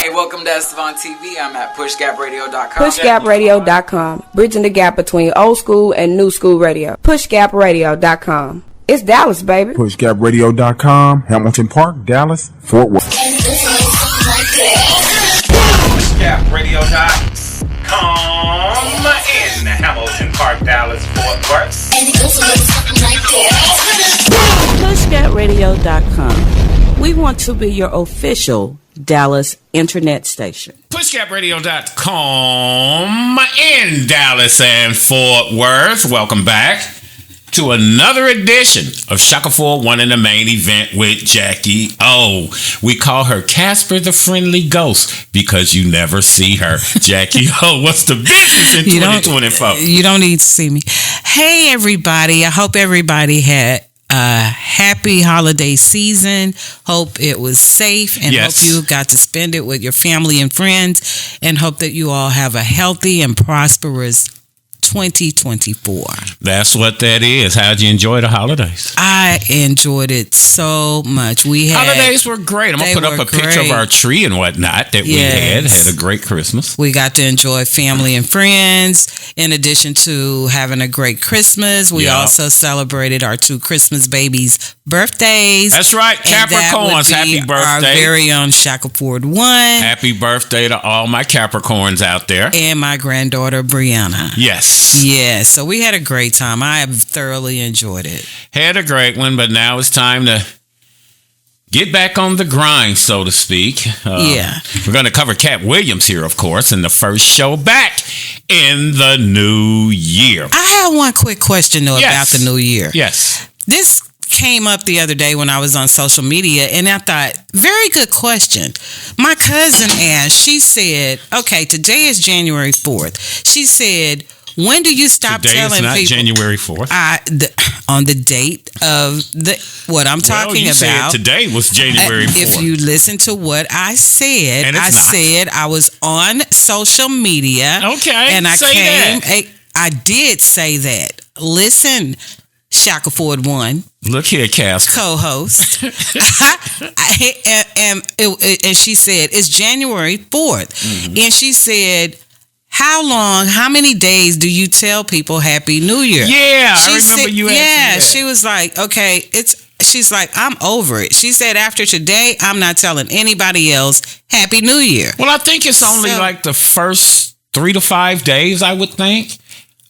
Hey, welcome to Estevan TV. I'm at pushgapradio.com. Pushgapradio.com. Bridging the gap between old school and new school radio. Pushgapradio.com. It's Dallas, baby. Pushgapradio.com. Hamilton Park, Dallas, Fort Worth. Pushgapradio.com in Hamilton Park, Dallas, Fort Worth. Pushgapradio.com. We want to be your official Dallas internet station. Pushgapradio.com in Dallas and Fort Worth. Welcome back to another edition of Shaka 4-1 in the main event with Jackie O. We call her Casper the Friendly Ghost because you never see her. Jackie O, what's the business in 2024? You don't need to see me. Hey, everybody. I hope everybody had a happy holiday season. Hope it was safe and hope you got to spend it with your family and friends, and hope that you all have a healthy and prosperous 2024. That's what that is. How'd you enjoy the holidays? I enjoyed it so much. Holidays were great. I'm going to put up a picture of our tree and whatnot that we had a great Christmas. We got to enjoy family and friends. In addition to having a great Christmas, we also celebrated our two Christmas babies' birthdays. That's right. Capricorns, happy birthday. Our very own Shaka Ford 1. Happy birthday to all my Capricorns out there. And my granddaughter, Brianna. Yes. Yeah, so we had a great time. I have thoroughly enjoyed it. Had a great one, but now it's time to get back on the grind, so to speak. We're going to cover Cat Williams here, of course, in the first show back in the new year. I have one quick question, though, about the new year. Yes. This came up the other day when I was on social media, and I thought, very good question. My cousin asked, she said, okay, today is January 4th. She said, when do you stop telling people? Today is not January 4th. On the date of what I'm talking you about. Said today was January 4th. If you listen to what I said, said I was on social media. Okay, and I did say that. Listen, Shaka Ford 1. Look here, Cass. Co-host. and she said, it's January 4th. Mm-hmm. And she said, how many days do you tell people Happy New Year? Yeah, I remember you asking that. She was like, okay, she's like, I'm over it. She said, after today, I'm not telling anybody else Happy New Year. Well, I think it's only like the first 3 to 5 days, I would think.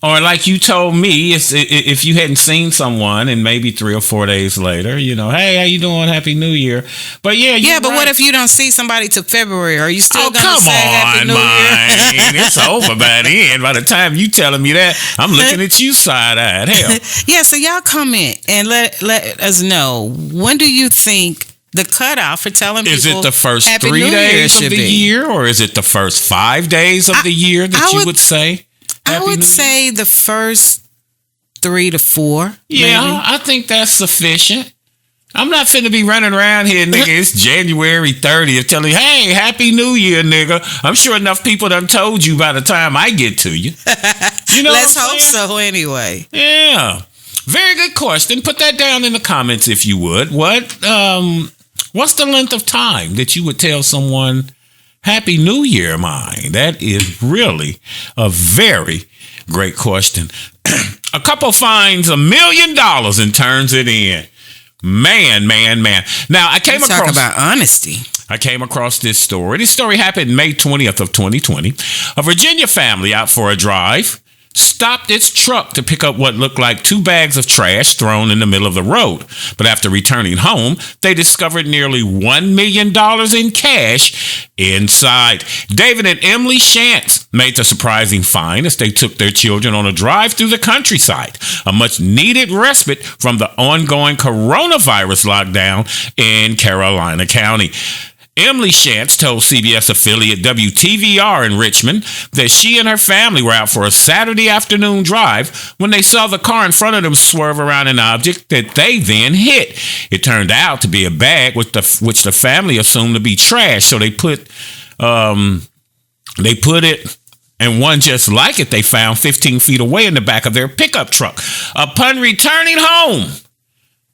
Or like you told me, if you hadn't seen someone and maybe 3 or 4 days later, hey, how you doing? Happy New Year. But but what if you don't see somebody till February? Are you still going to say Happy New Year? It's over by then. By the time you telling me that, I'm looking at you side-eyed. Hell. Yeah, so y'all comment and let us know, when do you think the cutoff for telling people is it the first Happy 3 New days Year of the year, or is it the first 5 days of the year that you would say? I would say the first 3 to 4. Yeah, maybe. I think that's sufficient. I'm not finna be running around here, nigga. It's January 30th telling you, hey, Happy New Year, nigga. I'm sure enough people done told you by the time I get to you. Let's hope so anyway. Yeah. Very good question. Put that down in the comments if you would. What's the length of time that you would tell someone Happy New Year, mine? That is really a very great question. A couple finds $1 million and turns it in. Man. Now, I came across... Talk about honesty. I came across this story. This story happened May 20th of 2020. A Virginia family out for a drive stopped its truck to pick up what looked like 2 bags of trash thrown in the middle of the road. But after returning home, they discovered nearly $1 million in cash inside. David and Emily Shantz made the surprising find as they took their children on a drive through the countryside, a much needed respite from the ongoing coronavirus lockdown in Carolina County. Emily Shantz told CBS affiliate WTVR in Richmond that she and her family were out for a Saturday afternoon drive when they saw the car in front of them swerve around an object that they then hit. It turned out to be a bag which the family assumed to be trash, so they put it, and one just like it they found 15 feet away in the back of their pickup truck. Upon returning home,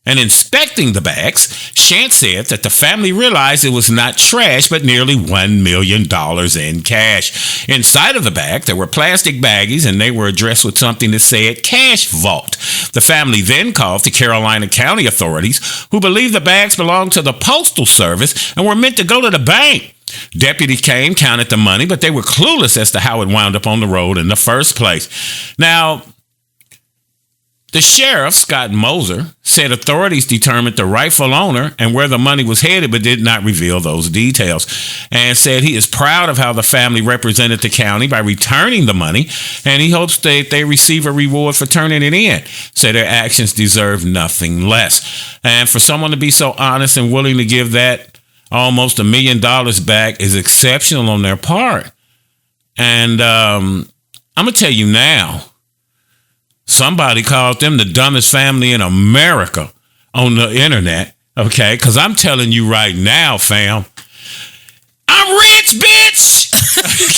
And inspecting the bags, Shant said that the family realized it was not trash, but nearly $1 million in cash. Inside of the bag, there were plastic baggies, and they were addressed with something that said Cash Vault. The family then called the Carolina County authorities, who believed the bags belonged to the Postal Service and were meant to go to the bank. Deputies came, counted the money, but they were clueless as to how it wound up on the road in the first place. Now, the sheriff, Scott Moser, said authorities determined the rightful owner and where the money was headed, but did not reveal those details, and said he is proud of how the family represented the county by returning the money, and he hopes that they receive a reward for turning it in. Said their actions deserve nothing less. And for someone to be so honest and willing to give that almost $1 million back is exceptional on their part. And I'm going to tell you now, somebody called them the dumbest family in America on the internet, okay? Because I'm telling you right now, fam, I'm rich, bitch!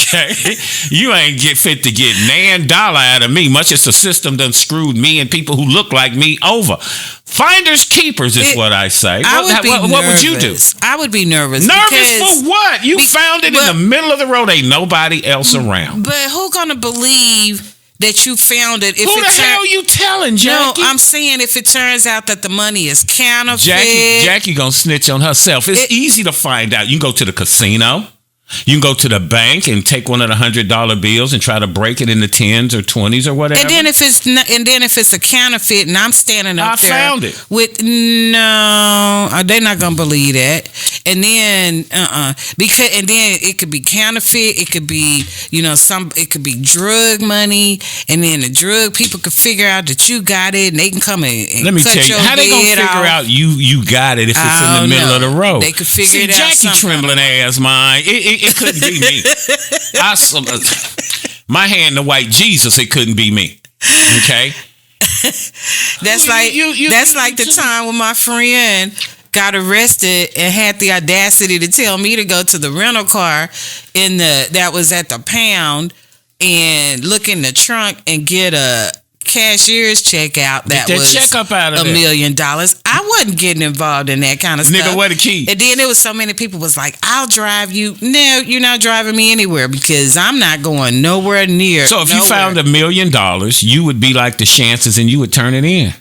Okay? You ain't fit to get $9 out of me, much as the system done screwed me and people who look like me over. Finders keepers is what I say. What would you do? I would be nervous. Nervous for what? You found it in the middle of the road. Ain't nobody else around. But who gonna believe that you found it? Who the hell you telling, Jackie? No, I'm saying if it turns out that the money is counterfeit. Jackie gonna snitch on herself. It's easy to find out. You can go to the casino. You can go to the bank and take one of the $100 bills and try to break it into 10s or 20s or whatever. And then if it's a counterfeit, and I'm standing up there, I found it. They're not gonna believe that. And then and then it could be counterfeit. It could be it could be drug money, and then the drug people could figure out that you got it, and they can come and let me tell you how they gonna figure out you got it if it's in the middle of the road. They could figure it out. Jackie trembling ass mine. It couldn't be me. My hand, the white Jesus, it couldn't be me. Okay? That's like the time when my friend got arrested and had the audacity to tell me to go to the rental car that was at the pound and look in the trunk and get a cashier's check out that was check up out of $1 million. I wasn't getting involved in that kind of stuff. Nigga, where the key? And then there was so many people was like, I'll drive you. No, you're not driving me anywhere because I'm not going nowhere near. So if you found $1 million, you would be like the chances and you would turn it in.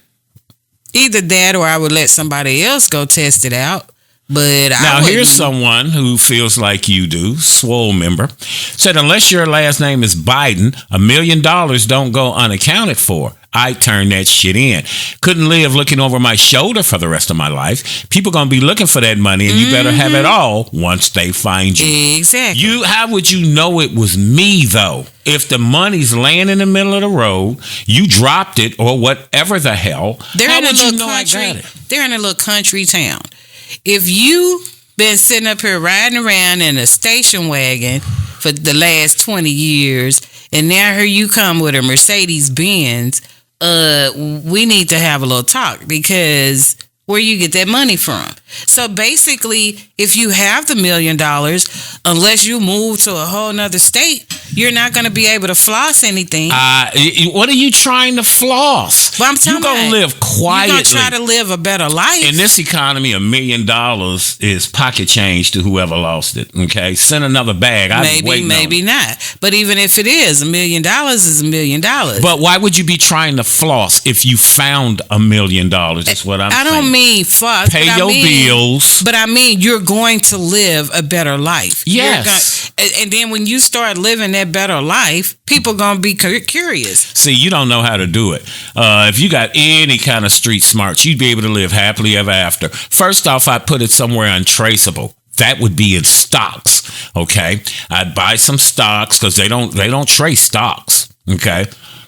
Either that or I would let somebody else go test it out. But now here's someone who feels like you do, Swole member, said unless your last name is Biden, $1 million don't go unaccounted for. I turn that shit in. Couldn't live looking over my shoulder for the rest of my life. People gonna be looking for that money, and you better have it all once they find you. Exactly. How would you know it was me though? If the money's laying in the middle of the road, you dropped it or whatever the hell. How would you know I got it? They're in a little country town. If you been sitting up here riding around in a station wagon for the last 20 years, and now here you come with a Mercedes Benz, we need to have a little talk because where you get that money from. So basically, if you have the $1 million, unless you move to a whole nother state, you're not going to be able to floss anything. What are you trying to floss? Well, I'm telling you, you're going to live quietly. You're going to try to live a better life. In this economy, $1 million is pocket change to whoever lost it. Okay, send another bag. Maybe not. But even if it is, $1 million is $1 million. But why would you be trying to floss if you found $1 million? That's what I'm saying. I don't mean floss. Pay your bills. But I mean, you're going to live a better life. Yes. And then when you start living that better life, people going to be curious. See, you don't know how to do it. If you got any kind of street smarts, you'd be able to live happily ever after. First off, I put it somewhere untraceable. That would be in stocks. Okay. I'd buy some stocks because they don't trace stocks. Okay.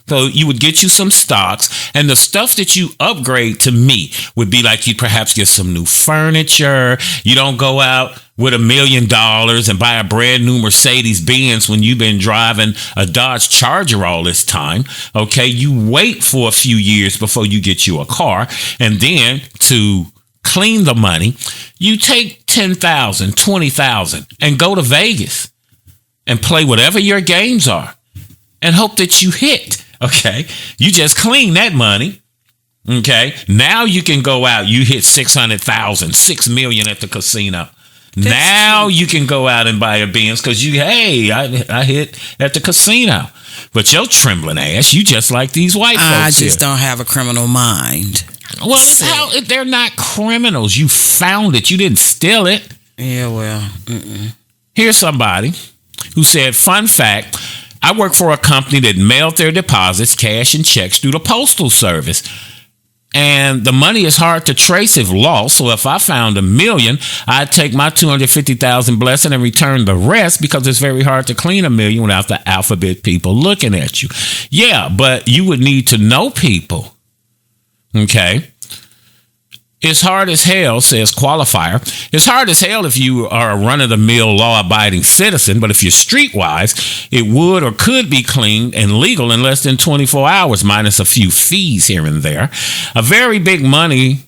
So you would get you some stocks, and the stuff that you upgrade to me would be like you'd perhaps get some new furniture. You don't go out with $1 million and buy a brand new Mercedes Benz when you've been driving a Dodge Charger all this time. Okay, you wait for a few years before you get you a car, and then to clean the money, you take $10,000, $20,000 and go to Vegas and play whatever your games are and hope that you hit. Okay, you just clean that money Okay. Now you can go out. You hit 600,000, 6 million at the casino. Now you can go out and buy a Benz because I hit at the casino. But your trembling ass, you just like these white folks. I just don't have a criminal mind. Well, they're not criminals. You found it. You didn't steal it. Yeah, well. Here's somebody who said, fun fact, I work for a company that mailed their deposits, cash and checks through the postal service. And the money is hard to trace if lost. So if I found $1 million, I'd take my $250,000 blessing and return the rest because it's very hard to clean $1 million without the alphabet people looking at you. Yeah, but you would need to know people. Okay. It's hard as hell, says Qualifier. It's hard as hell if you are a run-of-the-mill, law-abiding citizen, but if you're streetwise, it would or could be clean and legal in less than 24 hours, minus a few fees here and there. A very big money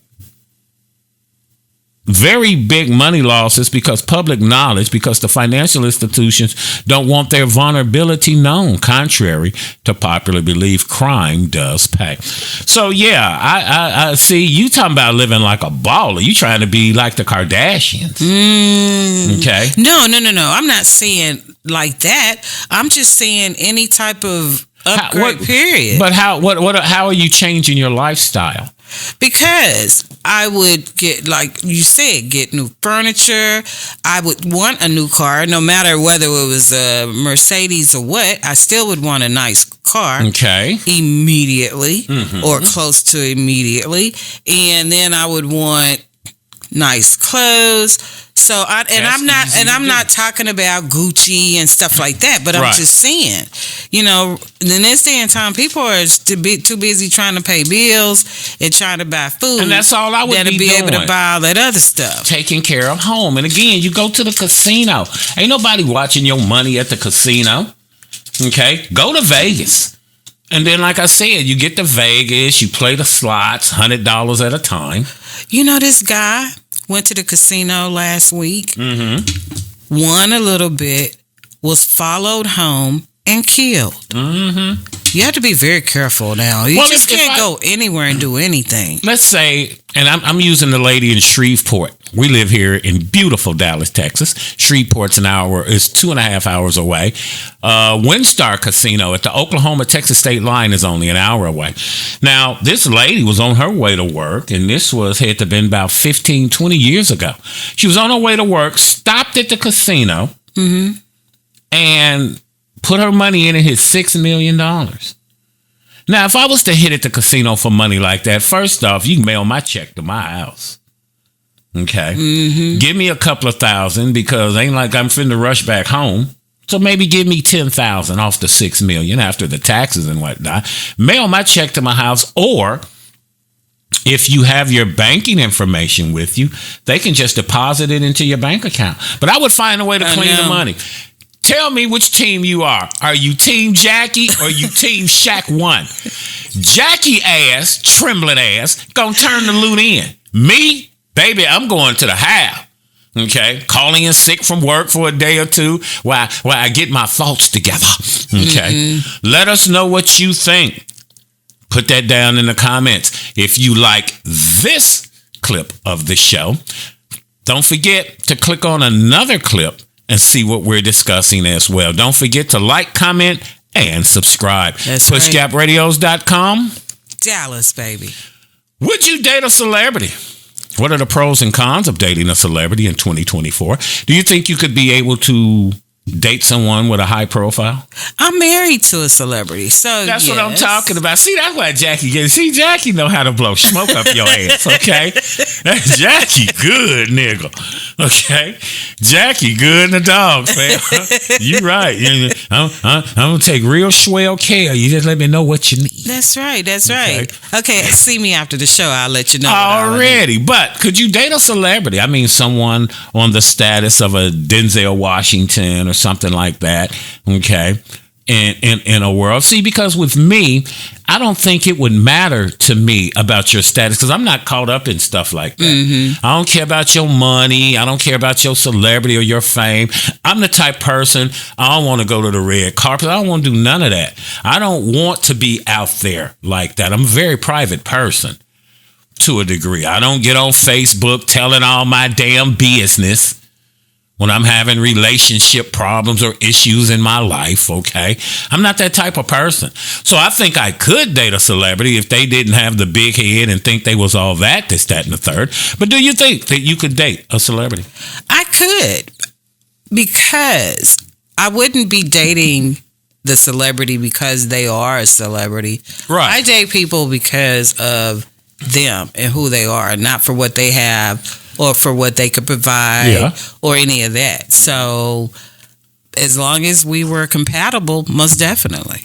losses because public knowledge, because the financial institutions don't want their vulnerability known, contrary to popular belief. Crime does pay. So yeah, I see you talking about living like a baller. You trying to be like the Kardashians. Okay. No. I'm not saying like that. I'm just saying any type of upgrade, period. But how are you changing your lifestyle? Because I would get, like you said, get new furniture. I would want a new car, no matter whether it was a Mercedes or what. I still would want a nice car. Okay. Immediately or close to immediately. And then I would want nice clothes. So I'm not talking about Gucci and stuff like that, but I'm just saying, in this day and time, people are too busy trying to pay bills and trying to buy food, and that's all I would be doing. Able to buy all that other stuff, taking care of home. And again, you go to the casino. Ain't nobody watching your money at the casino. Okay, go to Vegas, and then like I said, you get to Vegas, you play the slots, $100 at a time. This guy went to the casino last week, won a little bit, was followed home and killed. You have to be very careful now. You just can't go anywhere and do anything. Let's say, and I'm using the lady in Shreveport. We live here in beautiful Dallas, Texas. Shreveport's is 2.5 hours away. WinStar Casino at the Oklahoma-Texas state line is only an hour away. Now, this lady was on her way to work, and this had to have been about 15, 20 years ago. She was on her way to work, stopped at the casino, and put her money in and hit $6 million. Now, if I was to hit at the casino for money like that, first off, you can mail my check to my house. Okay. Give me a couple of thousand because ain't like I'm finna rush back home. So maybe give me 10,000 off the 6 million after the taxes and whatnot. Mail my check to my house, or if you have your banking information with you, they can just deposit it into your bank account. But I would find a way to clean the money. Tell me which team you are. Are you Team Jackie or you Team Shaq One? Jackie ass, trembling ass, gonna turn the loot in. Me, baby, I'm going to the half. Okay, calling in sick from work for a day or two while I get my thoughts together. Okay, let us know what you think. Put that down in the comments. If you like this clip of the show, don't forget to click on another clip and see what we're discussing as well. Don't forget to like, comment, and subscribe. That's PushGapRadios.com. Dallas, baby. Would you date a celebrity? What are the pros and cons of dating a celebrity in 2024? Do you think you could be able to date someone with a high profile? I'm married to a celebrity, so that's what I'm talking about. See, that's why Jackie gets. See, Jackie know how to blow smoke up your ass. Okay, that's Jackie, good nigga. Okay, Jackie, good in the dogs, man. You right. I'm gonna take real swell care. You just let me know what you need. That's right. Okay, see me after the show. I'll let you know. Already, but could you date a celebrity? I mean, someone on the status of a Denzel Washington or something like that. Okay. In a world. See, because with me, I don't think it would matter to me about your status because I'm not caught up in stuff like that. I don't care about your money. I don't care about your celebrity or your fame. I'm the type person, I don't want to go to the red carpet. I don't want to do none of that. I don't want to be out there like that. I'm a very private person. to a degree. I don't get on Facebook telling all my damn business when I'm having relationship problems or issues in my life, okay? I'm not that type of person. So I think I could date a celebrity if they didn't have the big head and think they was all that, this, that, and the third. But do you think that you could date a celebrity? I could, because I wouldn't be dating the celebrity because they are a celebrity. Right. I date people because of them and who they are, not for what they have or for what they could provide or any of that. So as long as we were compatible, most definitely.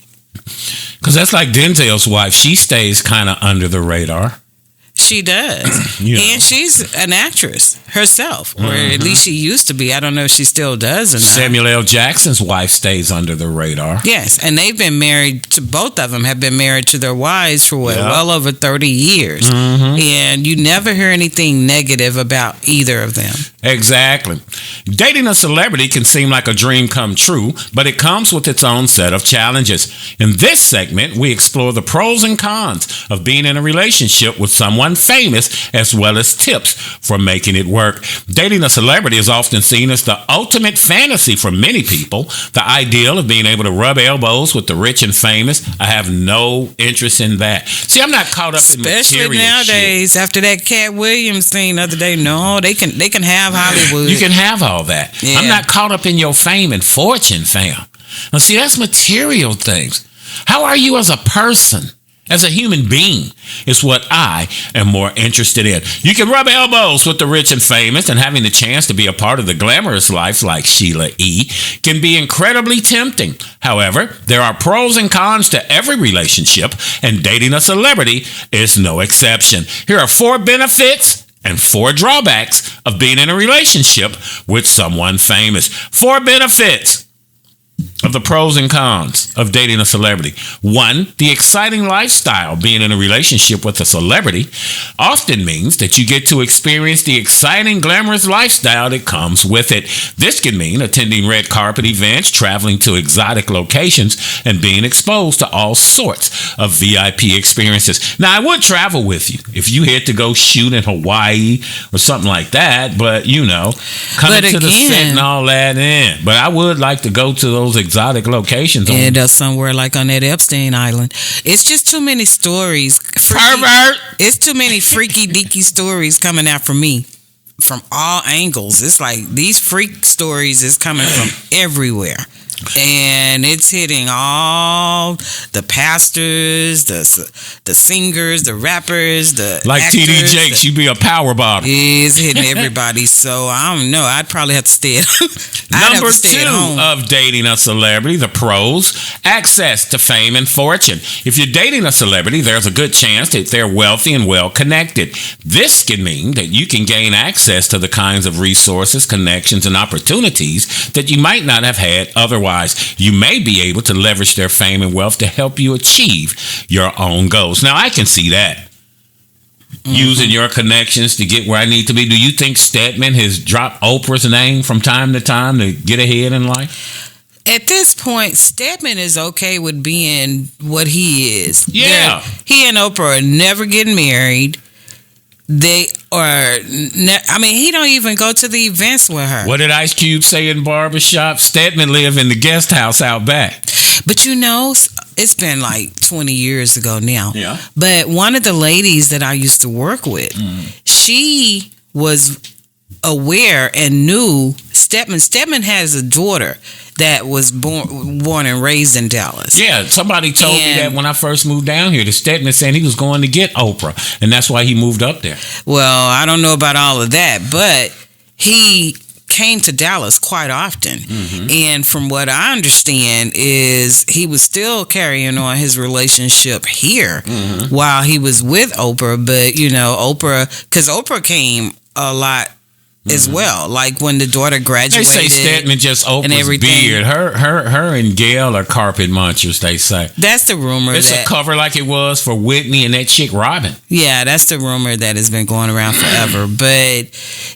Because that's like Denzel's wife. She stays kind of under the radar. She does. And she's an actress herself, or at least she used to be. I don't know if she still does or not. Samuel L. Jackson's wife stays under the radar. Yes, and they've been married to, both of them have been married to their wives for well over 30 years. And you never hear anything negative about either of them. Exactly. Dating a celebrity can seem like a dream come true, but it comes with its own set of challenges. In this segment, we explore the pros and cons of being in a relationship with someone famous, as well as tips for making it work. Dating a celebrity is often seen as the ultimate fantasy for many people. The ideal of being able to rub elbows with the rich and famous, I have no interest in that. See, I'm not caught up in material Especially nowadays, shit. after that Cat Williams thing the other day. No, they can have Hollywood. You can have all that. Yeah. I'm not caught up in your fame and fortune, fam. Now, see, that's material things. How are you as a person? As a human being is what I am more interested in. You can rub elbows with the rich and famous, and having the chance to be a part of the glamorous life like Sheila E. can be incredibly tempting. However, there are pros and cons to every relationship, and dating a celebrity is no exception. Here are 4 benefits and 4 drawbacks of being in a relationship with someone famous. 4 benefits of the pros and cons of dating a celebrity. 1, the exciting lifestyle. Being in a relationship with a celebrity often means that you get to experience the exciting, glamorous lifestyle that comes with it. This can mean attending red carpet events, traveling to exotic locations, and being exposed to all sorts of VIP experiences. Now, I would travel with you if you had to go shoot in Hawaii or something like that, but coming to the set and all that, but I would like to go to those exotic locations. And somewhere like on that Epstein Island. It's just too many stories. Pervert! It's too many freaky deaky stories coming out from me from all angles. It's like these freak stories is coming from everywhere. And it's hitting all the pastors, the singers, the rappers, the like actors, TD Jakes, you be a power bottle. It's hitting everybody. So I don't know. I'd probably have to stay at home. Number 2 of dating a celebrity, the pros: access to fame and fortune. If you're dating a celebrity, there's a good chance that they're wealthy and well connected. This can mean that you can gain access to the kinds of resources, connections, and opportunities that you might not have had otherwise. You may be able to leverage their fame and wealth to help you achieve your own goals. Now, I can see that. Using your connections to get where I need to be. Do you think Stedman has dropped Oprah's name from time to time to get ahead in life? At this point, Stedman is okay with being what he is. Yeah. He and Oprah are never getting married. They are, he don't even go to the events with her. What did Ice Cube say in Barbershop? Stedman live in the guest house out back. But it's been like 20 years ago now. Yeah. But one of the ladies that I used to work with, she was aware and knew Stedman. Stedman has a daughter that was born and raised in Dallas. Yeah, somebody told me that when I first moved down here. The Stedman saying he was going to get Oprah, and that's why he moved up there. Well, I don't know about all of that, but he came to Dallas quite often. And from what I understand is he was still carrying on his relationship here while he was with Oprah. But, Oprah, because Oprah came a lot as well. Like when the daughter graduated. They say Stedman just Oprah's beard. Her and Gail are carpet munchers, they say. That's the rumor. It's a cover like it was for Whitney and that chick Robin. Yeah, that's the rumor that has been going around forever. But,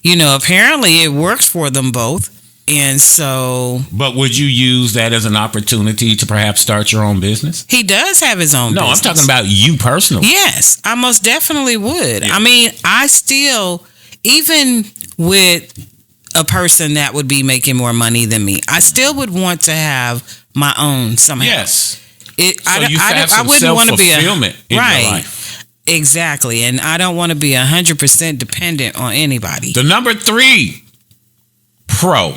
apparently it works for them both. And so... But would you use that as an opportunity to perhaps start your own business? He does have his own business. No, I'm talking about you personally. Yes, I most definitely would. Yeah. I mean, I still, even with a person that would be making more money than me, I still would want to have my own somehow. Yes. I wouldn't want to be fulfillment in your life. Exactly. And I don't want to be 100% dependent on anybody. The number 3 pro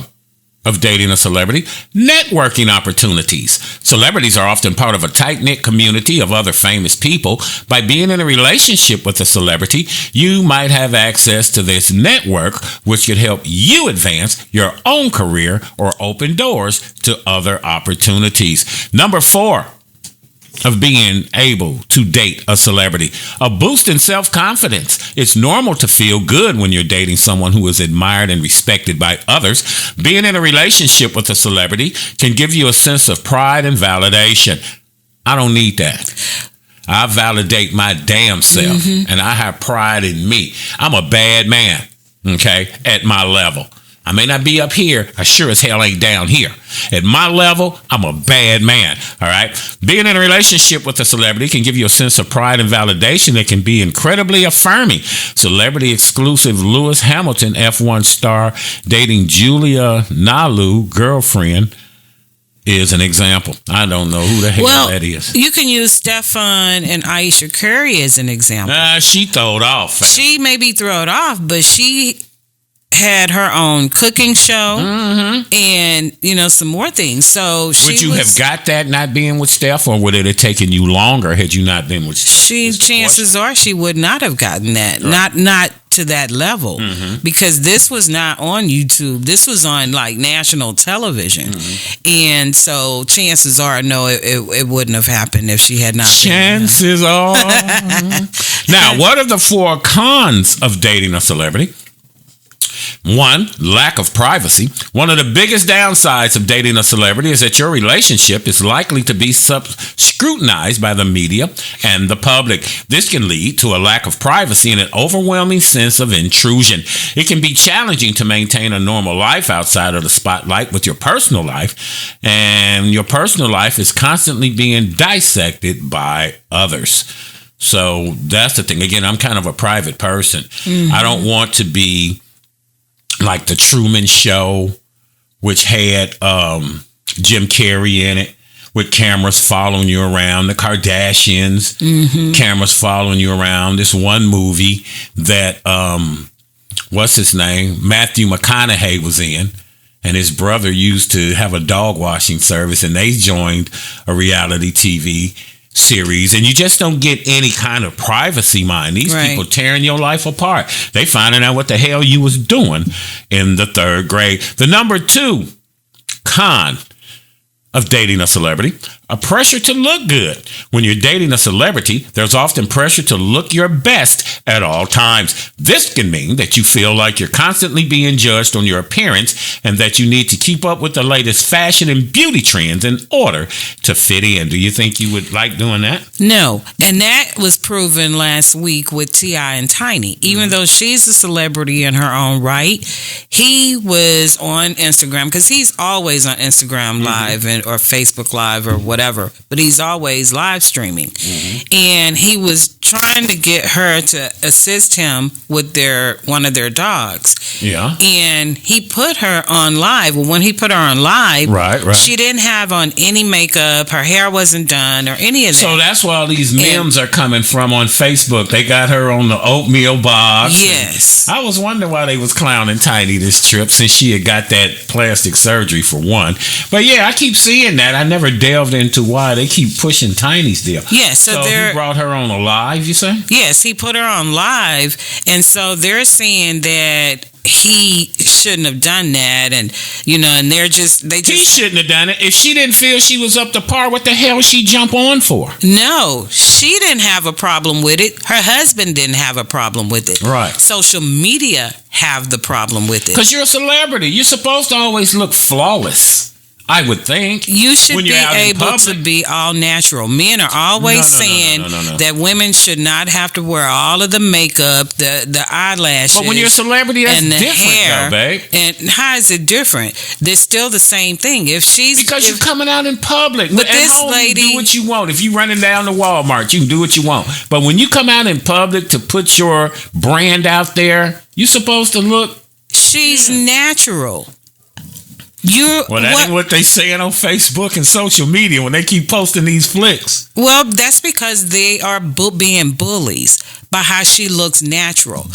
of dating a celebrity: networking opportunities. Celebrities are often part of a tight-knit community of other famous people. By being in a relationship with a celebrity, you might have access to this network, which could help you advance your own career or open doors to other opportunities. Number 4 of being able to date a celebrity: a boost in self-confidence. It's normal to feel good when you're dating someone who is admired and respected by others. Being in a relationship with a celebrity can give you a sense of pride and validation. I don't need that. I validate my damn self, and I have pride in me. I'm a bad man, okay, at my level. I may not be up here. I sure as hell ain't down here. At my level, I'm a bad man. All right. Being in a relationship with a celebrity can give you a sense of pride and validation that can be incredibly affirming. Celebrity exclusive Lewis Hamilton, F1 star, dating Julia Nalu, girlfriend, is an example. I don't know who the hell that is. You can use Stefan and Aisha Curry as an example. She throwed off. She may be thrown off, but she had her own cooking show and, some more things. So would you have got that not being with Steph, or would it have taken you longer had you not been with Steph? Chances are she would not have gotten that. Right. Not to that level, because this was not on YouTube. This was on like national television. And so chances are, no, it wouldn't have happened if she had not. Chances are. Now, what are the 4 cons of dating a celebrity? 1, lack of privacy. One of the biggest downsides of dating a celebrity is that your relationship is likely to be scrutinized by the media and the public. This can lead to a lack of privacy and an overwhelming sense of intrusion. It can be challenging to maintain a normal life outside of the spotlight with your personal life, and your personal life is constantly being dissected by others. So that's the thing. Again, I'm kind of a private person. I don't want to be like the Truman Show, which had Jim Carrey in it, with cameras following you around. The Kardashians, cameras following you around. This one movie that, what's his name? Matthew McConaughey was in, and his brother used to have a dog washing service, and they joined a reality TV series, and you just don't get any kind of privacy, mind. These people tearing your life apart. They finding out what the hell you was doing in the 3rd grade. The number 2 con of dating a celebrity: a pressure to look good. When you're dating a celebrity, there's often pressure to look your best at all times. This can mean that you feel like you're constantly being judged on your appearance and that you need to keep up with the latest fashion and beauty trends in order to fit in. Do you think you would like doing that? No. And that was proven last week with T.I. and Tiny. Even though she's a celebrity in her own right, he was on Instagram, because he's always on Instagram Live or Facebook Live or whatever, but he's always live streaming. And he was trying to get her to assist him with one of their dogs. Yeah. And he put her on live. Well, when he put her on live, she didn't have on any makeup, her hair wasn't done or any of that. So that's where all these memes are coming from on Facebook. They got her on the oatmeal box. Yes. I was wondering why they was clowning Tiny this trip, since she had got that plastic surgery for one. But yeah, I keep seeing that. I never delved into why they keep pushing Tiny's deal. Yeah, so he brought her on a live, you say? Yes, he put her on live, and so they're saying that he shouldn't have done that, and and he shouldn't have done it. If she didn't feel she was up to par, what the hell she jump on for? No, she didn't have a problem with it. Her husband didn't have a problem with it. Right. Social media have the problem with it. Because you're a celebrity. You're supposed to always look flawless I would think. You should when be you're out in able to public. be all natural. Men are always saying that women should not have to wear all of the makeup, the eyelashes. But when you're a celebrity, that's and the different, hair, though, babe. And how is it different? They're still the same thing. Because you're coming out in public. But At this home, lady, you do what you want. If you're running down to Walmart, you can do what you want. But when you come out in public to put your brand out there, you're supposed to look. She's natural. Well, that ain't what they saying on Facebook and social media when they keep posting these flicks. Well, that's because they are being bullies by how she looks natural.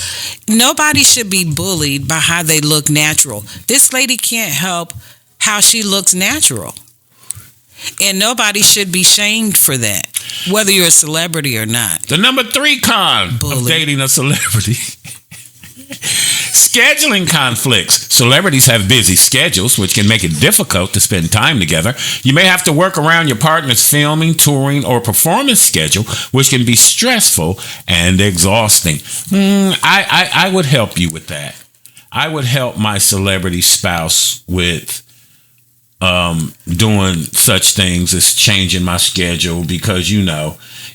Nobody should be bullied by how they look natural. This lady can't help how she looks natural. And nobody should be shamed for that, whether you're a celebrity or not. The number 3 con of dating a celebrity. Scheduling conflicts. Celebrities have busy schedules, which can make it difficult to spend time together. You may have to work around your partner's filming, touring, or performance schedule, which can be stressful and exhausting. I would help you with that. I would help my celebrity spouse with doing such things as changing my schedule because,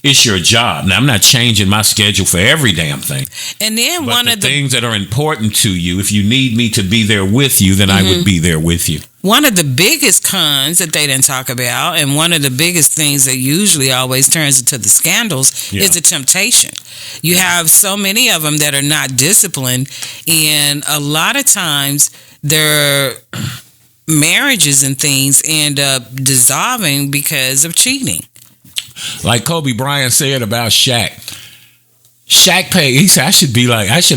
it's your job. Now, I'm not changing my schedule for every damn thing. And then but one of the things that are important to you, if you need me to be there with you, then I would be there with you. One of the biggest cons that they didn't talk about, and one of the biggest things that usually always turns into the scandals, is the temptation. You have so many of them that are not disciplined, and a lot of times their marriages and things end up dissolving because of cheating. Like Kobe Bryant said about Shaq. Shaq paid. He said, I should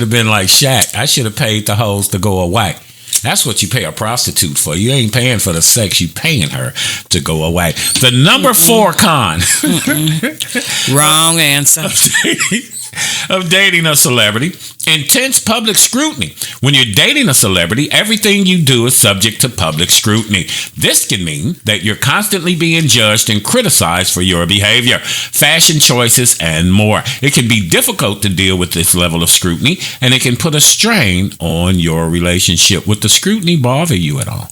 have been like Shaq. I should have paid the hoes to go away. That's what you pay a prostitute for. You ain't paying for the sex. You paying her to go away. The number 4 con. Wrong answer. Of dating a celebrity. Intense public scrutiny. When you're dating a celebrity, everything you do is subject to public scrutiny. This can mean that you're constantly being judged and criticized for your behavior, fashion choices, and more. It can be difficult to deal with this level of scrutiny, and it can put a strain on your relationship. Would the scrutiny bother you at all?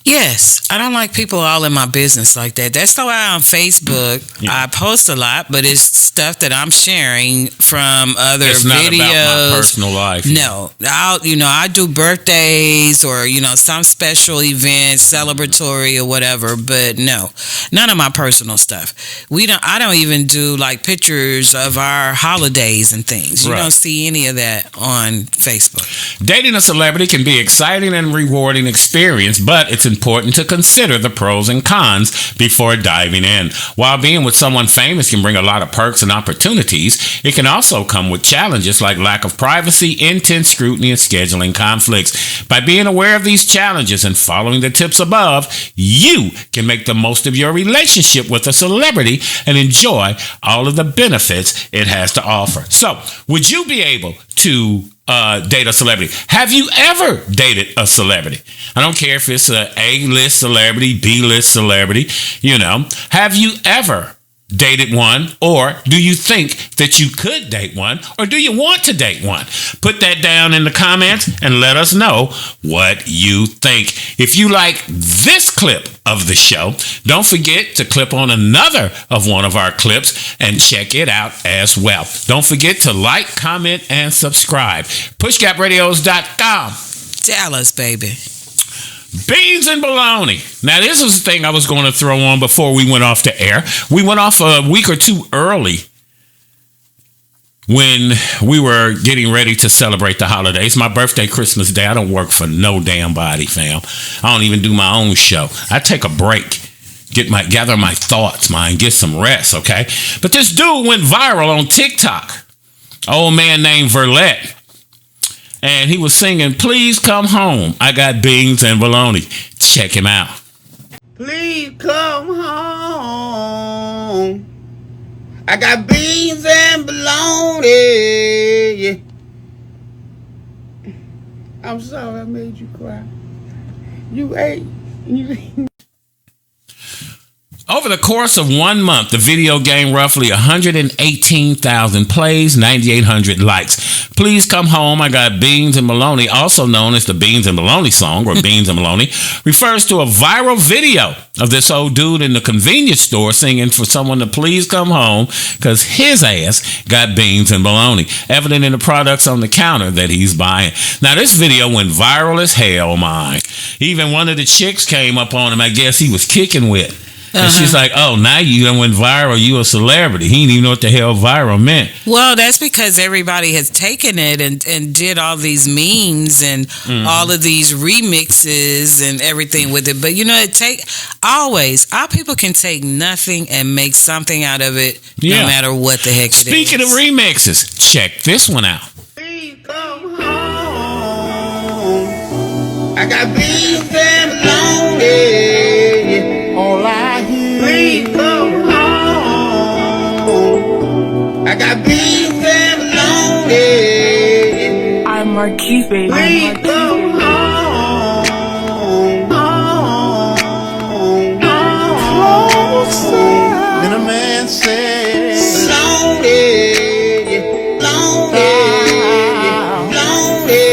Yes, I don't like people all in my business like that. That's why on Facebook I post a lot, but it's stuff that I'm sharing from other videos. It's not about my personal life. No, I do birthdays or some special event, celebratory or whatever. But no, none of my personal stuff. I don't even do like pictures of our holidays and things. You don't see any of that on Facebook. Dating a celebrity can be exciting and rewarding experience, but it's important to consider the pros and cons before diving in. While being with someone famous can bring a lot of perks and opportunities, it can also come with challenges like lack of privacy, intense scrutiny, and scheduling conflicts. By being aware of these challenges and following the tips above, you can make the most of your relationship with a celebrity and enjoy all of the benefits it has to offer. So, would you be able to date a celebrity? Have you ever dated a celebrity? I don't care if it's a A-list celebrity, B-list celebrity, Have you ever dated one, or do you think that you could date one, or do you want to date one? Put that down in the comments and let us know what you think. If you like this clip of the show, don't forget to clip on another of one of our clips and check it out as well. Don't forget to like, comment, and subscribe. PushGapRadios.com. Dallas, baby. Beans and bologna. Now, this is the thing I was going to throw on before we went off the air. We went off a week or two early when we were getting ready to celebrate the holidays. My birthday, Christmas Day, I don't work for no damn body, fam. I don't even do my own show. I take a break, gather my thoughts, get some rest, okay? But this dude went viral on TikTok. Old man named Verlet. And he was singing, "Please come home. I got beans and bologna." Check him out. Please come home. I got beans and bologna. I'm sorry I made you cry. You ate. over the course of 1 month, the video gained roughly 118,000 plays, 9,800 likes. Please Come Home, I Got Beans and Bologna, also known as the Beans and Bologna song, or Beans and Bologna, refers to a viral video of this old dude in the convenience store singing for someone to please come home because his ass got beans and bologna, evident in the products on the counter that he's buying. Now, this video went viral as hell, mine. Even one of the chicks came up on him, I guess he was kicking with. And she's like, oh, now you done went viral. You a celebrity. He didn't even know what the hell viral meant. Well, that's because everybody has taken it and did all these memes and all of these remixes and everything with it. But, you know, our people can take nothing and make something out of it no matter what the heck it is. Speaking of remixes, check this one out. Please come home. I got beans and bologna. All I hear. Please come home. I got beans and bologna. I'm Marquise, baby. Please come home. Closer than a man says. Lonely, lonely, lonely.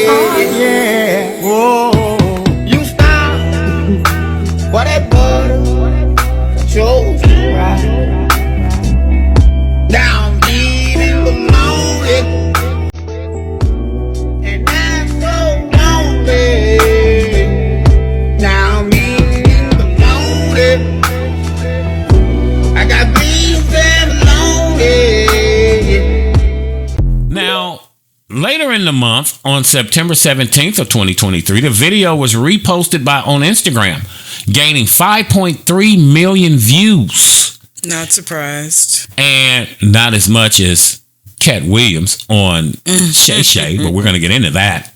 Oh, yeah. Whoa. You stop. What that butter chose to ride. Now I'm eating bologna. And I'm so lonely. Now I'm eating bologna. I got beans and bologna. Now, later in the month, on September 17th of 2023, the video was reposted on Instagram, gaining 5.3 million views. Not surprised. And not as much as Cat Williams on Shay Shay, but we're going to get into that.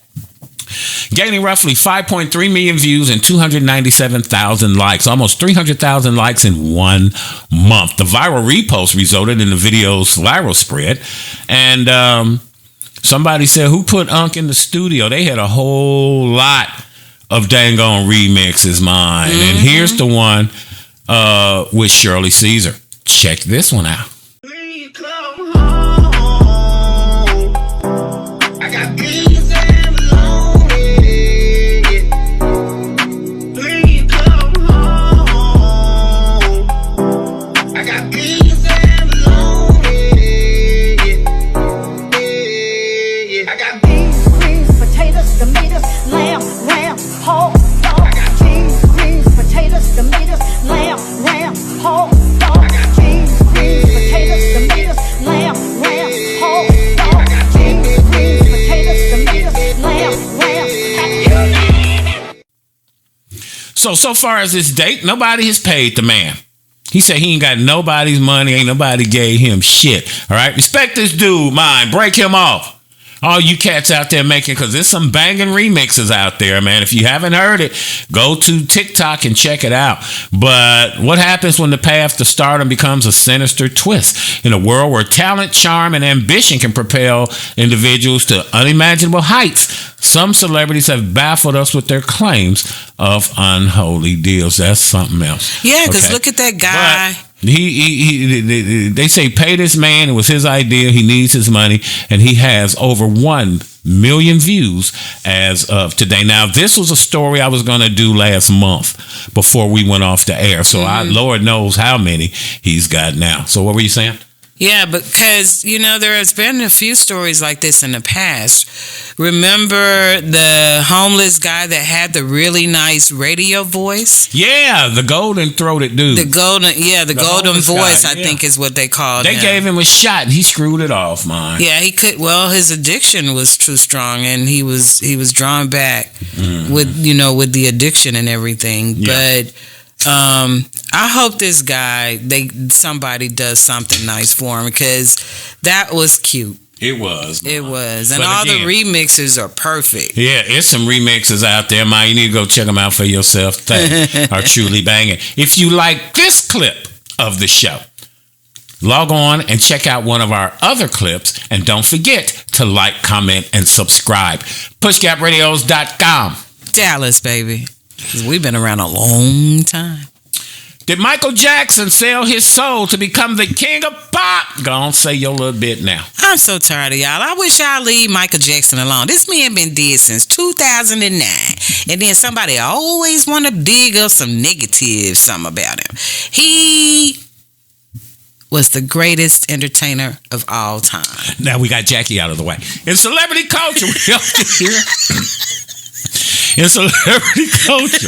Gaining roughly 5.3 million views and 297,000 likes, almost 300,000 likes in 1 month. The viral repost resulted in the video's viral spread. And somebody said, who put Unc in the studio? They had a whole lot of dang on remixes, mine. And here's the one with Shirley Caesar. Check this one out. Please come home. I got beans and bologna. Please come home. I got beans and bologna. I got Beans, greens, potatoes, tomatoes, lamb, whole dog. Beans, greens, potatoes, tomatoes, lamb, whole dog. Beans, greens, potatoes, tomatoes, lamb, whole dog. Beans, greens, potatoes, tomatoes, lamb, So far as this date, nobody has paid the man. He said he ain't got nobody's money, ain't nobody gave him shit. All right, respect this dude, mine. Break him off. All you cats out there making, because there's some banging remixes out there, man. If you haven't heard it, go to TikTok and check it out. But what happens when the path to stardom becomes a sinister twist? In a world where talent, charm, and ambition can propel individuals to unimaginable heights, some celebrities have baffled us with their claims of unholy deals. That's something else. Yeah, because look at that guy. But they say pay this man. It was his idea. He needs his money, and he has over 1 million views as of today. Now, this was a story I was going to do last month before we went off the air. So Lord knows how many he's got now. So what were you saying? Yeah, because, you know, there has been a few stories like this in the past. Remember the homeless guy that had the really nice radio voice? Yeah, the golden-throated dude. The golden voice, guy, I think is what they called him. They gave him a shot, and he screwed it off, man. Yeah, he could. Well, his addiction was too strong, and he was drawn back with the addiction and everything. Yeah. But I hope this guy, somebody does something nice for him, because that was cute. It was. It was. And all the remixes are perfect. Yeah, it's some remixes out there, man. You need to go check them out for yourself. They are truly banging. If you like this clip of the show, log on and check out one of our other clips. And don't forget to like, comment, and subscribe. PushGapRadios.com. Dallas, baby. 'Cause we've been around a long time. Did Michael Jackson sell his soul to become the king of pop? Go on, say your little bit now. I'm so tired of y'all. I wish y'all leave Michael Jackson alone. This man been dead since 2009. And then somebody always want to dig up some negative something about him. He was the greatest entertainer of all time. Now we got Jackie out of the way. In celebrity culture, we often hear... In celebrity culture,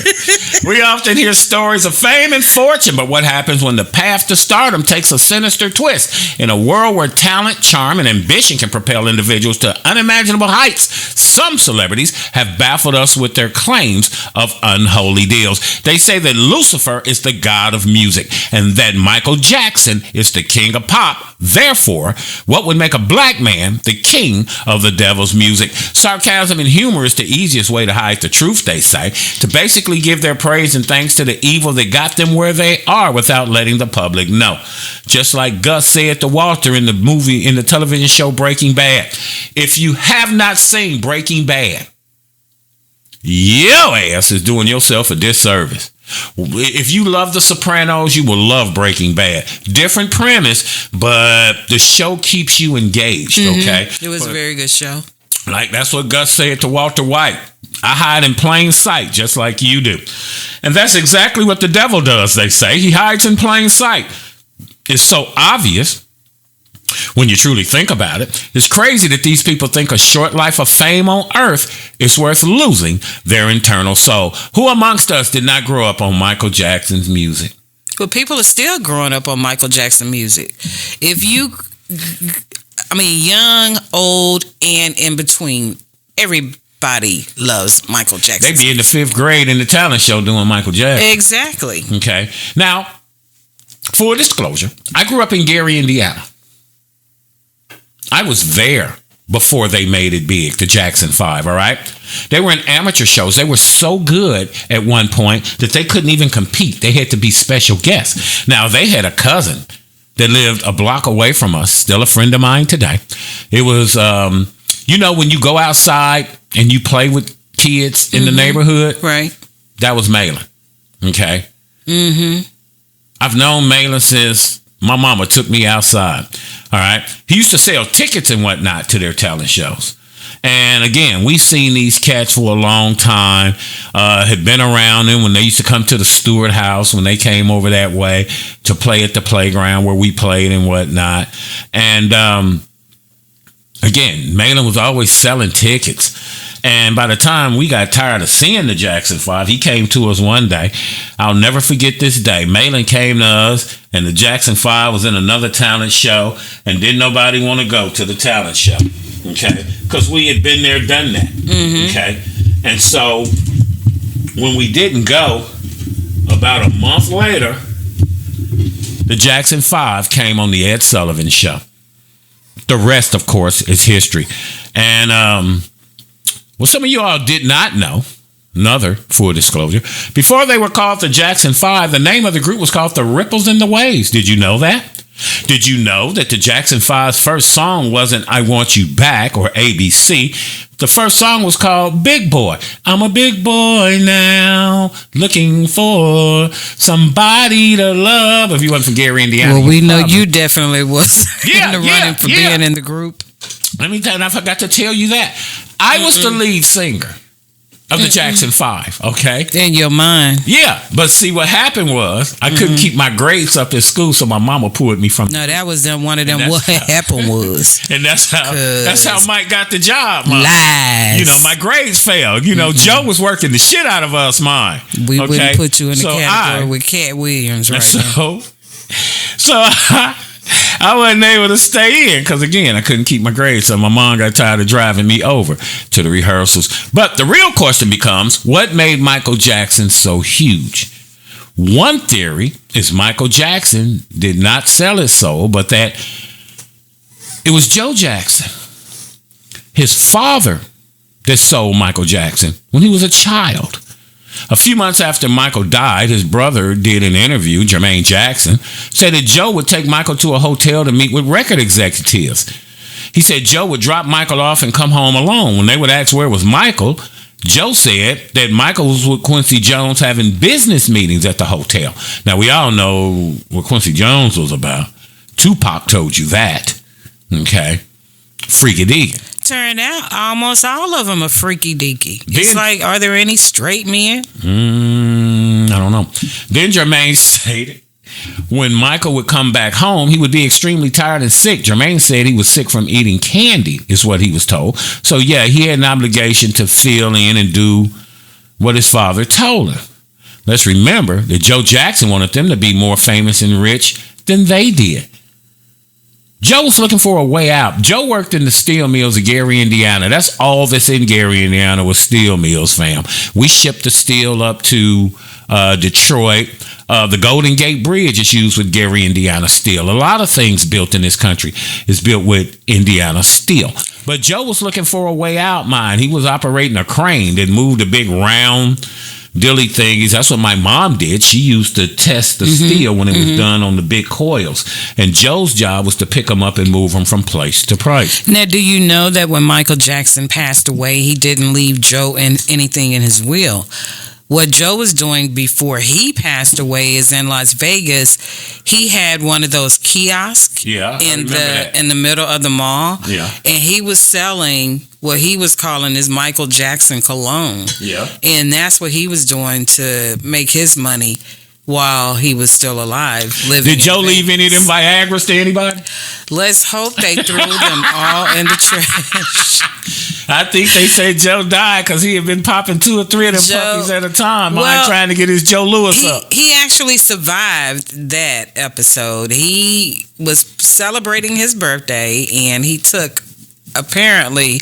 we often hear stories of fame and fortune, but what happens when the path to stardom takes a sinister twist? In a world where talent, charm, and ambition can propel individuals to unimaginable heights, some celebrities have baffled us with their claims of unholy deals. They say that Lucifer is the god of music and that Michael Jackson is the king of pop. Therefore, what would make a black man the king of the devil's music? Sarcasm and humor is the easiest way to hide the truth, they say, to basically give their praise and thanks to the evil that got them where they are without letting the public know. Just like Gus said to Walter in the television show Breaking Bad. If you have not seen Breaking Bad, your ass is doing yourself a disservice. If you love The Sopranos, you will love Breaking Bad. Different premise, but the show keeps you engaged, okay? It was a very good show. Like, that's what Gus said to Walter White. I hide in plain sight, just like you do. And that's exactly what the devil does, they say. He hides in plain sight. It's so obvious when you truly think about it. It's crazy that these people think a short life of fame on earth is worth losing their internal soul. Who amongst us did not grow up on Michael Jackson's music? Well, people are still growing up on Michael Jackson music. Young, old, and in between, everybody loves Michael Jackson. They be in the 5th grade in the talent show doing Michael Jackson. Exactly. Okay. Now, full disclosure, I grew up in Gary, Indiana. I was there before they made it big, the Jackson 5, all right? They were in amateur shows. They were so good at one point that they couldn't even compete. They had to be special guests. Now, they had a cousin that lived a block away from us, still a friend of mine today. It was, when you go outside and you play with kids in the neighborhood? Right. That was Malin, okay? Mm-hmm. I've known Malin since my mama took me outside, all right? He used to sell tickets and whatnot to their talent shows. And again, we've seen these cats for a long time, had been around them when they used to come to the Stewart house, when they came over that way to play at the playground where we played and whatnot. And again, Malin was always selling tickets. And by the time we got tired of seeing the Jackson 5, he came to us one day. I'll never forget this day. Malin came to us, and the Jackson 5 was in another talent show, and didn't nobody want to go to the talent show, okay? Because we had been there, done that, okay? And so when we didn't go, about a month later, the Jackson 5 came on the Ed Sullivan Show. The rest, of course, is history. And some of you all did not know, another full disclosure, before they were called the Jackson 5, the name of the group was called the Ripples and the Waves. Did you know that? Did you know that the Jackson 5's first song wasn't I Want You Back or ABC? The first song was called Big Boy. I'm a big boy now, looking for somebody to love. If you wasn't from Gary, Indiana. Well, we know you definitely was in the running for being in the group. Let me tell you, I forgot to tell you that. I was the lead singer of the Jackson 5, okay? In your mind. Yeah, but see, what happened was I couldn't keep my grades up at school, so my mama pulled me from. No, that was one of them. What happened was, and that's how Mike got the job. Lies. My grades failed. Joe was working the shit out of us. Mine. We wouldn't put you in the category with Cat Williams, right? So I wasn't able to stay in because, again, I couldn't keep my grades, so my mom got tired of driving me over to the rehearsals. But the real question becomes, what made Michael Jackson so huge? One theory is Michael Jackson did not sell his soul, but that it was Joe Jackson, his father, that sold Michael Jackson when he was a child. A few months after Michael died, his brother did an interview, Jermaine Jackson, said that Joe would take Michael to a hotel to meet with record executives. He said Joe would drop Michael off and come home alone. When they would ask where was Michael, Joe said that Michael was with Quincy Jones having business meetings at the hotel. Now, we all know what Quincy Jones was about. Tupac told you that. Okay. Freaky deaky. Turned out almost all of them are freaky deaky. It's like, are there any straight men? I don't know. Then Jermaine stated when Michael would come back home, he would be extremely tired and sick. Jermaine said he was sick from eating candy, is what he was told. So, yeah, he had an obligation to fill in and do what his father told him. Let's remember that Joe Jackson wanted them to be more famous and rich than they did. Joe was looking for a way out. Joe worked in the steel mills of Gary, Indiana. That's all that's in Gary, Indiana was steel mills, fam. We shipped the steel up to Detroit. The Golden Gate Bridge is used with Gary, Indiana steel. A lot of things built in this country is built with Indiana steel. But Joe was looking for a way out, man. He was operating a crane that moved a big round dilly thingies. That's what my mom did. She used to test the steel when it was done on the big coils. And Joe's job was to pick them up and move them from place to place. Now, do you know that when Michael Jackson passed away, he didn't leave Joe anything in his will? What Joe was doing before he passed away is in Las Vegas, he had one of those kiosks in the middle of the mall. Yeah. And he was selling what he was calling his Michael Jackson cologne. Yeah. And that's what he was doing to make his money while he was still alive. Did Joe leave any of them Viagra's to anybody? Let's hope they threw them all in the trash. I think they said Joe died because he had been popping 2 or 3 of them puppies at a time, trying to get his Joe Louis up. He actually survived that episode. He was celebrating his birthday, and he took apparently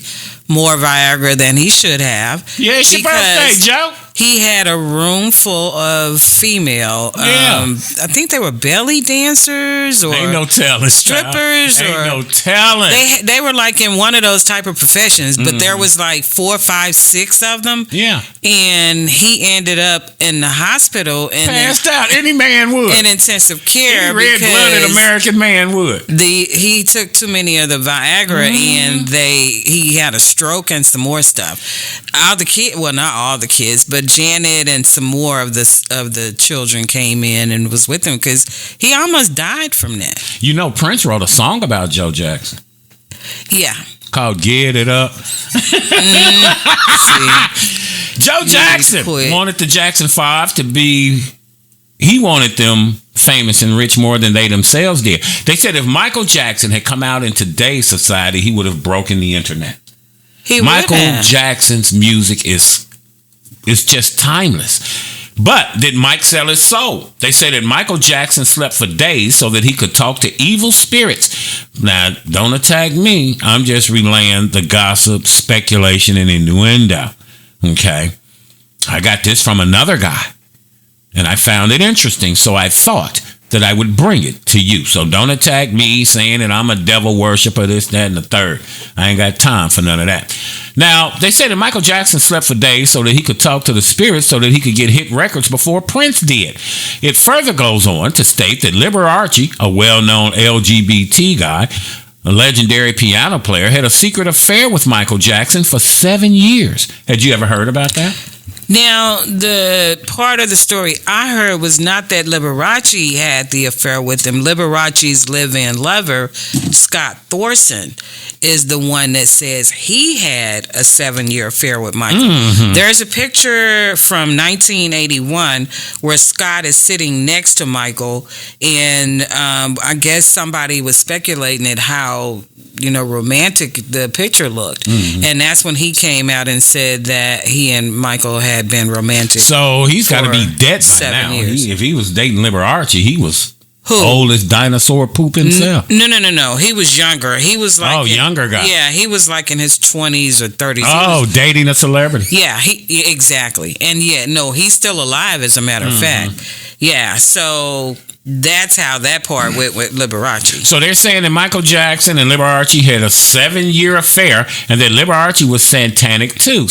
more Viagra than he should have. Yeah, it's your birthday, Joe. He had a room full of female. I think they were belly dancers or ain't no telling, strippers. Ain't no telling. They were like in one of those type of professions, but there was like 4, 5, 6 of them. Yeah, and he ended up in the hospital and passed out. Any man would in intensive care. Any red-blooded American man would. He took too many of the Viagra and he had a stroke and some more stuff. All the kids, well, not all the kids, but Janet and some more of the children came in and was with him because he almost died from that. You know, Prince wrote a song about Joe Jackson. Yeah. Called Get It Up. Joe Jackson wanted the Jackson 5 to be, he wanted them famous and rich more than they themselves did. They said if Michael Jackson had come out in today's society, he would have broken the internet. Michael Jackson's music is just timeless. But did Mike sell his soul? They say that Michael Jackson slept for days so that he could talk to evil spirits. Now, don't attack me. I'm just relaying the gossip, speculation, and innuendo. Okay? I got this from another guy, and I found it interesting, so I thought that I would bring it to you. So don't attack me saying that I'm a devil worshiper, this, that, and the third. I ain't got time for none of that. Now, they say that Michael Jackson slept for days so that he could talk to the spirits so that he could get hit records before Prince did. It further goes on to state that Liberace, a well-known LGBT guy, a legendary piano player, had a secret affair with Michael Jackson for 7 years. Had you ever heard about that? Now, the part of the story I heard was not that Liberace had the affair with him. Liberace's live-in lover, Scott Thorson, is the one that says he had a 7-year affair with Michael. Mm-hmm. There's a picture from 1981 where Scott is sitting next to Michael, and I guess somebody was speculating at how romantic the picture looked. Mm-hmm. And that's when he came out and said that he and Michael had been romantic. So he's got to be dead by now. If he was dating Liberace, he was old as dinosaur poop himself. No. He was younger. He was like younger guy. Yeah, he was like in his 20s or 30s. Dating a celebrity. Yeah, exactly. And he's still alive as a matter of fact. Yeah, so That's how that part went with Liberace. So they're saying that Michael Jackson and Liberace had a 7-year affair, and that Liberace was satanic too,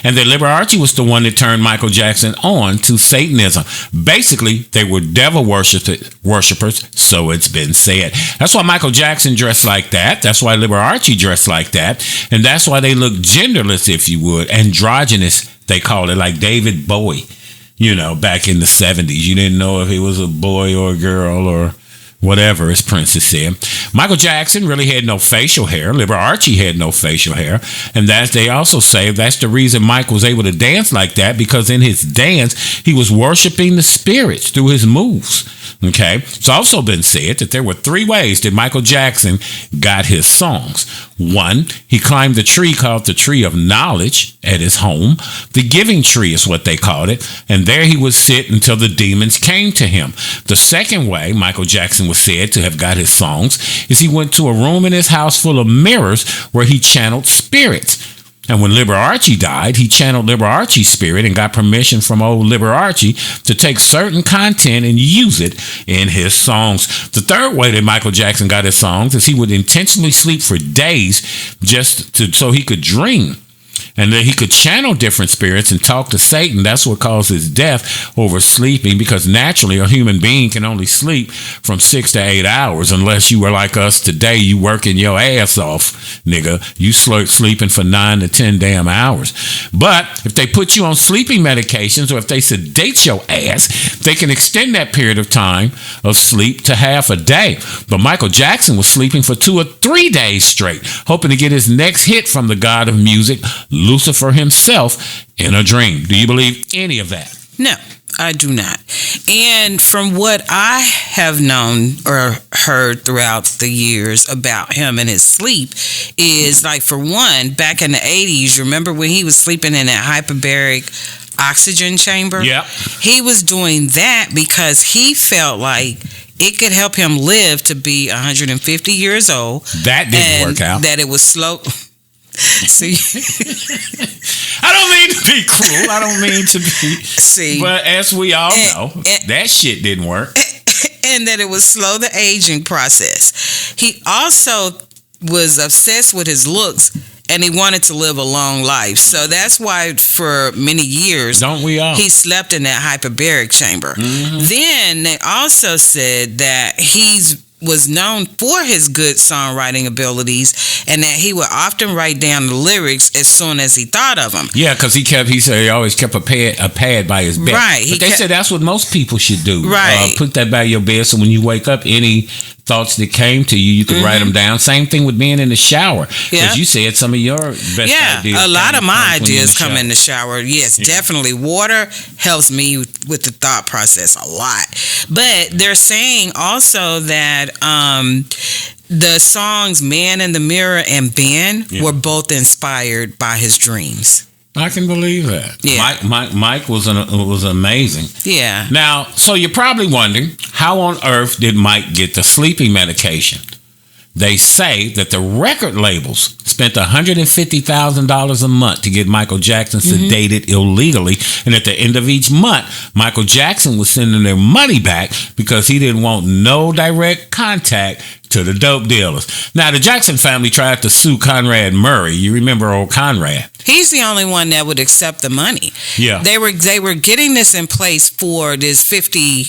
and that Liberace was the one that turned Michael Jackson on to Satanism. Basically, they were devil worshippers, so it's been said. That's why Michael Jackson dressed like that. That's why Liberace dressed like that, and that's why they look genderless, if you would, androgynous. They call it, like David Bowie. You know, back in the 70s, you didn't know if he was a boy or a girl or whatever, as Princess said. Michael Jackson really had no facial hair. Liberace had no facial hair. And they also say that's the reason Mike was able to dance like that, because in his dance, he was worshiping the spirits through his moves. Okay? It's also been said that there were 3 ways that Michael Jackson got his songs. 1, he climbed the tree called the Tree of Knowledge at his home. The Giving Tree is what they called it. And there he would sit until the demons came to him. The second way Michael Jackson was said to have got his songs is he went to a room in his house full of mirrors where he channeled spirits. And when Liberace died, he channeled Liberace's spirit and got permission from old Liberace to take certain content and use it in his songs. The third way that Michael Jackson got his songs is he would intentionally sleep for days so he could dream. And then he could channel different spirits and talk to Satan. That's what caused his death, oversleeping, because naturally a human being can only sleep from 6 to 8 hours, unless you were like us today. You working your ass off, nigga. You sleeping for 9 to 10 damn hours. But if they put you on sleeping medications, or if they sedate your ass, they can extend that period of time of sleep to half a day. But Michael Jackson was sleeping for 2 or 3 days straight, hoping to get his next hit from the god of music, Lucifer himself, in a dream. Do you believe any of that? No, I do not. And from what I have known or heard throughout the years about him and his sleep is, like, for one, back in the 80s, you remember when he was sleeping in that hyperbaric oxygen chamber? Yeah. He was doing that because he felt like it could help him live to be 150 years old. That didn't work out. That it was slow. See, I don't mean to be cruel. I don't mean to be. But as we all know, that shit didn't work. And that it would slow the aging process. He also was obsessed with his looks, and he wanted to live a long life. So that's why for many years, don't we all? He slept in that hyperbaric chamber. Mm-hmm. Then they also said that was known for his good songwriting abilities, and that he would often write down the lyrics as soon as he thought of them. Yeah, because he said he always kept a pad by his bed. Right. But they said that's what most people should do. Right. Put that by your bed, so when you wake up, any thoughts that came to you could write them down. Same thing with being in the shower. Because you said some of your best ideas. Yeah, a lot of my ideas come in the shower. Yes, definitely. Water helps me with the thought process a lot. But they're saying also that the songs Man in the Mirror and Ben were both inspired by his dreams. I can believe that. Yeah. Mike was amazing. Yeah. Now, so you're probably wondering, how on earth did Mike get the sleeping medication? They say that the record labels spent $150,000 a month to get Michael Jackson sedated illegally. And at the end of each month, Michael Jackson was sending their money back because he didn't want no direct contact to the dope dealers. Now, the Jackson family tried to sue Conrad Murray. You remember old Conrad? He's the only one that would accept the money. Yeah. They were getting this in place for this 50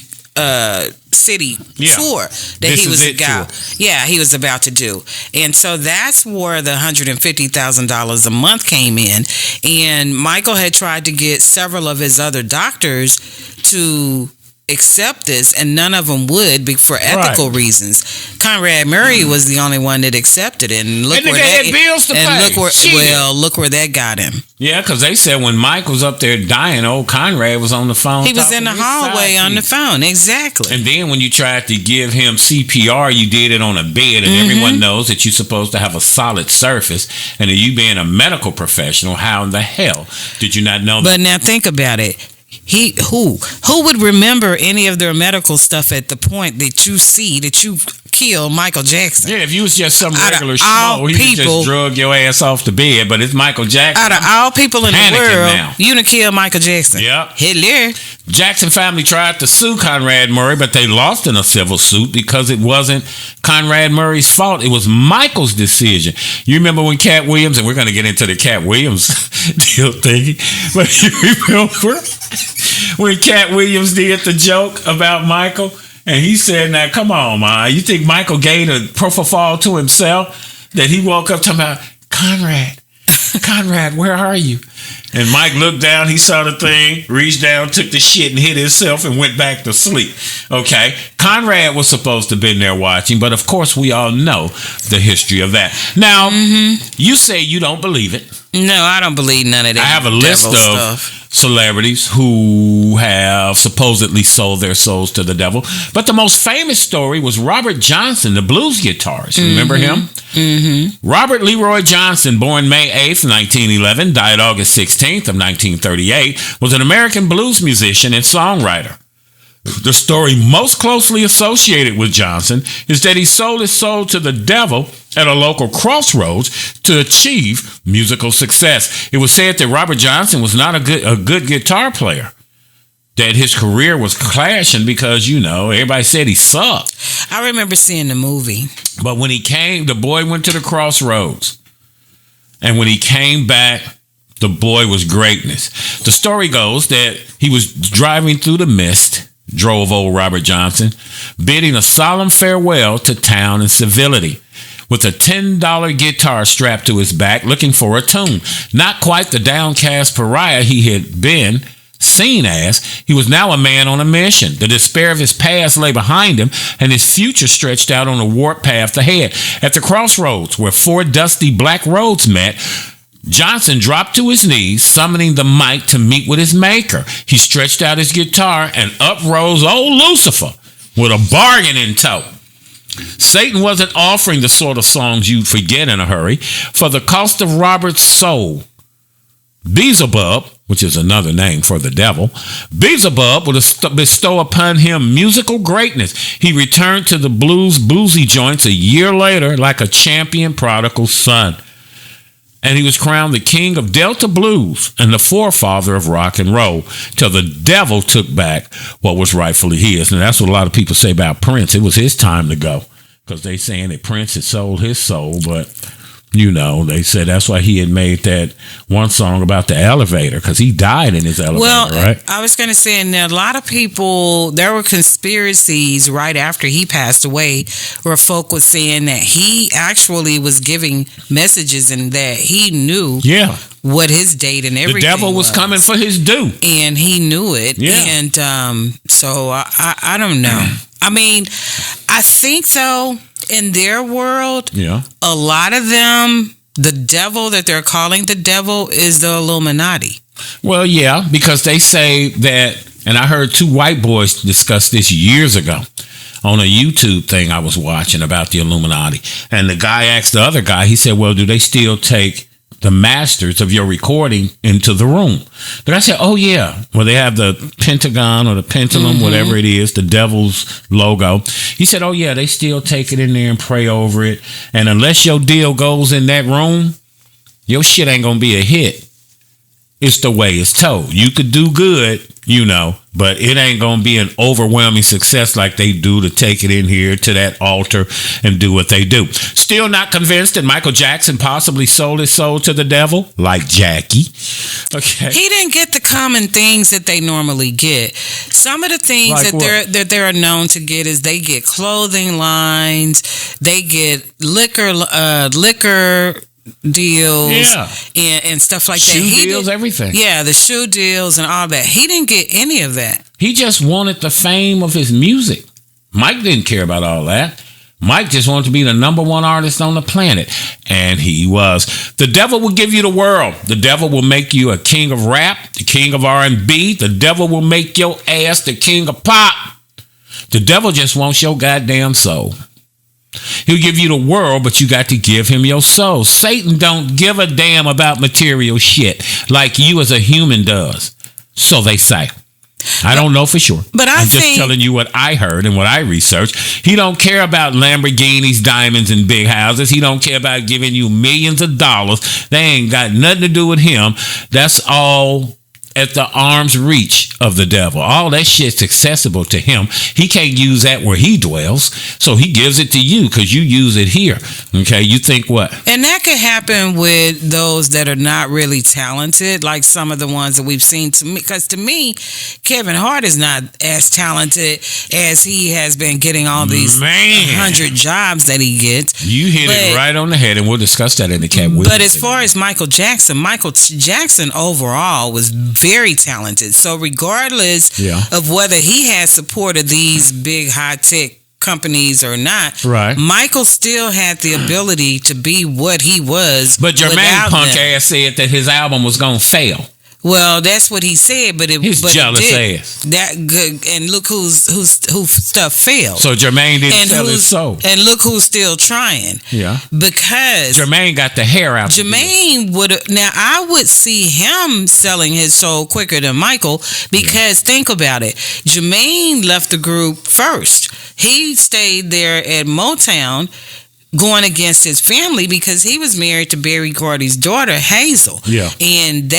city tour that he was he was about to do. And so that's where the $150,000 a month came in. And Michael had tried to get several of his other doctors to accept this, and none of them would for ethical reasons. Conrad Murray was the only one that accepted it, and look where that bills to pay. Look where that got him. Yeah, because they said when Mike was up there dying, old Conrad was on the phone. He was in the hallway on the phone. Exactly. And then when you tried to give him CPR, you did it on a bed, and everyone knows that you're supposed to have a solid surface. And you being a medical professional, how in the hell did you not know that? But now think about it. Who would remember any of their medical stuff at the point that you see, that you kill Michael Jackson. Yeah, if you was just some regular all schmo, he people- just drug your ass off the bed. But it's Michael Jackson. Out of all people in the panicking world, now. you done killed Michael Jackson. Yep. Hitler. Jackson family tried to sue Conrad Murray, but they lost in a civil suit because it wasn't Conrad Murray's fault. It was Michael's decision. You remember when Cat Williams, and we're going to get into the Cat Williams deal thing, but you remember when Cat Williams did the joke about Michael? And he said, now, come on, man. You think Michael gave a propofol to himself? That he woke up talking about, Conrad, where are you? And Mike looked down, he saw the thing, reached down, took the shit and hit himself and went back to sleep. Okay. Conrad was supposed to have been there watching, but of course we all know the history of that. Now, you say you don't believe it. No, I don't believe none of that. I have a list of stuff. celebrities who have supposedly sold their souls to the devil. But the most famous story was Robert Johnson, the blues guitarist. Remember him? Mm-hmm. Robert Leroy Johnson, born May 8th, 1911, died August 16th of 1938, was an American blues musician and songwriter. The story most closely associated with Johnson is that he sold his soul to the devil at a local crossroads to achieve musical success. It was said that Robert Johnson was not a good guitar player, that his career was clashing because, everybody said he sucked. I remember seeing the movie. But when he came, the boy went to the crossroads. And when he came back, the boy was greatness. The story goes that he was driving through the mist, drove old Robert Johnson, bidding a solemn farewell to town and civility, with a $10 guitar strapped to his back, looking for a tune. Not quite the downcast pariah he had been seen as. He was now a man on a mission. The despair of his past lay behind him, and his future stretched out on a warped path ahead. At the crossroads, where four dusty black roads met, Johnson dropped to his knees, summoning the mic to meet with his maker. He stretched out his guitar, and up rose old Lucifer with a bargain in tow. Satan wasn't offering the sort of songs you'd forget in a hurry. For the cost of Robert's soul, Beelzebub, which is another name for the devil, Beelzebub would bestow upon him musical greatness. He returned to the blues boozy joints a year later like a champion prodigal son. And he was crowned the king of Delta blues and the forefather of rock and roll, till the devil took back what was rightfully his. And that's what a lot of people say about Prince. It was his time to go, because they saying that Prince had sold his soul. But, they said that's why he had made that one song about the elevator, because he died in his elevator, right? I was going to say, and a lot of people, there were conspiracies right after he passed away where folk was saying that he actually was giving messages and that he knew what his date and everything The devil was coming for his due. And he knew it. Yeah. And so I don't know. I mean, I think, though, in their world, a lot of them, the devil that they're calling the devil is the Illuminati. Well, yeah, because they say that, and I heard two white boys discuss this years ago on a YouTube thing I was watching about the Illuminati. And the guy asked the other guy, he said, well, do they still take the masters of your recording into the room? The guy said, oh, yeah. Well, they have the pentagon or the pendulum, whatever it is, the devil's logo. He said, oh, yeah, they still take it in there and pray over it. And unless your deal goes in that room, your shit ain't going to be a hit. It's the way it's told. You could do good, but it ain't going to be an overwhelming success like they do to take it in here to that altar and do what they do. Still not convinced that Michael Jackson possibly sold his soul to the devil, like Jackie. Okay. He didn't get the common things that they normally get. Some of the things like that they're known to get is they get clothing lines, they get liquor deals and stuff like shoe that. Shoe deals, everything. Yeah, the shoe deals and all that. He didn't get any of that. He just wanted the fame of his music. Mike didn't care about all that. Mike just wanted to be the number one artist on the planet. And he was. The devil will give you the world. The devil will make you a king of rap, the king of R&B. The devil will make your ass the king of pop. The devil just wants your goddamn soul. He'll give you the world, but you got to give him your soul. Satan don't give a damn about material shit like you as a human does. So they say. I don't know for sure. But I'm just telling you what I heard and what I researched. He don't care about Lamborghinis, diamonds, and big houses. He don't care about giving you millions of dollars. They ain't got nothing to do with him. That's all at the arm's reach of the devil. All that shit's accessible to him. He can't use that where he dwells, so he gives it to you because you use it here. Okay, you think what? And that could happen with those that are not really talented, like some of the ones that we've seen. Because to me, Kevin Hart is not as talented as he has been getting all these 100 jobs that he gets. You hit it right on the head, and we'll discuss that in the Cat Williams. But as far as Michael Jackson overall was very talented. So regardless of whether he has supported these big high-tech companies or not, right, Michael still had the ability to be what he was. But Jermaine punk ass said that his album was going to fail. Well, that's what he said, but his jealous ass. That good, and look whose stuff failed. So Jermaine didn't sell his soul, and look who's still trying. Yeah, because Jermaine got the hair out. Jermaine would now. I would see him selling his soul quicker than Michael because think about it. Jermaine left the group first. He stayed there at Motown, going against his family because he was married to Berry Gordy's daughter Hazel. Yeah, and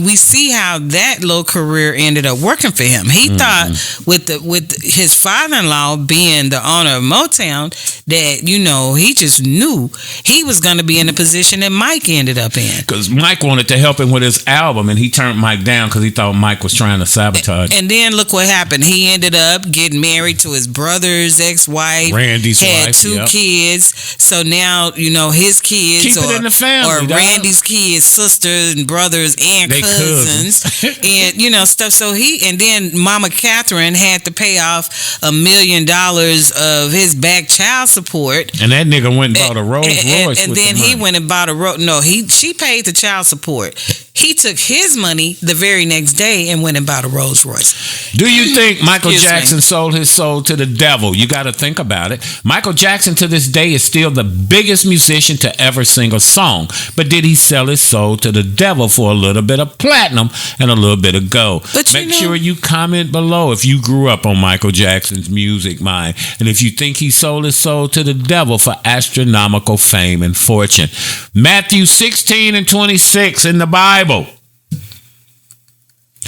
we see how that little career ended up working for him. He thought with his father-in-law being the owner of Motown that he just knew he was going to be in the position that Mike ended up in. Because Mike wanted to help him with his album, and he turned Mike down because he thought Mike was trying to sabotage. And then look what happened. He ended up getting married to his brother's ex-wife. Randy's wife. Had two kids. So now, his kids keep it in the family, or Randy's kids, sisters and brothers and cousins. And, stuff. So and then Mama Catherine had to pay off $1 million of his back child support. And that nigga went and bought a Rolls Royce. And then he went and bought she paid the child support. He took his money the very next day and went and bought a Rolls Royce. Do you think Michael Jackson sold his soul to the devil? You got to think about it. Michael Jackson to this day is still the biggest musician to ever sing a song. But did he sell his soul to the devil for a little bit of platinum and a little bit of gold? Make sure you comment below if you grew up on Michael Jackson's music, mind. And if you think he sold his soul to the devil for astronomical fame and fortune. Matthew 16:26 in the Bible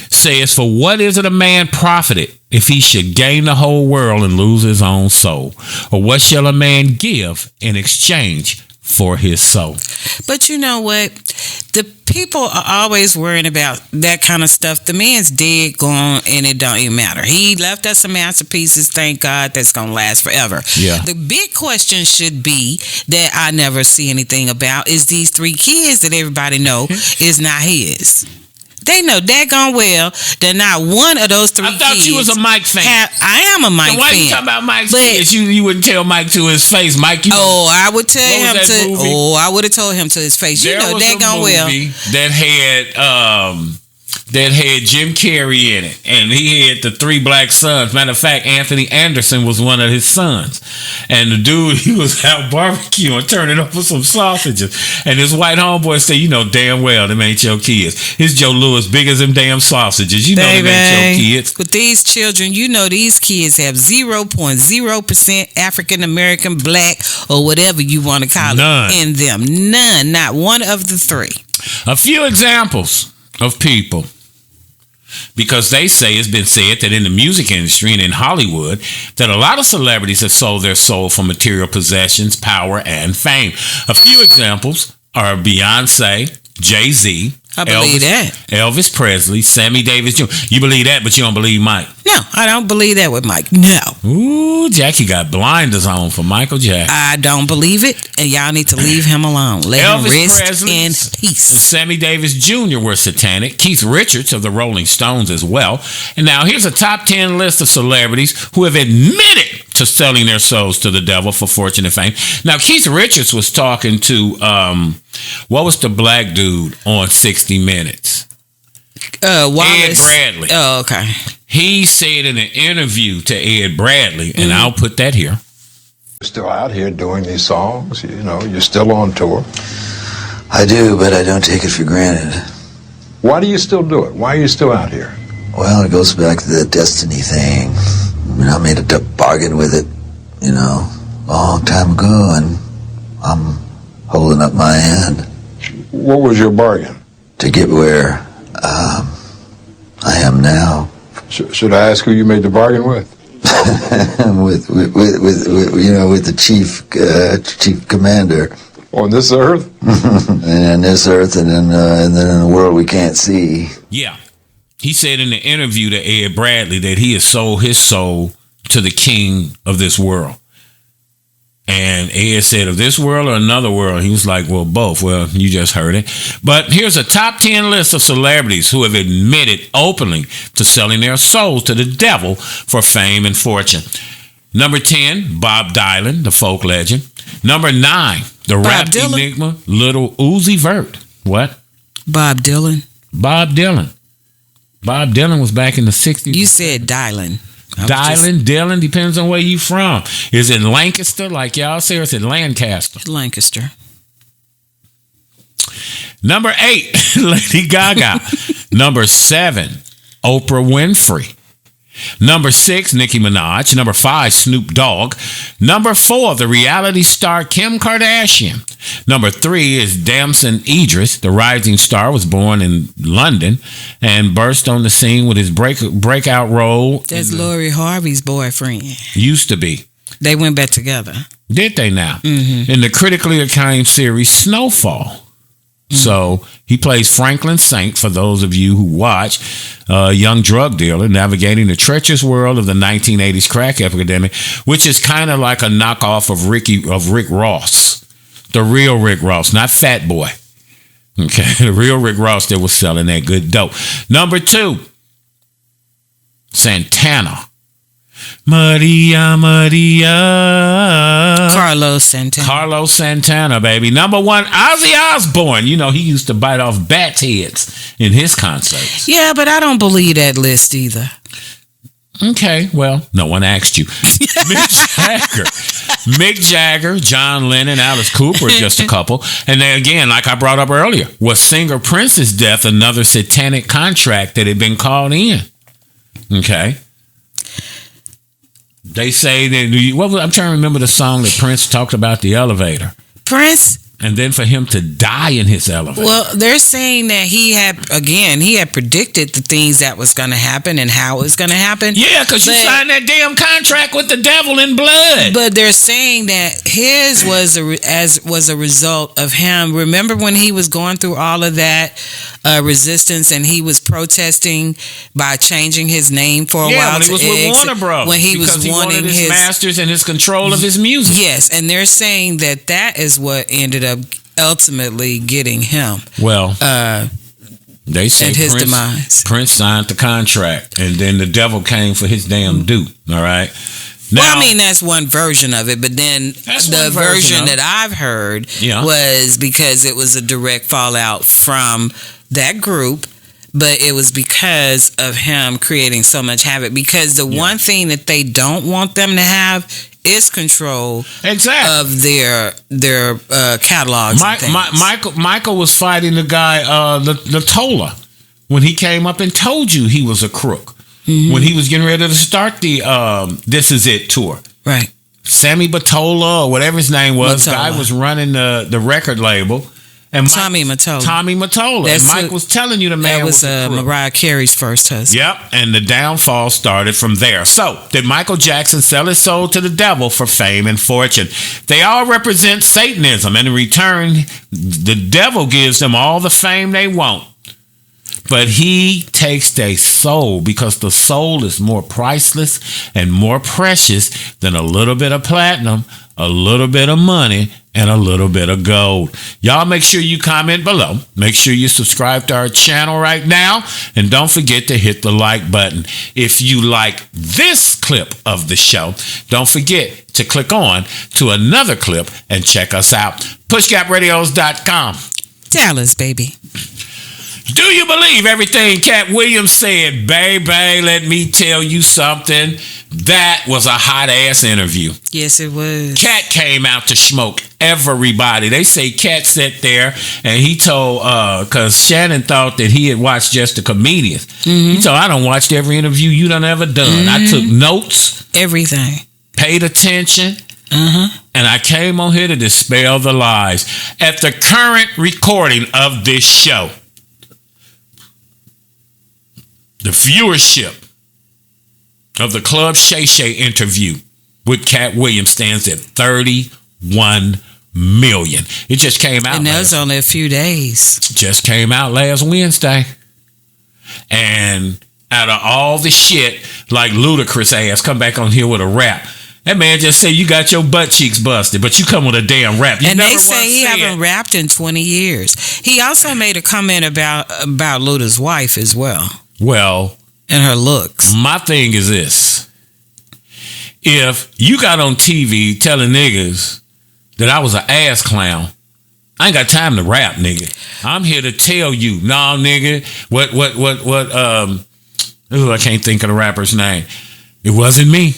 says, "For what is it a man profited if he should gain the whole world and lose his own soul? Or what shall a man give in exchange for his soul?" But you know what? The people are always worrying about that kind of stuff. The man's dead, gone, and it don't even matter. He left us some masterpieces, thank God, that's going to last forever. Yeah. The big question should be that I never see anything about is these 3 kids that everybody know is not his. They know daggone well that not one of those 3 kids. I thought you was a Mike fan. I am a Mike fan. Why you talking about Mike's kids? You wouldn't tell Mike to his face. Mike, I would tell him to. I would have told him to his face. There was daggone well that had Jim Carrey in it, and he had the 3 black sons. Matter of fact, Anthony Anderson was one of his sons, and the dude, he was out barbecuing, turning over some sausages, and his white homeboy said, damn well them ain't your kids. His Joe Louis big as them damn sausages. Them ain't your kids. With these children, these kids have 0.0% African American, black, or whatever you want to call it in them. None, not one of the 3. A few examples of people, because they say it's been said that in the music industry and in Hollywood that a lot of celebrities have sold their soul for material possessions, power, and fame. A few examples are Beyonce, Jay-Z, I believe that. Elvis Presley, Sammy Davis Jr. You believe that, but you don't believe Mike? No, I don't believe that with Mike. No. Ooh, Jackie got blinders on for Michael Jackson. I don't believe it, and y'all need to leave him alone. Let him rest in peace. And Sammy Davis Jr. were satanic. Keith Richards of the Rolling Stones as well. And now here's a top 10 list of celebrities who have admitted to selling their souls to the devil for fortune and fame. Now, Keith Richards was talking to, what was the black dude on 60 Minutes? Wallace. Ed Bradley. Oh, okay. He said in an interview to Ed Bradley, and I'll put that here. You're still out here doing these songs, you're still on tour. I do, but I don't take it for granted. Why do you still do it? Why are you still out here? Well, it goes back to the destiny thing. I made a bargain with it, a long time ago, and I'm holding up my hand. What was your bargain? To get where I am now. Should I ask who you made the bargain with? with the chief commander. On this earth? And this earth, and then in a world we can't see. Yeah. He said in the interview to Ed Bradley that he has sold his soul to the king of this world. And Ed said, of this world or another world? He was like, well, both. Well, you just heard it. But here's a top 10 list of celebrities who have admitted openly to selling their souls to the devil for fame and fortune. Number 10, Bob Dylan, the folk legend. Number 9, the rap enigma, Little Uzi Vert. What? Bob Dylan. Bob Dylan. Bob Dylan was back in the 60s. You said Dylan. Dylan, depends on where you from. Is it Lancaster, like y'all say, or is it Lancaster? Lancaster. Number 8, Lady Gaga. Number 7, Oprah Winfrey. Number 6, Nicki Minaj. Number 5, Snoop Dogg. Number 4, the reality star Kim Kardashian. Number 3 is Damson Idris. The rising star was born in London and burst on the scene with his breakout role. That's Lori Harvey's boyfriend. Used to be. They went back together. Did they now? Mm-hmm. In the critically acclaimed series Snowfall. So he plays Franklin Saint, for those of you who watch, a young drug dealer navigating the treacherous world of the 1980s crack epidemic, which is kind of like a knockoff of Rick Ross. The real Rick Ross, not Fat Boy. Okay, the real Rick Ross that was selling that good dope. Number 2, Santana. Maria. Carlos Santana, baby. Number 1, Ozzy Osbourne. You know, he used to bite off bats' heads in his concerts. Yeah, but I don't believe that list either. Okay, well, no one asked you. Mick Jagger, John Lennon, Alice Cooper, just a couple. And then again, like I brought up earlier, was singer Prince's death another satanic contract that had been called in? Okay. They say that, I'm trying to remember the song that Prince talked about, the elevator. Prince? And then for him to die in his elevator. Well, they're saying that he had predicted the things that was going to happen and how it was going to happen. Yeah, because you signed that damn contract with the devil in blood. But they're saying that his was a result of him. Remember when he was going through all of that resistance and he was protesting by changing his name for a while? When he was with Warner Bros. When he was wanting his masters and his control of his music. Yes, and they're saying that is what ended up ultimately getting him. Well, they say his demise. Prince signed the contract, and then the devil came for his damn due. All right. Now, well, I mean, that's one version of it, but then the version that I've heard was because it was a direct fallout from that group, but it was because of him creating so much havoc. Because the one thing that they don't want them to have is control of their catalogs. Michael was fighting the guy Latola when he came up and told you he was a crook. Mm-hmm. When he was getting ready to start the This Is It tour. Right. Sammy Mottola or whatever his name was, guy was running the record label. And Tommy Mottola. And Mike was telling you the man was Mariah Carey's first husband. Yep, and the downfall started from there. So, did Michael Jackson sell his soul to the devil for fame and fortune? They all represent Satanism, and in return, the devil gives them all the fame they want. But he takes their soul because the soul is more priceless and more precious than a little bit of platinum, a little bit of money, and a little bit of gold. Y'all make sure you comment below. Make sure you subscribe to our channel right now. And don't forget to hit the like button. If you like this clip of the show, don't forget to click on to another clip and check us out. PushGapRadios.com. Dallas, baby. Do you believe everything Cat Williams said? Baby, let me tell you something. That was a hot ass interview. Yes, it was. Cat came out to smoke everybody. They say Cat sat there and he told, because Shannon thought that he had watched Just the Comedians. Mm-hmm. He told, I done watched every interview you done ever done. I took notes. Everything. Paid attention. And I came on here to dispel the lies. At the current recording of this show, the viewership of the Club Shay Shay interview with Cat Williams stands at 31 million. It just came out. And that was only a few days. Just came out last Wednesday. And out of all the shit, like Ludacris ass come back on here with a rap. That man just say you got your butt cheeks busted, but you come with a damn rap. And they say he haven't rapped in 20 years. He also made a comment about Luda's wife as well. Well, and her looks. My thing is this. If you got on TV telling niggas that I was an ass clown, I ain't got time to rap, nigga. I'm here to tell you, nah, nigga, I can't think of the rapper's name. It wasn't me.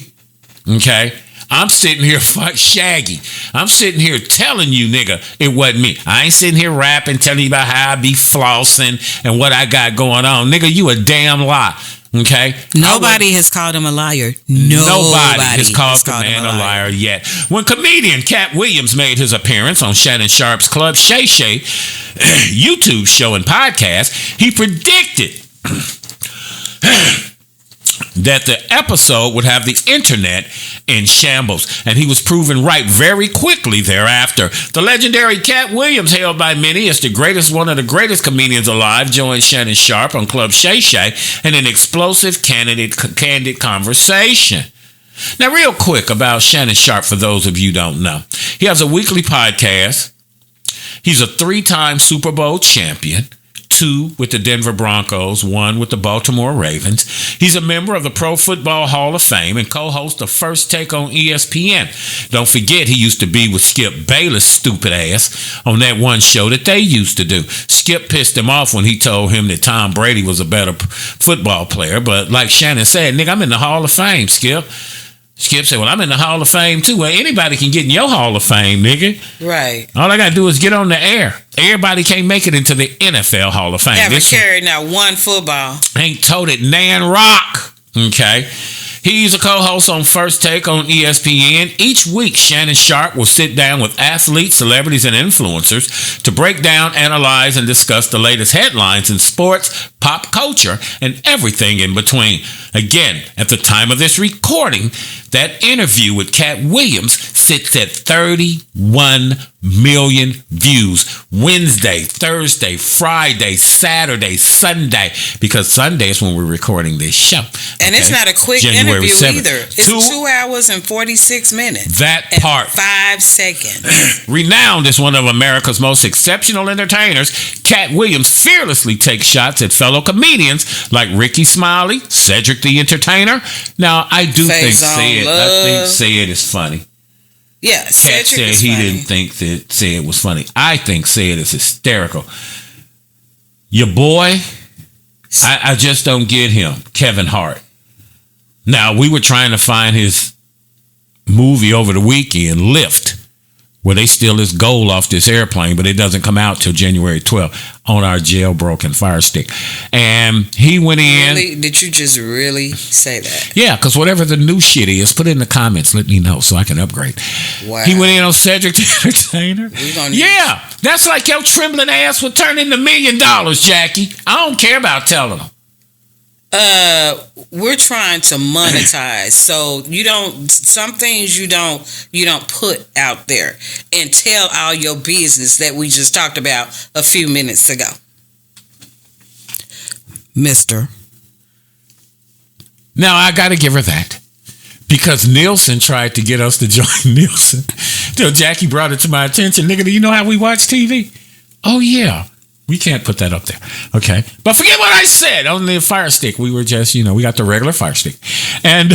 Okay? I'm sitting here, fuck Shaggy. I'm sitting here telling you, nigga, it wasn't me. I ain't sitting here rapping, telling you about how I be flossing and what I got going on. Nigga, you a damn lie. Okay? Nobody has called him a liar. Nobody has called the man a liar yet. When comedian Cat Williams made his appearance on Shannon Sharp's Club Shay Shay YouTube show and podcast, he predicted that the episode would have the internet in shambles, and he was proven right very quickly thereafter. The legendary Cat Williams, hailed by many as one of the greatest comedians alive, joined Shannon Sharp on Club Shay Shay in an explosive, candid conversation. Now, real quick about Shannon Sharp, for those of you who don't know. He has a weekly podcast. He's a 3-time Super Bowl champion. 2 with the Denver Broncos, 1 with the Baltimore Ravens. He's a member of the Pro Football Hall of Fame and co-host of First Take on ESPN. Don't forget, he used to be with Skip Bayless' stupid ass on that one show that they used to do. Skip pissed him off when he told him that Tom Brady was a better football player. But like Shannon said, nigga, I'm in the Hall of Fame, Skip. Skip said, well, I'm in the Hall of Fame too. Well, anybody can get in your Hall of Fame, nigga. Right. All I got to do is get on the air. Everybody can't make it into the NFL Hall of Fame. Haven't carried now one football. Ain't toted Nan Rock. Okay. He's a co-host on First Take on ESPN. Each week, Shannon Sharp will sit down with athletes, celebrities, and influencers to break down, analyze, and discuss the latest headlines in sports, pop culture, and everything in between. Again, at the time of this recording, that interview with Cat Williams sits at 31 million views. Wednesday, Thursday, Friday, Saturday, Sunday, because Sunday is when we're recording this show. And it's not a quick January interview 7th. Either. It's 2 hours and 46 minutes. That part. 5 seconds. Renowned as one of America's most exceptional entertainers, Cat Williams fearlessly takes shots at fellow comedians like Ricky Smiley, Cedric the Entertainer. Now, I do think Sid is funny. Yeah, Cat said he didn't think that Sid was funny. I think Sid is hysterical. Your boy, I just don't get him, Kevin Hart. Now, we were trying to find his movie over the weekend, Lift, where they steal his gold off this airplane, but it doesn't come out till January 12th on our jailbroken Fire Stick. And he went in. Really? Did you just really say that? Yeah, because whatever the new shit is, put it in the comments. Let me know so I can upgrade. Wow. He went in on Cedric the Entertainer. Yeah, that's like your trembling ass would turn into $1 million, Jackie. I don't care about telling them. We're trying to monetize, so some things you don't put out there and tell all your business that we just talked about a few minutes ago. Mister. Now I gotta give her that. Because Nielsen tried to get us to join Nielsen. Till Jackie brought it to my attention. Nigga, do you know how we watch TV? Oh yeah. We can't put that up there. Okay. But forget what I said on the Fire Stick. We were just, we got the regular Fire Stick. And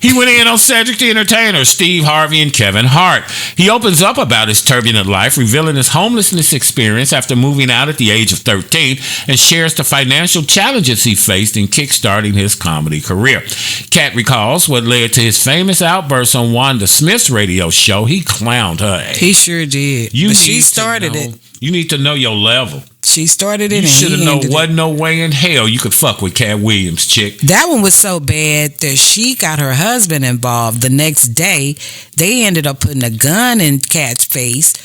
he went in on Cedric the Entertainer, Steve Harvey, and Kevin Hart. He opens up about his turbulent life, revealing his homelessness experience after moving out at the age of 13, and shares the financial challenges he faced in kickstarting his comedy career. Cat recalls what led to his famous outbursts on Wanda Smith's radio show. He clowned her. He sure did. But she started it. You need to know your level. She started it. You should have known. Wasn't no way in hell you could fuck with Cat Williams, chick. That one was so bad that she got her husband involved. The next day, they ended up putting a gun in Cat's face,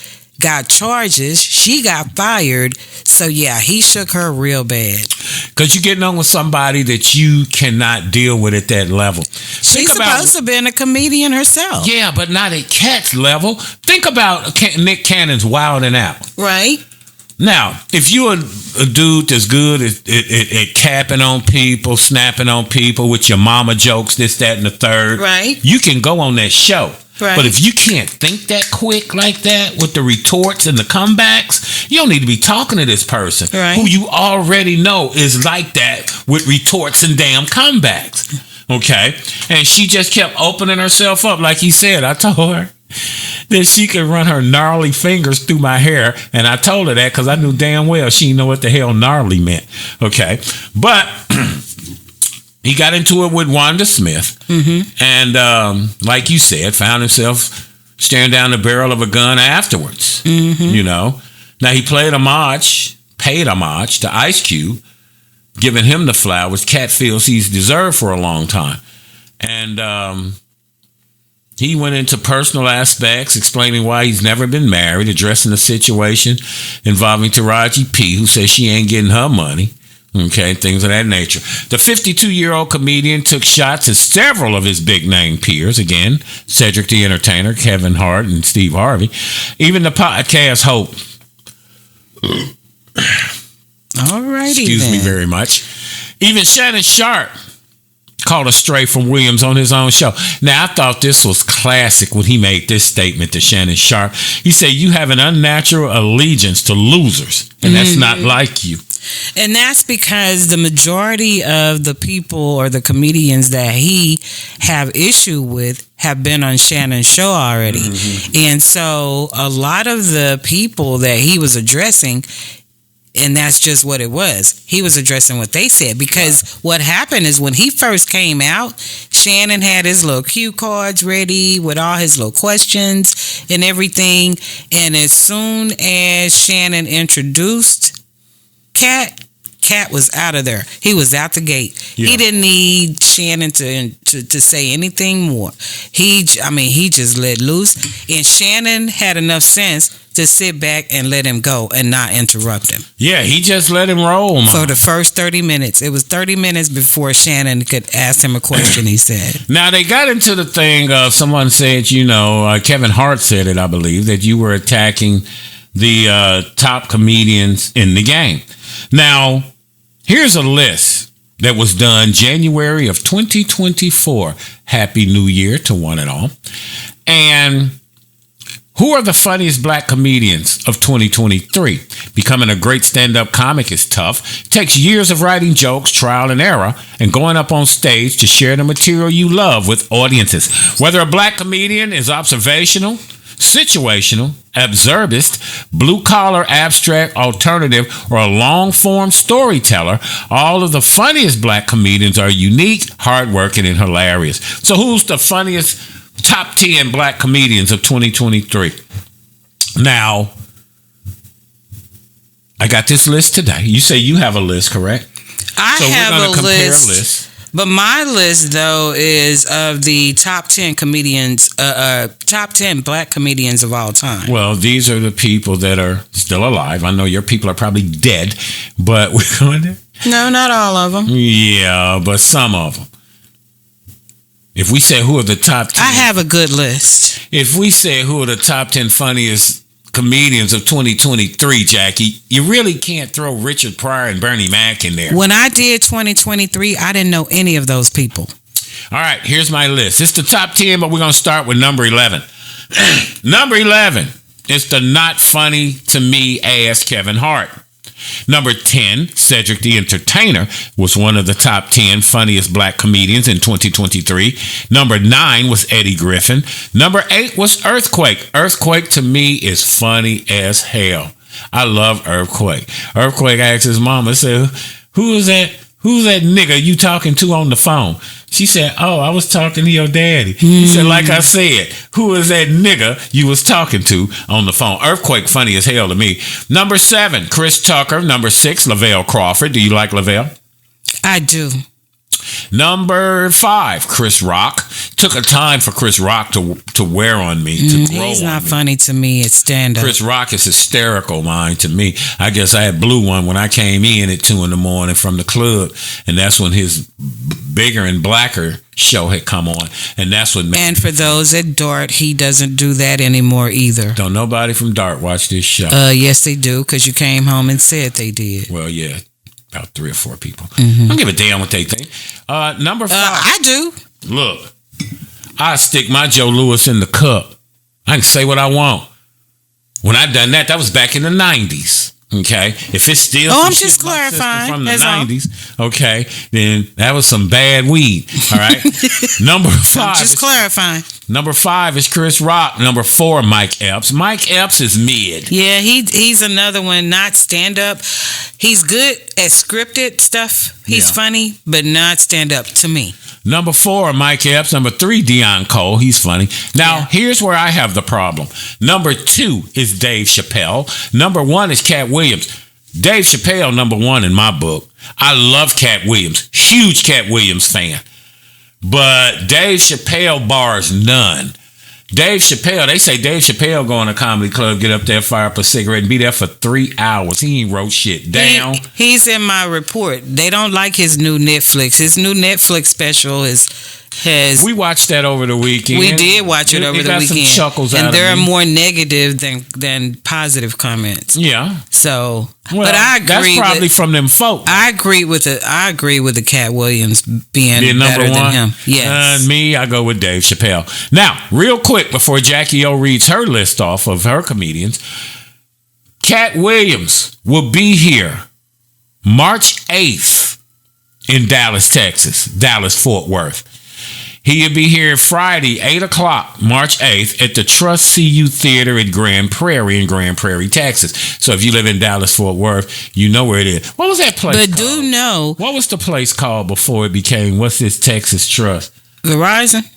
got charges. She got fired. So yeah, he shook her real bad. Because you're getting on with somebody that you cannot deal with at that level. She's supposed to have been a comedian herself. Yeah, but not at Cat's level. Think about Nick Cannon's Wildin' Out. Right. Now, if you're a dude that's good at capping on people, snapping on people with your mama jokes, this, that, and the third, right, you can go on that show. Right. But if you can't think that quick like that with the retorts and the comebacks, you don't need to be talking to this person who you already know is like that with retorts and damn comebacks. Okay? And she just kept opening herself up. Like he said, I told her that she could run her gnarly fingers through my hair. And I told her that because I knew damn well she didn't know what the hell gnarly meant. Okay? But he got into it with Wanda Smith. Mm-hmm. And like you said, found himself staring down the barrel of a gun afterwards. Mm-hmm. Now he paid homage to Ice Cube, giving him the flowers Cat feels he's deserved for a long time. And he went into personal aspects, explaining why he's never been married, addressing the situation involving Taraji P., who says she ain't getting her money. Okay, things of that nature. The 52-year-old comedian took shots at several of his big-name peers. Again, Cedric the Entertainer, Kevin Hart, and Steve Harvey. Even the podcast host. All righty. Excuse me very much. Even Shannon Sharp called a stray from Williams on his own show. Now, I thought this was classic when he made this statement to Shannon Sharp. He said, "You have an unnatural allegiance to losers, and that's not like you." And that's because the majority of the people or the comedians that he have issue with have been on Shannon's show already. Mm-hmm. And so a lot of the people that he was addressing, and that's just what it was, he was addressing what they said. Because what happened is when he first came out, Shannon had his little cue cards ready with all his little questions and everything. And as soon as Shannon introduced Cat was out of there. He was out the gate. Yeah. He didn't need Shannon to say anything more. He just let loose, and Shannon had enough sense to sit back and let him go and not interrupt him. Yeah, he just let him roll, man. For the first 30 minutes. It was 30 minutes before Shannon could ask him a question, he said. Now, they got into the thing of someone said, Kevin Hart said it, I believe, that you were attacking the top comedians in the game. Now, here's a list that was done January of 2024. Happy New Year to one and all. And who are the funniest black comedians of 2023? Becoming a great stand-up comic is tough. It takes years of writing jokes, trial and error, and going up on stage to share the material you love with audiences. Whether a black comedian is observational, situational, absurdist, blue-collar, abstract, alternative, or a long-form storyteller, all of the funniest black comedians are unique, hardworking, and hilarious. So who's the funniest top 10 black comedians of 2023? Now, I got this list today. You say you have a list, correct? I have a list. But my list, though, is of the top 10 comedians, top 10 black comedians of all time. Well, these are the people that are still alive. I know your people are probably dead, but we're going to... No, not all of them. Yeah, but some of them. If we say who are the top 10... I have a good list. If we say who are the top 10 funniest comedians of 2023, Jackie, you really can't throw Richard Pryor and Bernie Mac in there. When I did 2023, I didn't know any of those people. All right, here's my list. It's the top 10, but we're going to start with number 11. Number 11, is the not funny to me ass Kevin Hart. Number 10, Cedric the Entertainer was one of the top 10 funniest black comedians in 2023. Number 9 was Eddie Griffin. Number 8 was Earthquake. Earthquake to me is funny as hell. I love Earthquake. Earthquake asked his mama, said, Who's that nigga you talking to on the phone? She said, oh, I was talking to your daddy. He said, like I said, who is that nigga you was talking to on the phone? Earthquake funny as hell to me. Number 7, Chris Tucker. Number 6, Lavelle Crawford. Do you like Lavelle? I do. Number 5, Chris Rock. Took a time for Chris Rock to wear on me, to grow He's on not me. funny to me. It's stand-up. Chris Rock is hysterical, mine, to me. I guess I had blew one when I came in at 2 a.m. from the club, and that's when his Bigger and Blacker show had come on, and that's what made And for those at Dart, he doesn't do that anymore either. Don't nobody from Dart watch this show. Yes, they do, because you came home and said they did. Well, yeah, about 3 or 4 people. I don't give a damn what they think. Number 5. I do. Look, I stick my Joe Louis in the cup. I can say what I want. When I done that was back in the 90s. Okay, if it's still I'm just clarifying from the 90s, okay, then that was some bad weed. All right. Number 5. I'm just clarifying. Number 5 is Chris Rock. Number 4, Mike Epps. Mike Epps is mid. Yeah, he's another one, not stand up. He's good at scripted stuff. He's funny, but not stand up to me. Number 4, Mike Epps. Number 3, Deion Cole. He's funny. Now, here's where I have the problem. Number 2 is Dave Chappelle. Number 1 is Cat Williams. Dave Chappelle, number 1 in my book. I love Cat Williams. Huge Cat Williams fan. But Dave Chappelle bars none. Dave Chappelle, they say Dave Chappelle go in a comedy club, get up there, fire up a cigarette, and be there for 3 hours. He ain't wrote shit down. He's in my report. They don't like his new Netflix. His new Netflix special has. We watched that over the weekend. We did watch it over the weekend. Some chuckles and out there of are me. more negative than positive comments. Yeah. So, well, but I agree. That's probably from them folk. I agree with the Cat Williams being number better 1 than him. Yes. Me, I go with Dave Chappelle. Now, real quick before Jackie O reads her list off of her comedians, Cat Williams will be here March 8th in Dallas, Texas, Dallas-Fort Worth. He'll be here Friday, 8 o'clock, March 8th, at the Trust CU Theater in Grand Prairie, Texas. So if you live in Dallas-Fort Worth, you know where it is. What was that place But called? do know. What was the place called before it became, what's this Texas Trust? Verizon?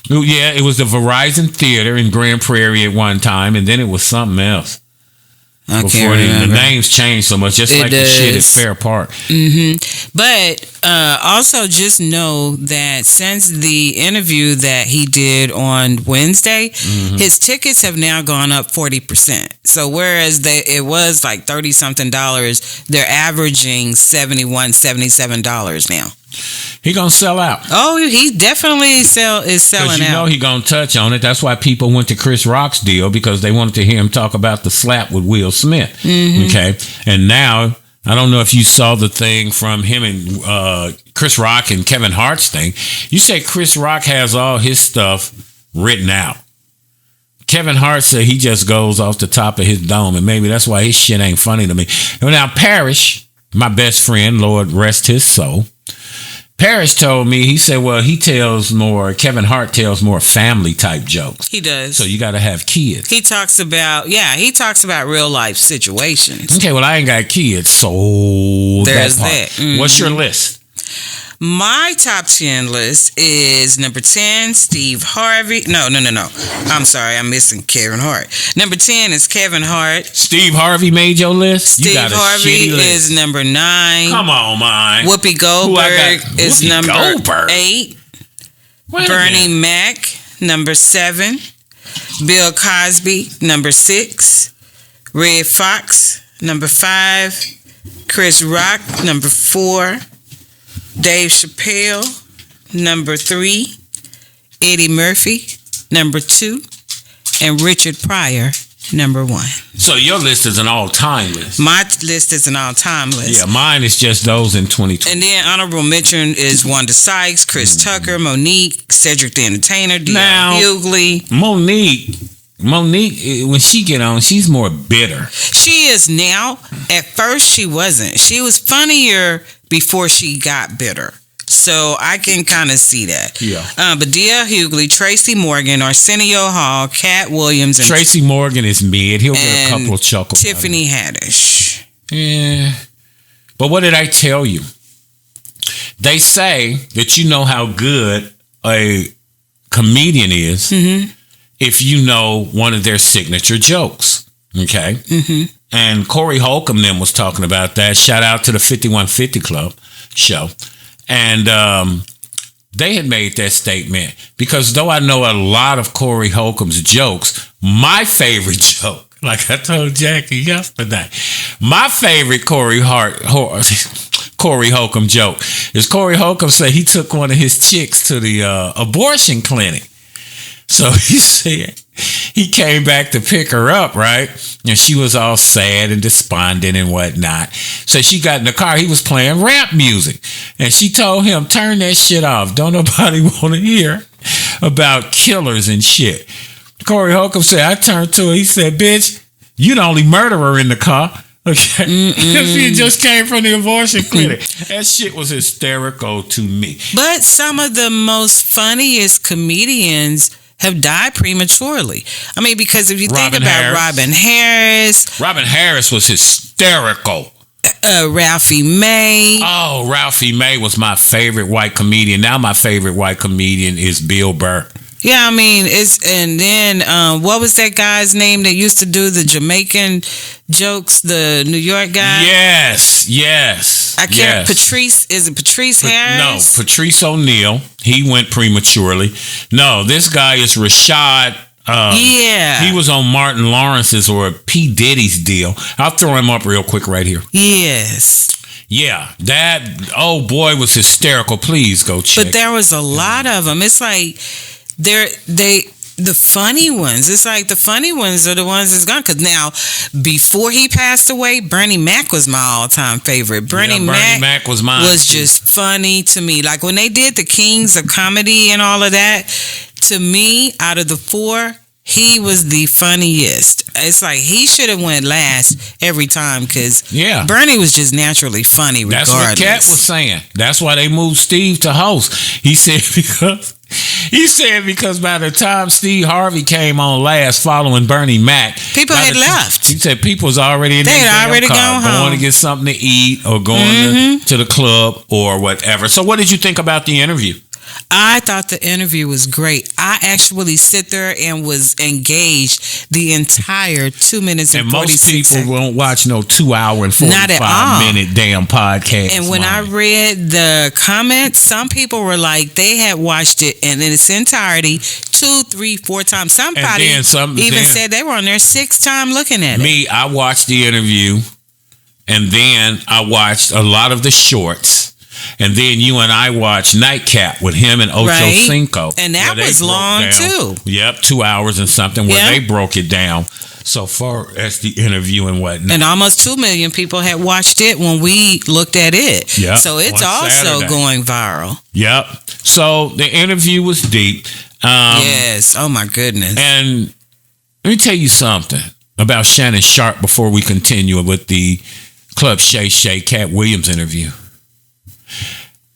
Oh, yeah, it was the Verizon Theater in Grand Prairie at one time, and then it was something else. Before the names changed so much, just like the shit at Fair Park. But also just know that since the interview that he did on Wednesday, his tickets have now gone up 40%. So whereas it was like $30-something, they're averaging $71, $77 now. He gonna sell out. Oh, he definitely is selling out. You know he gonna touch on it. That's why people went to Chris Rock's deal, because they wanted to hear him talk about the slap with Will Smith. Okay, and now I don't know if you saw the thing from him and Chris Rock and Kevin Hart's thing. You say Chris Rock has all his stuff written out. Kevin Hart said he just goes off the top of his dome, and maybe that's why his shit ain't funny to me. Now Parrish, my best friend, Lord rest his soul, Parrish told me, he said, well, Kevin Hart tells more family type jokes. He does. So you got to have kids. He talks about real life situations. Okay, well, I ain't got kids, so there's that. What's your list? My top 10 list is number 10, Steve Harvey. No. I'm sorry, I'm missing Kevin Hart. Number 10 is Kevin Hart. Steve Harvey made your list? Steve Harvey is number 9. Come on, man. Whoopi Goldberg is number 8. Bernie Mac, number 7. Bill Cosby, number 6. Red Fox, number 5. Chris Rock, number 4. Dave Chappelle, number 3. Eddie Murphy, number 2. And Richard Pryor, number 1. So your list is an all-time list. My list is an all-time list. Yeah, mine is just those in 2020. And then honorable mention is Wanda Sykes, Chris Tucker, Monique, Cedric the Entertainer, Dion Hughley. Monique, Monique, when she get on, she's more bitter. She is now. At first, she wasn't. She was funnier before she got bitter. So I can kind of see that. Yeah. But D.L. Hughley, Tracy Morgan, Arsenio Hall, Cat Williams, and Tracy Morgan is mid. He'll get a couple of chuckles. Tiffany Haddish. Yeah. But what did I tell you? They say that you know how good a comedian is if you know one of their signature jokes. Okay? Mm-hmm. And Corey Holcomb then was talking about that. Shout out to the 5150 Club show. And they had made that statement because though I know a lot of Corey Holcomb's jokes, my favorite joke, like I told Jackie yesterday, my favorite Corey Holcomb joke is Corey Holcomb said he took one of his chicks to the abortion clinic. So he said he came back to pick her up, right? And she was all sad and despondent and whatnot. So she got in the car. He was playing rap music. And she told him, turn that shit off. Don't nobody want to hear about killers and shit. Corey Holcomb said, I turned to her. He said, bitch, you the only murderer in the car. Okay. She just came from the abortion clinic. That shit was hysterical to me. But some of the most funniest comedians have died prematurely. I mean, because if you think about Robin Harris was hysterical. Ralphie May. Oh, Ralphie May was my favorite white comedian. Now my favorite white comedian is Bill Burr. Yeah, I mean, and then what was that guy's name that used to do the Jamaican jokes, the New York guy? Yes. I can't, Patrice Harris? No, Patrice O'Neal. He went prematurely. No, this guy is Rashad. He was on Martin Lawrence's or P. Diddy's deal. I'll throw him up real quick right here. Yes. Yeah, that old boy was hysterical. Please go check. But there was a lot of them. It's like the funny ones. It's like the funny ones are the ones that's gone. Because now, before he passed away, Bernie Mac was my all-time favorite. Bernie Mac was mine. Was just funny to me. Like when they did the Kings of Comedy and all of that, to me, out of the four, he was the funniest. It's like he should have went last every time because Bernie was just naturally funny regardless. That's what Cat was saying. That's why they moved Steve to host. He said because by the time Steve Harvey came on last following Bernie Mac, people had left. He said people was already in their car going to get something to eat or going to the club or whatever. So what did you think about the interview? I thought the interview was great. I actually sit there and was engaged the entire 2 minutes and 46 seconds. Most people won't watch no 2 hour and 45-minute damn podcast. And when I read the comments, some people were like they had watched it in its entirety 2, 3, 4 times. Somebody even said they were on their 6th time looking at it. I watched the interview and then I watched a lot of the shorts. And then you and I watched Nightcap with him and Ocho Cinco. And that was long too. Yep, 2 hours and something where they broke it down so far as the interview and whatnot. And almost 2 million people had watched it when we looked at it. Yep, so it's also going viral. Yep. So the interview was deep. Yes. Oh my goodness. And let me tell you something about Shannon Sharpe before we continue with the Club Shay Shay Cat Williams interview.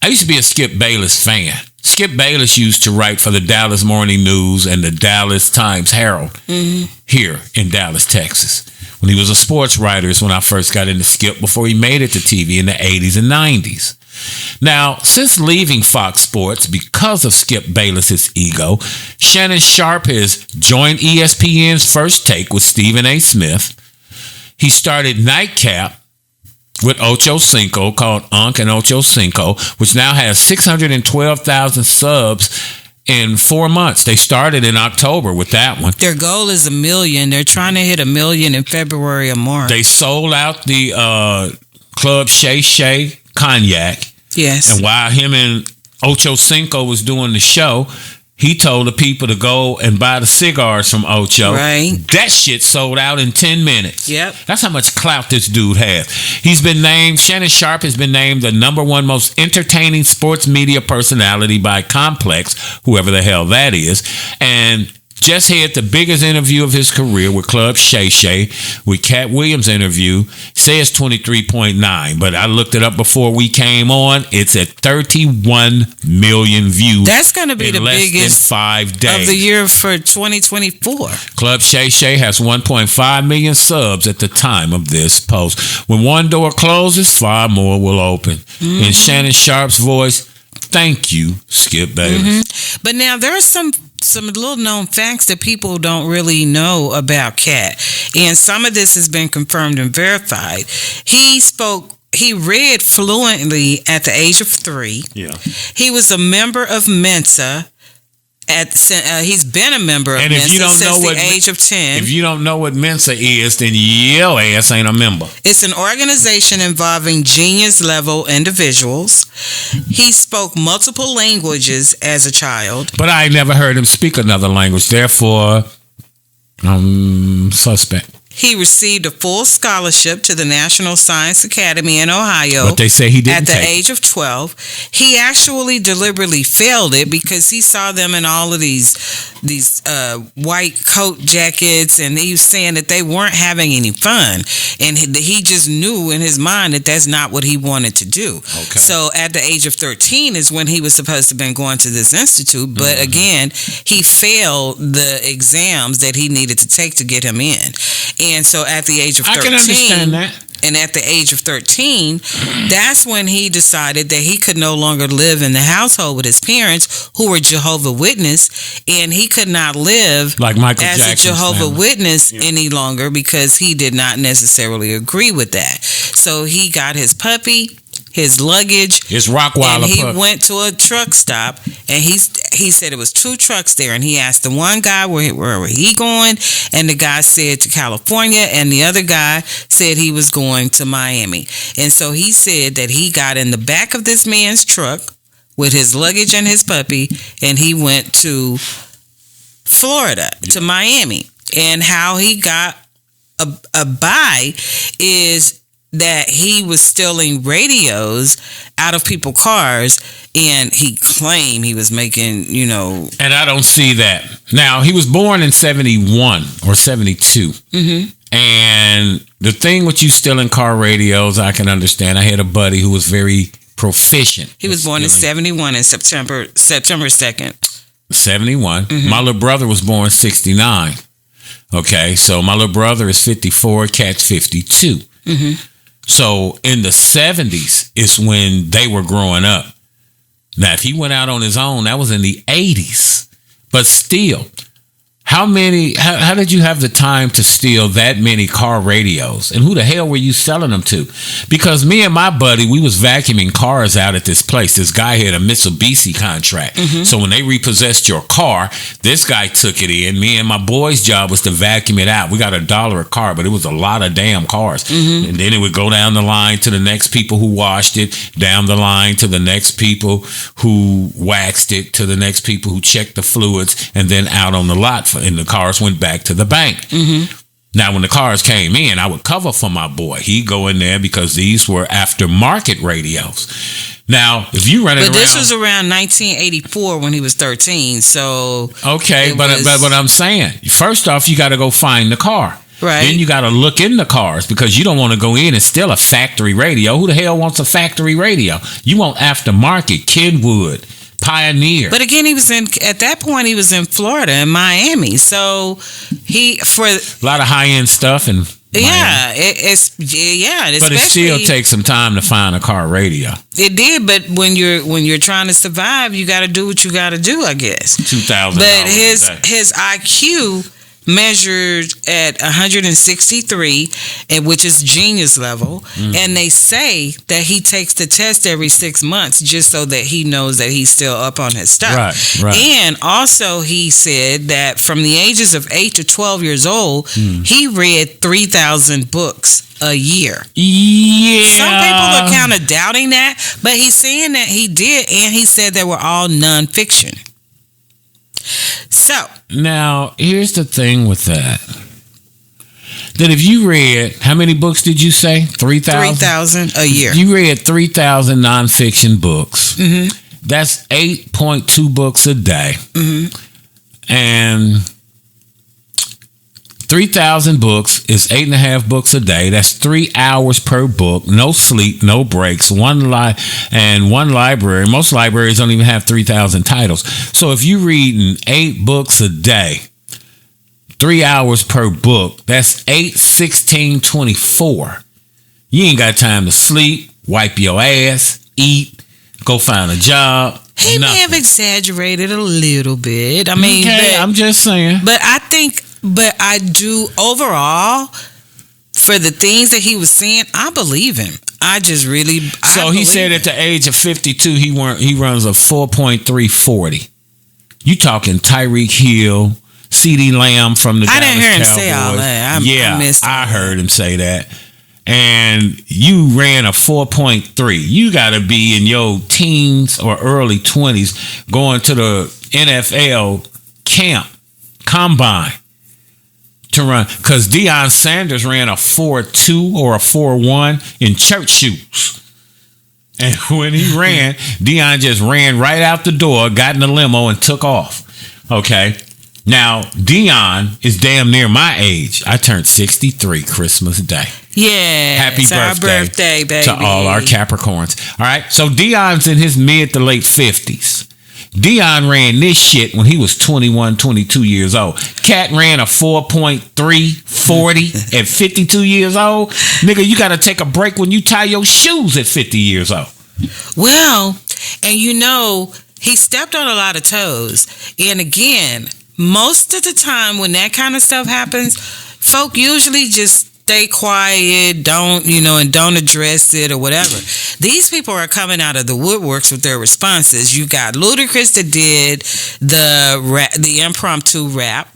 I used to be a Skip Bayless fan. Skip Bayless used to write for the Dallas Morning News and the Dallas Times Herald here in Dallas, Texas. When he was a sports writer is when I first got into Skip before he made it to TV in the 80s and 90s. Now, since leaving Fox Sports because of Skip Bayless's ego, Shannon Sharpe has joined ESPN's First Take with Stephen A. Smith. He started Nightcap with Ocho Cinco, called Unc and Ocho Cinco, which now has 612,000 subs in 4 months. They started in October with that one. Their goal is 1 million. They're trying to hit 1 million in February or March. They sold out the Club Shay Shay Cognac. Yes. And while him and Ocho Cinco was doing the show, he told the people to go and buy the cigars from Ocho. Right. That shit sold out in 10 minutes. Yep. That's how much clout this dude has. Shannon Sharpe has been named the #1 most entertaining sports media personality by Complex, whoever the hell that is. And Just had the biggest interview of his career with Club Shay Shay. With Cat Williams' interview, says 23.9, but I looked it up before we came on. It's at 31 million views. That's going to be the less biggest than 5 days of the year for 2024. Club Shay Shay has 1.5 million subs at the time of this post. When one door closes, 5 more will open. In Shannon Sharp's voice, thank you, Skip Bayless. But now there are some little known facts that people don't really know about Cat, and some of this has been confirmed and verified. He read fluently at the age of 3. Yeah. He was a member of Mensa. He's been a member of Mensa since the age of 10. If you don't know what Mensa is, then your ass ain't a member. It's an organization involving genius-level individuals. He spoke multiple languages as a child. But I never heard him speak another language. Therefore, suspect. He received a full scholarship to the National Science Academy in Ohio. But they say he didn't at the age of 12. He actually deliberately failed it because he saw them in all of these white coat jackets, and he was saying that they weren't having any fun, and he just knew in his mind that that's not what he wanted to do. Okay. So at the age of 13 is when he was supposed to have been going to this institute, but again, he failed the exams that he needed to take to get him in. And so at the age of 13, I can understand that. And at the age of 13, that's when he decided that he could no longer live in the household with his parents, who were Jehovah's Witness, and he could not live like Michael as Jackson's a Jehovah's family. Witness any longer because he did not necessarily agree with that. So he got his puppy, his luggage, his Rockweiler and he puppy. went to a truck stop, and he said it was 2 trucks there, and he asked the one guy where he going, and the guy said to California, and the other guy said he was going to Miami. And so he said that he got in the back of this man's truck with his luggage and his puppy, and he went to Florida, to Miami. And how he got a buy is that he was stealing radios out of people's cars, and he claimed he was making, And I don't see that. Now, he was born in 71 or 72. Mm-hmm. And the thing with you stealing car radios, I can understand. I had a buddy who was very proficient. He was born in 71 in September 2nd. 71. Mm-hmm. My little brother was born 69. Okay, so my little brother is 54, Cat's 52. Mm-hmm. So in the 70s is when they were growing up. Now, if he went out on his own, that was in the 80s. But still, how did you have the time to steal that many car radios? And who the hell were you selling them to? Because me and my buddy, we was vacuuming cars out at this place. This guy had a Mitsubishi contract. Mm-hmm. So when they repossessed your car, this guy took it in. Me and my boy's job was to vacuum it out. We got $1 a car, but it was a lot of damn cars. Mm-hmm. And then it would go down the line to the next people who washed it, down the line to the next people who waxed it, to the next people who checked the fluids, and then out on the lot and the cars went back to the bank. Mm-hmm. Now, when the cars came in, I would cover for my boy. He'd go in there because these were aftermarket radios. Now, if you run it around... But this was around 1984 when he was 13, so... Okay, but what I'm saying, first off, you got to go find the car. Right. Then you got to look in the cars because you don't want to go in and steal a factory radio. Who the hell wants a factory radio? You want aftermarket, Kenwood, Pioneer. But again, at that point he was in Florida and Miami, so a lot of high end stuff and yeah, but it still takes some time to find a car radio. It did, but when you're trying to survive, you got to do what you got to do, I guess. $2,000. But his IQ measured at 163, which is genius level, and they say that he takes the test every 6 months just so that he knows that he's still up on his stuff. Right. And also he said that from the ages of 8 to 12 years old, he read 3,000 books a year. Yeah. Some people are kind of doubting that, but he's saying that he did, and he said they were all nonfiction. So now here's the thing with that if you read, how many books did you say? 3,000? 3,000 a year. You read 3,000 nonfiction books. Mm-hmm. That's 8.2 books a day. Mm-hmm. And 3,000 books is 8.5 books a day. That's 3 hours per book. No sleep, no breaks. One library. Most libraries don't even have 3,000 titles. So if you're reading 8 books a day, 3 hours per book, that's 8, 16, 24. You ain't got time to sleep, wipe your ass, eat, go find a job. He may have exaggerated a little bit. I mean, okay, I'm just saying. But I do overall, for the things that he was saying, I believe him. I just really. So he said at the age of 52, he runs a 4.340. You talking Tyreek Hill, CeeDee Lamb from the Dallas Cowboys. I didn't hear him say all that. I heard him say that. And you ran a 4.3. You got to be in your teens or early 20s going to the NFL combine to run. Because Deion Sanders ran a 4.2 or a 4.1 in church shoes. And when he ran, Deion just ran right out the door, got in the limo, and took off. Okay. Now, Deion is damn near my age. I turned 63 Christmas Day. Yeah. Happy birthday, baby. To all our Capricorns. All right. So Deion's in his mid to late 50s. Deion ran this shit when he was 21, 22 years old. Cat ran a 4.340 at 52 years old. Nigga, you got to take a break when you tie your shoes at 50 years old. Well, and he stepped on a lot of toes. And again, most of the time when that kind of stuff happens, folk usually just stay quiet, don't address it or whatever. These people are coming out of the woodworks with their responses. You got Ludacris that did the impromptu rap.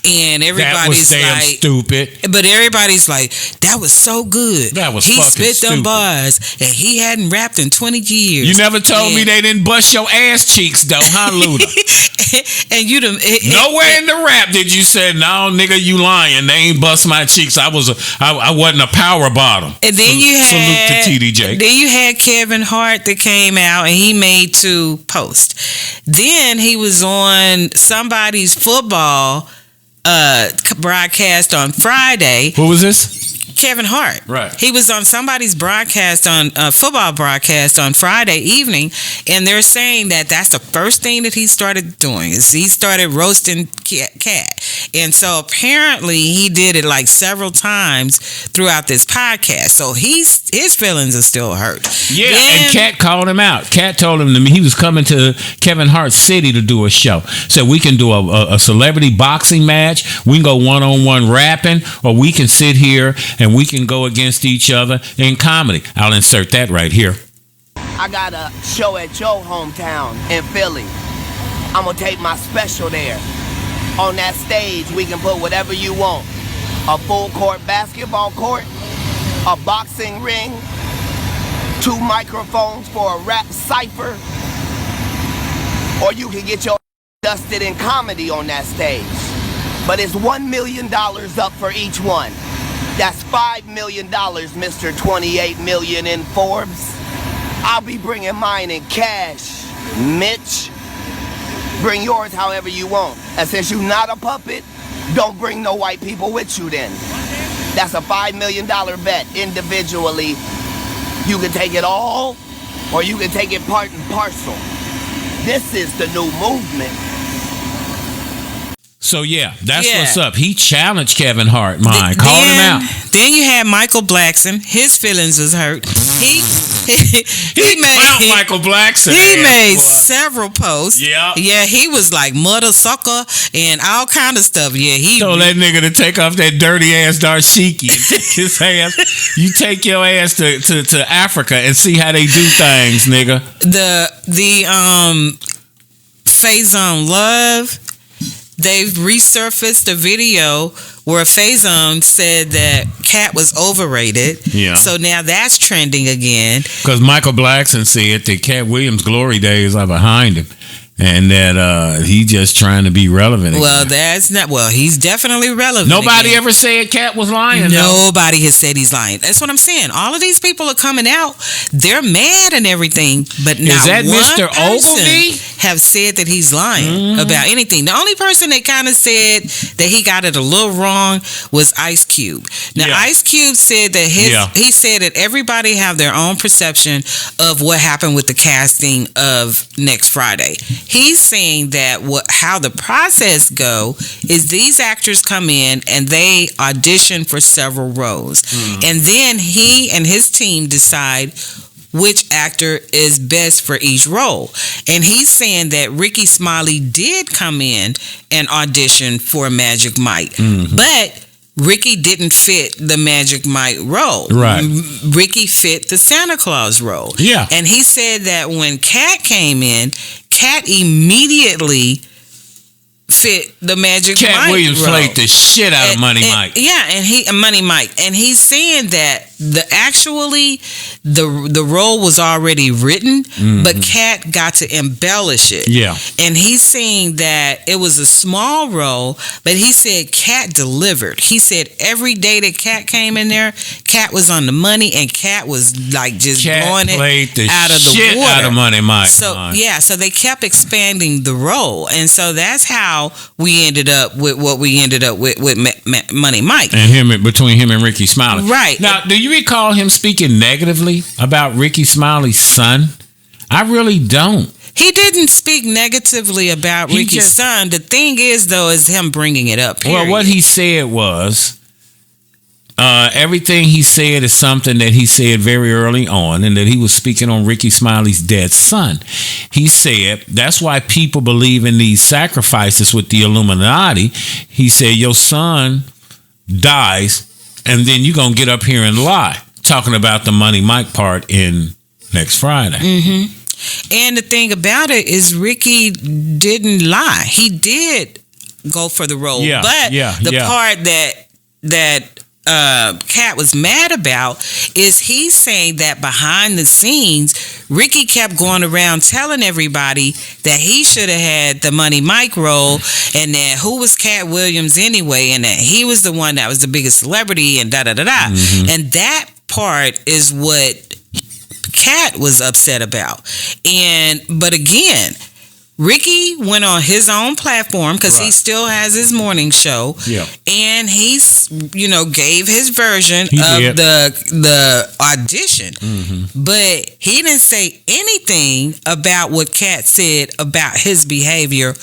And everybody's that was damn stupid. But everybody's like, that was so good. That was he fucking spit them bars, and he hadn't rapped in 20 years. You never told me they didn't bust your ass cheeks, though, huh, Luda? And you nowhere in the rap did you say, no, nigga, you lying. They ain't bust my cheeks. I wasn't a power bottom. And then salute to TDJ. Then you had Kevin Hart that came out and he made 2 posts. Then he was on somebody's football broadcast on Friday. Who was this? Kevin Hart. Right. He was on somebody's broadcast on football broadcast on Friday evening, and they're saying that that's the first thing that he started doing is he started roasting Cat. And so apparently he did it like several times throughout this podcast. So his feelings are still hurt. Yeah, and Cat called him out. Cat told him he was coming to Kevin Hart's city to do a show. So we can do a celebrity boxing match. We can go one-on-one rapping, or we can sit here and we can go against each other in comedy. I'll insert that right here. I got a show at your hometown in Philly. I'm going to take my special there. On that stage, we can put whatever you want. A full court basketball court, a boxing ring, 2 microphones for a rap cipher, or you can get your dusted in comedy on that stage. But it's $1 million up for each one. That's $5 million, Mr. 28 million in Forbes. I'll be bringing mine in cash, Mitch. Bring yours however you want. And since you're not a puppet, don't bring no white people with you then. That's a $5 million bet individually. You can take it all, or you can take it part and parcel. This is the new movement. So yeah, that's what's up. He challenged Kevin Hart, called him out. Then you had Michael Blackson. His feelings was hurt. He made Michael Blackson. He made several posts. Yeah, he was like mother sucker and all kind of stuff. Yeah, he told that nigga to take off that dirty ass dashiki and take his ass. You take your ass to Africa and see how they do things, nigga. The Faison Love. They've resurfaced a video where Faison said that Cat was overrated. Yeah. So now that's trending again. Because Michael Blackson said that Cat Williams' glory days are behind him. And that he just trying to be relevant again. Well, that's not. Well, he's definitely relevant. Nobody again. ever said Cat was lying. Nobody has said he's lying. That's what I'm saying. All of these people are coming out. They're mad and everything, but not is that one Mr. Ogilvy have said that he's lying about anything. The only person that kind of said that he got it a little wrong was Ice Cube. Now, Ice Cube said that he said that everybody have their own perception of what happened with the casting of Next Friday. He's saying that how the process go is these actors come in and they audition for several roles. And then he and his team decide which actor is best for each role. And he's saying that Ricky Smiley did come in and audition for Magic Mike. But Ricky didn't fit the Magic Mike role. Right. Ricky fit the Santa Claus role. Yeah. And he said that when Cat came in, Cat immediately fit the Magic Mike Cat Williams role. played the shit out of Money Mike. Yeah, and Money Mike. And he's saying that the role was already written, but Cat got to embellish it. Yeah. And he's saying that it was a small role, but he said Cat delivered. He said every day that Cat came in there, Cat was on the money, and Cat was like just blowing it out of the shit water. out of Money Mike. So so they kept expanding the role, and so that's how we ended up with what we ended up with Money Mike. And between him and Ricky Smiley. Right. Now, do you recall him speaking negatively about Ricky Smiley's son? I really don't. He didn't speak negatively about Ricky's son. The thing is, though, is him bringing it up. Period. Well, what he said was everything he said is something that he said very early on, and that he was speaking on Ricky Smiley's dead son. He said that's why people believe in these sacrifices with the Illuminati. He said your son dies, and then you're going to get up here and lie, talking about the Money Mike part in Next Friday. And the thing about it is Ricky didn't lie. He did go for the role. But the part that Cat was mad about is he's saying that behind the scenes, Ricky kept going around telling everybody that he should have had the Money Mike role, and that who was Cat Williams anyway, and that he was the one that was the biggest celebrity, and da-da-da-da. And that part is what Cat was upset about. But again, Ricky went on his own platform because he still has his morning show, and he's gave his version of the audition, but he didn't say anything about what Cat said about his behavior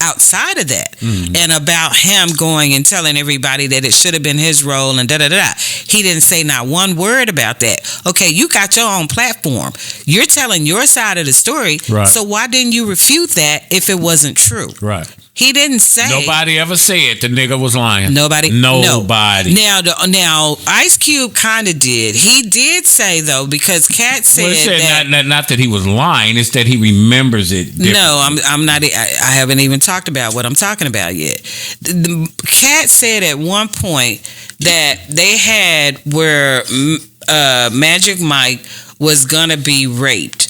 outside of that, and about him going and telling everybody that it should have been his role and da-da-da-da. He didn't say not one word about that. Okay, you got your own platform. You're telling your side of the story, so why didn't you refute that if it wasn't true? Right. He didn't say. Nobody ever said the nigga was lying. Nobody. Nobody. No. Now, Ice Cube kind of did. He did say, though, because Cat said, not that he was lying. It's that he remembers it differently. No, I'm not. I haven't even talked about what I'm talking about yet. The Cat said at one point that they had where Magic Mike was gonna be raped,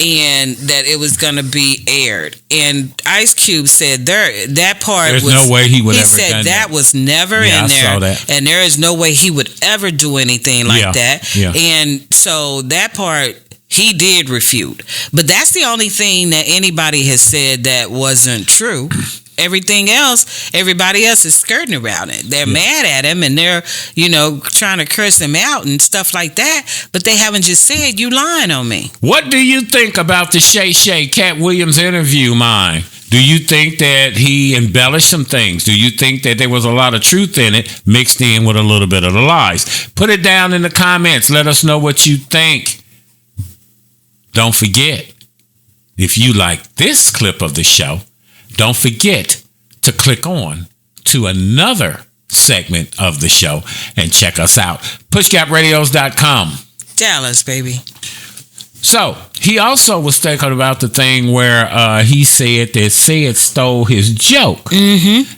and that it was going to be aired. And Ice Cube said that part There's was... no way he would ever done that. He said that was never in there. I saw that. And there is no way he would ever do anything like that. Yeah. And so that part... he did refute. But that's the only thing that anybody has said that wasn't true. Everything else, everybody else is skirting around it. They're mad at him, and they're, trying to curse him out and stuff like that. But they haven't just said, you lying on me. What do you think about the Shay Cat Williams interview, mine? Do you think that he embellished some things? Do you think that there was a lot of truth in it mixed in with a little bit of the lies? Put it down in the comments. Let us know what you think. Don't forget, if you like this clip of the show, don't forget to click on to another segment of the show and check us out. PushGapRadios.com. Dallas, baby. So, he also was thinking about the thing where he said that Sid stole his joke.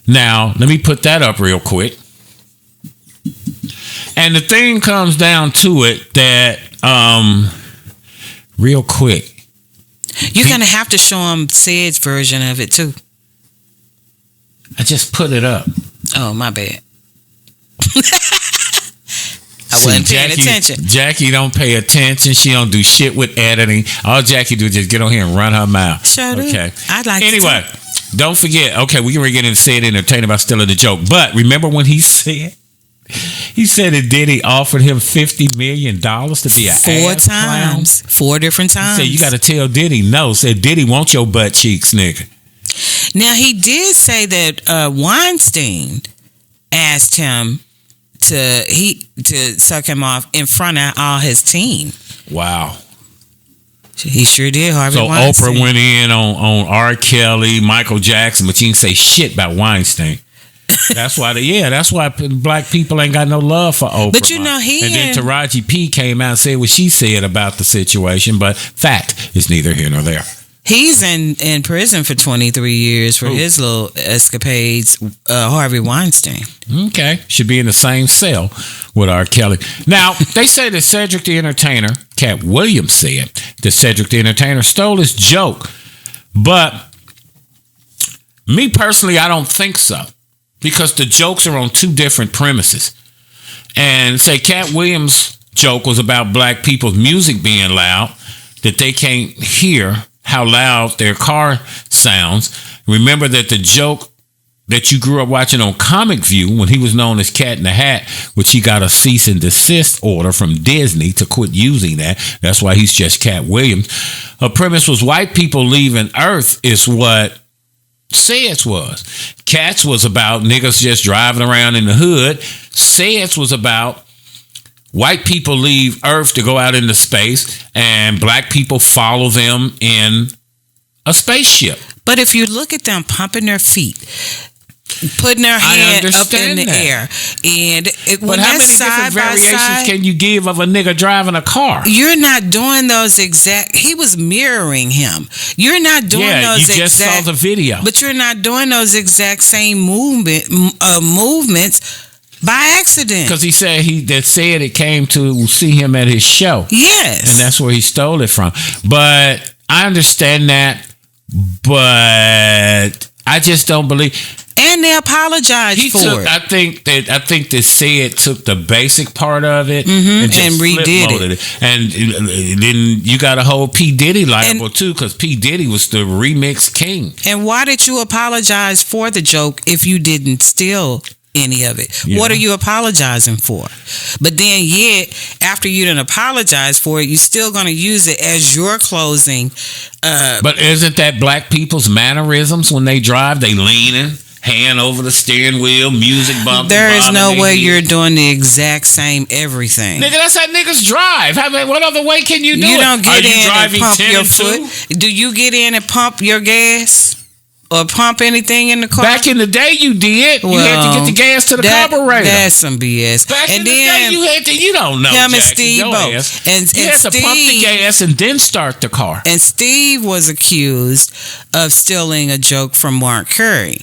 Now, let me put that up real quick. And the thing comes down to it that, real quick. You're going to have to show them Sid's version of it, too. I just put it up. Oh, my bad. I wasn't paying attention. Jackie don't pay attention. She don't do shit with editing. All Jackie do is just get on here and run her mouth. Sure do. Okay. I'd like anyway, don't forget. Okay, we can get into Sid Entertainer about stealing the joke. But remember when he said that Diddy offered him $50 million to be an 4 ass times. clown? 4 different times. He said, you got to tell Diddy no. Said, Diddy wants your butt cheeks, nigga. Now, he did say that Weinstein asked him to suck him off in front of all his team. Wow. He sure did, Harvey So Weinstein. Oprah went in on R. Kelly, Michael Jackson, but you didn't say shit about Weinstein. That's why black people ain't got no love for Oprah. But you know, and then Taraji P came out and said what she said about the situation, but fact is neither here nor there. He's in prison for 23 years for his little escapades, Harvey Weinstein. Okay. Should be in the same cell with R. Kelly. Now, they say that Cedric the Entertainer, Cat Williams said that Cedric the Entertainer stole his joke. But me personally, I don't think so. Because the jokes are on 2 different premises. And say Cat Williams' joke was about black people's music being loud, that they can't hear how loud their car sounds. Remember that the joke that you grew up watching on Comic View when he was known as Cat in the Hat, which he got a cease and desist order from Disney to quit using that. That's why he's just Cat Williams. A premise was white people leaving Earth is what Seds was. Cats was about niggas just driving around in the hood. Seds was about white people leave Earth to go out into space, and black people follow them in a spaceship. But if you look at them pumping their feet, putting their hand up in the air, and but how many different variations can you give of a nigga driving a car? You're not doing those exact. He was mirroring him. You're not doing those exact. You just saw the video, but you're not doing those exact same movements by accident. Because he said said it came to see him at his show. Yes, and that's where he stole it from. But I understand that, but I just don't believe. And they apologized for it. I think that Sid took the basic part of it and redid it. And then you got to hold P. Diddy liable too, because P. Diddy was the remix king. And why did you apologize for the joke if you didn't steal any of it? Yeah. What are you apologizing for? But then yet, after you didn't apologize for it, you're still going to use it as your closing. But isn't that black people's mannerisms when they drive? They leaning, hand over the steering wheel, music bumping. There is no way you're doing the exact same everything. Nigga, that's how niggas drive. What other way can you do it? You don't get in and pump your foot. Do you get in and pump your gas? Or pump anything in the car? Back in the day, you did. You had to get the gas to the carburetor. That's some BS. Back in the day, you had to. You don't know. Him and Steve both. You had to pump the gas and then start the car. And Steve was accused of stealing a joke from Mark Curry,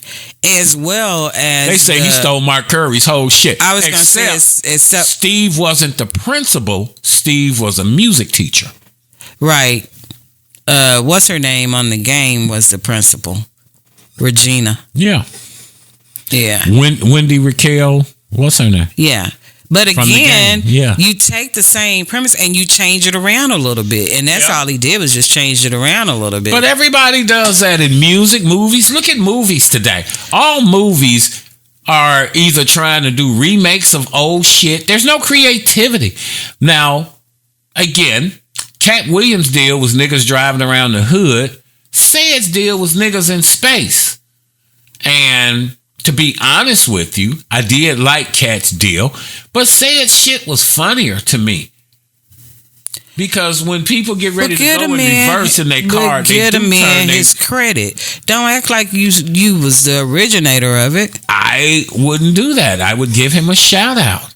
as well as they say he stole Mark Curry's whole shit. I was going to say, except Steve wasn't the principal. Steve was a music teacher. Right. What's her name on the game was the principal. Regina. Yeah. Wendy Raquel. What's her name? Yeah. But again, you take the same premise and you change it around a little bit. And that's all he did was just change it around a little bit. But everybody does that in music, movies. Look at movies today. All movies are either trying to do remakes of old shit. There's no creativity. Now, again, Cat Williams' deal was niggas driving around the hood. Sed's deal was niggas in space. And to be honest with you, I did like Cat's deal, but Sed's shit was funnier to me. Because when people get ready to go in reverse in their car, they give a man his credit. Don't act like you was the originator of it. I wouldn't do that. I would give him a shout out.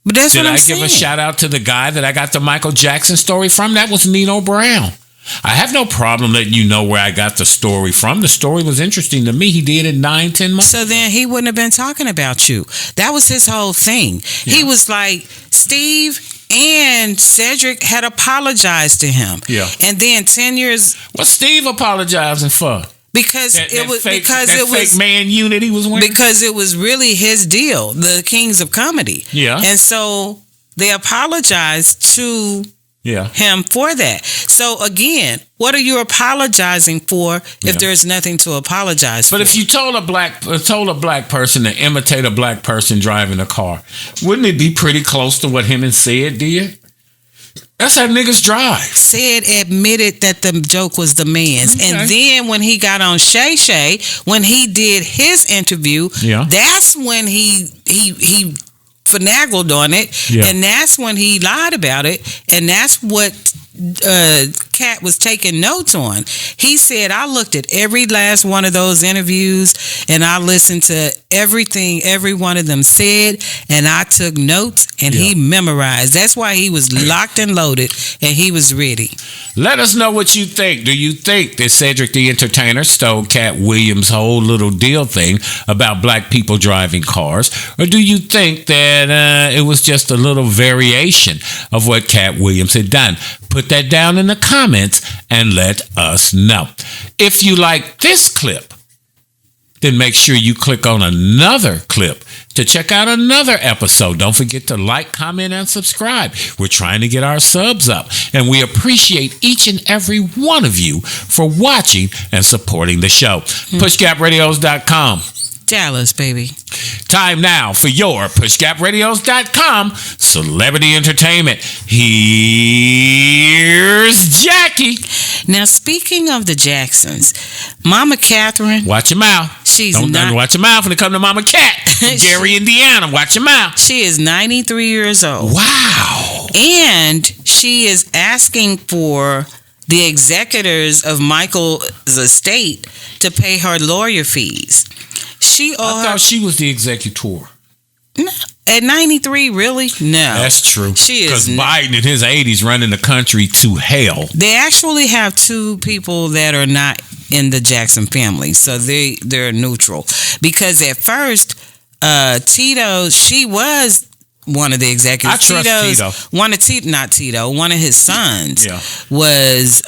But that's what I'm saying. Did I give a shout out to the guy that I got the Michael Jackson story from? That was Nino Brown. I have no problem letting you know where I got the story from. The story was interesting to me. He did it 9-10 months. So then he wouldn't have been talking about you. That was his whole thing. Yeah. He was like, Steve, And Cedric had apologized to him. Yeah. And then 10 years. What's Steve apologizing for? Because it was fake man unit he was wearing. Because it was really his deal, the Kings of Comedy. Yeah. And so they apologized to him for that. So again, what are you apologizing for if there's nothing to apologize for? But if you told a black person to imitate a black person driving a car, wouldn't it be pretty close to what him and Sid did? That's how niggas drive. Sid admitted that the joke was the man's. Okay. And then when he got on Shay Shay, when he did his interview, that's when he finagled on it, and that's when he lied about it, and that's what Cat was taking notes on. He said, I looked at every last one of those interviews, and I listened to everything every one of them said, and I took notes, and he memorized. That's why he was locked and loaded, and he was ready. Let us know what you think. Do you think that Cedric the Entertainer stole Cat Williams' whole little deal thing about black people driving cars? Or do you think that it was just a little variation of what Cat Williams had done? Put that down in the comments and let us know. If you like this clip, then make sure you click on another clip to check out another episode. Don't forget to like, comment, and subscribe. We're trying to get our subs up, and we appreciate each and every one of you for watching and supporting the show. PushGapRadios.com. Dallas, baby. Time now for your PushGapRadios.com celebrity entertainment. Here's Jackie. Now, speaking of the Jacksons, Mama Catherine. Watch your mouth. Don't watch your mouth when it comes to Mama Cat. Gary, Indiana. Watch your mouth. She is 93 years old. Wow. And she is asking for the executors of Michael's estate to pay her lawyer fees. I thought she was the executor. No, at 93, really? No. That's true. She is. Because Biden in his 80s running the country to hell. They actually have two people that are not in the Jackson family, so they're neutral. Because at first, Tito, she was one of the executives. I trust Tito. One of his sons was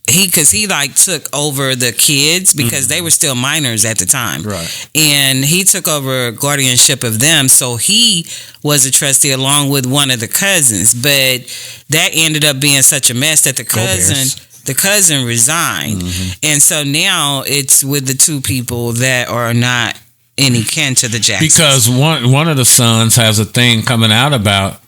because he took over the kids because they were still minors at the time, right? And he took over guardianship of them, so he was a trustee along with one of the cousins. But that ended up being such a mess that the cousin resigned, and so now it's with the two people that are not any kin to the Jacksons. Because one of the sons has a thing coming out about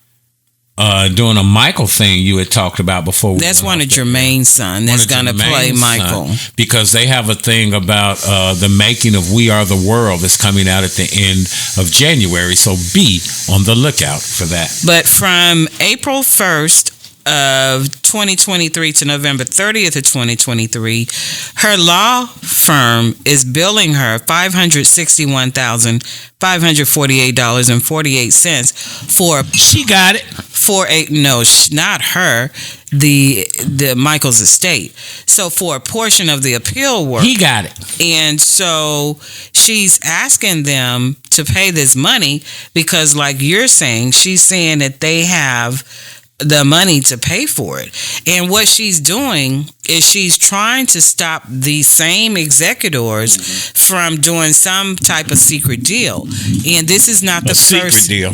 doing a Michael thing you had talked about before. That's one of Jermaine's son that's going to play Michael. Because they have a thing about the making of We Are the World that's coming out at the end of January. So be on the lookout for that. But from April 1st of 2023 to November 30th of 2023, her law firm is billing her $561,548.48 for. She got it. Not her, the Michael's estate. So for a portion of the appeal work, he got it. And so she's asking them to pay this money because, like you're saying, she's saying that they have the money to pay for it. And what she's doing is she's trying to stop these same executors from doing some type of secret deal. And this is not the first deal.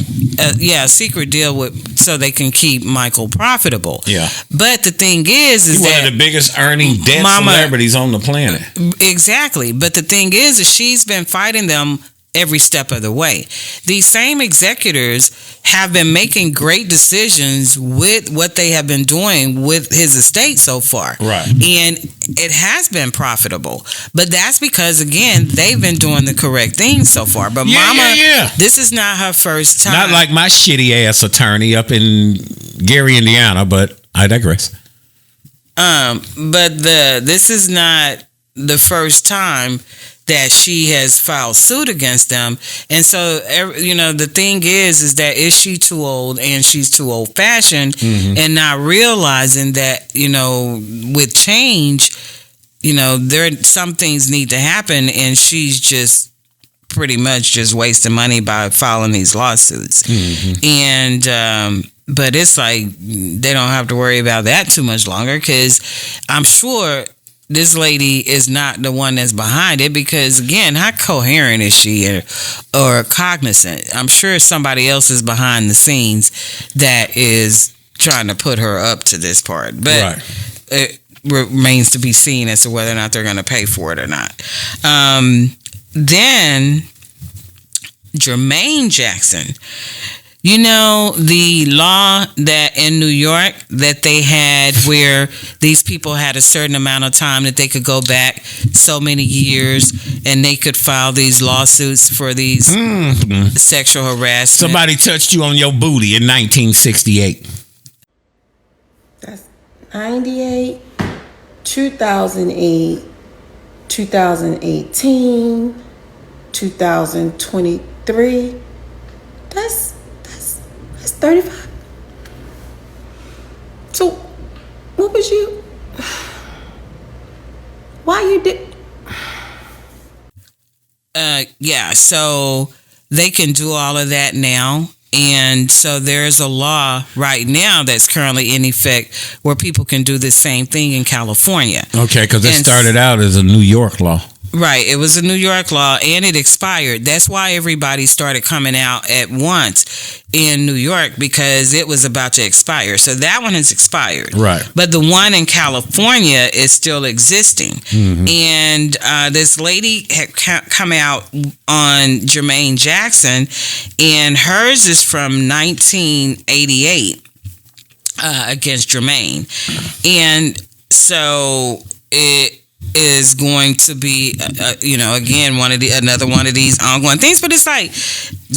Secret deal so they can keep Michael profitable. Yeah. But the thing is he's that one of the biggest earning dead celebrities on the planet. Exactly. But the thing is she's been fighting them every step of the way. These same executors have been making great decisions with what they have been doing with his estate so far. Right. And it has been profitable. But that's because, again, they've been doing the correct things so far. But this is not her first time. Not like my shitty ass attorney up in Gary, Indiana, but I digress. But this is not the first time that she has filed suit against them. And so, the thing is that is she too old and she's too old fashioned and not realizing that, with change, some things need to happen and she's just pretty much just wasting money by filing these lawsuits. And But it's like they don't have to worry about that too much longer, because I'm sure this lady is not the one that's behind it, because again, how coherent is she or cognizant? I'm sure somebody else is behind the scenes that is trying to put her up to this part. But it remains to be seen as to whether or not they're going to pay for it or not. Then Jermaine Jackson. You know, the law that in New York that they had where these people had a certain amount of time that they could go back so many years and they could file these lawsuits for these sexual harassment. Somebody touched you on your booty in 1968. That's 98, 2008, 2018, 2023. That's 35. So, what was you? Why you did? Yeah, so they can do all of that now. And so there's a law right now that's currently in effect where people can do the same thing in California. Okay, because it started out as a New York law. Right. It was a New York law and it expired. That's why everybody started coming out at once in New York, because it was about to expire. So that one has expired. Right. But the one in California is still existing. Mm-hmm. And this lady had come out on Jermaine Jackson, and hers is from 1988 against Jermaine. And so it is going to be, again, another one of these ongoing things. But it's like,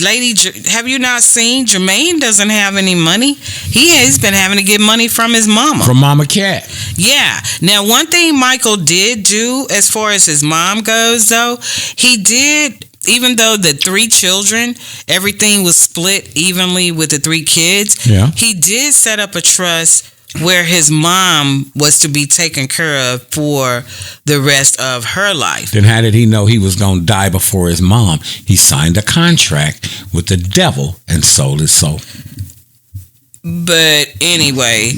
lady, have you not seen Jermaine doesn't have any money? He's been having to get money from his mama. From Mama Cat. Yeah. Now, one thing Michael did do as far as his mom goes, though, he did, even though the 3 children, everything was split evenly with the 3 kids, he did set up a trust where his mom was to be taken care of for the rest of her life. Then how did he know he was going to die before his mom? He signed a contract with the devil and sold his soul. But anyway,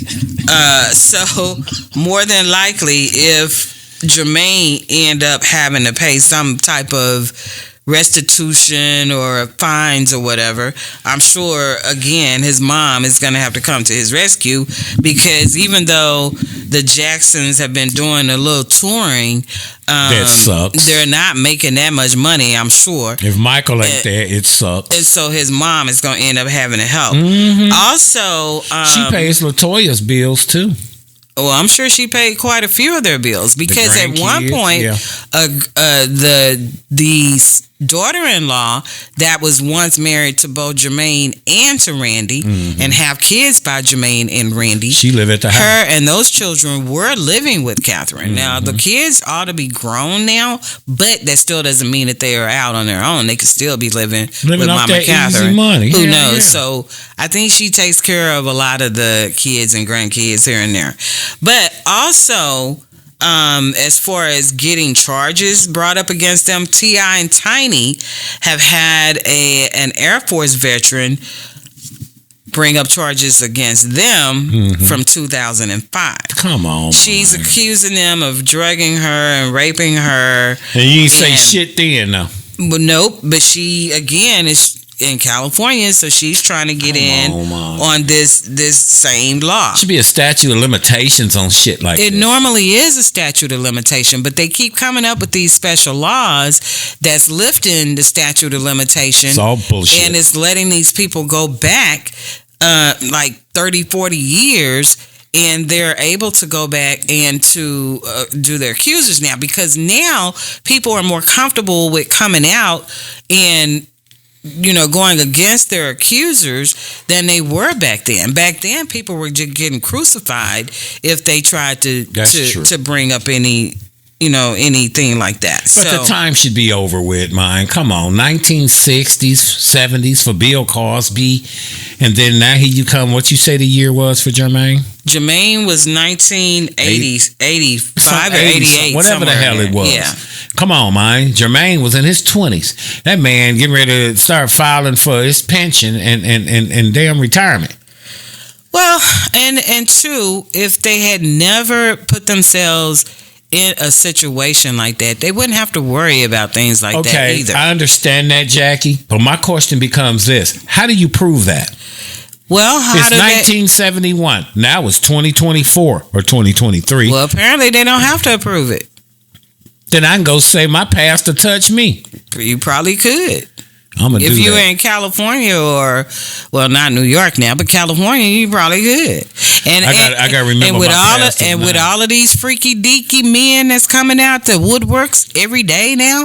so more than likely, if Jermaine end up having to pay some type of restitution or fines or whatever, I'm sure, again, his mom is going to have to come to his rescue, because even though the Jacksons have been doing a little touring, that sucks. They're not making that much money, I'm sure. If Michael ain't there, it sucks. And so his mom is going to end up having to help. Mm-hmm. Also, she pays LaToya's bills too. Well, I'm sure she paid quite a few of their bills, because at one point, the daughter-in-law that was once married to both Jermaine and to Randy, and have kids by Jermaine and Randy. She lived at the house. Her and those children were living with Catherine. Now, the kids ought to be grown now, but that still doesn't mean that they are out on their own. They could still be living with Mama Catherine. Easy money. Who knows? So I think she takes care of a lot of the kids and grandkids here and there. But also, as far as getting charges brought up against them, T.I. and Tiny have had an Air Force veteran bring up charges against them from 2005. Come on, she's accusing them of drugging her and raping her. And you ain't say shit then, though. Well, nope. But she, again, is in California, so she's trying to get on this same law. Should be a statute of limitations on shit like it this. Normally is a statute of limitation, but they keep coming up with these special laws that's lifting the statute of limitation. It's all bullshit. And it's letting these people go back like 30, 40 years, and they're able to go back and to do their accusers now, because now people are more comfortable with coming out and going against their accusers than they were back then. Back then, people were just getting crucified if they tried to bring up anything like that. But the time should be over with, man. Come on, 1960s, 70s for Bill Cosby, and then now here you come. What you say the year was for Jermaine? Jermaine was 1980s, 85 or 88, whatever the hell it was. Yeah. Come on, man. Jermaine was in his 20s. That man getting ready to start filing for his pension and damn retirement. Well, and two, if they had never put themselves in a situation like that, they wouldn't have to worry about things like that either. I understand that, Jackie, but my question becomes this: how do you prove that? Well, it's 1971. Now it's 2024 or 2023. Well, apparently they don't have to approve it. Then I can go say my pastor touched me. You probably could. I'm gonna if do you that. were in California or, well, not New York now, but California, you probably could. And I got to remember and with my all pastor's name. with all of these freaky deaky men that's coming out the woodworks every day now,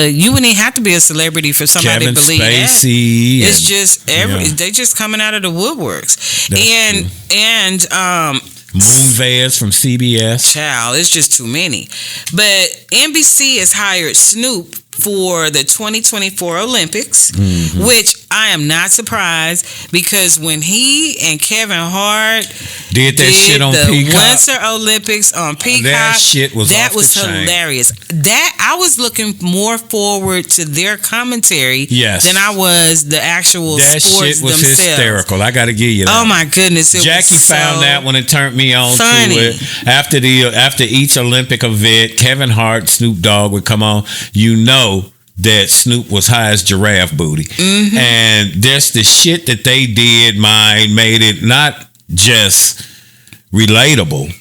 you wouldn't even have to be a celebrity for somebody Kevin to believe Spacey that. It's just they just coming out of the woodworks. And Moonves from CBS. Child, it's just too many. But NBC has hired Snoop for the 2024 Olympics, which I am not surprised, because when he and Kevin Hart did that shit on the Peacock, Winter Olympics on Peacock, that shit was that off was the chain. hilarious. That I was looking more forward to their commentary than I was the actual that sports shit was themselves. hysterical. I got to give you that. Oh my goodness, Jackie found that when it turned me on funny. to it. After each Olympic event, Kevin Hart, Snoop Dogg would come on. You know that Snoop was high as giraffe booty. And that's the shit that they did made it not just relatable,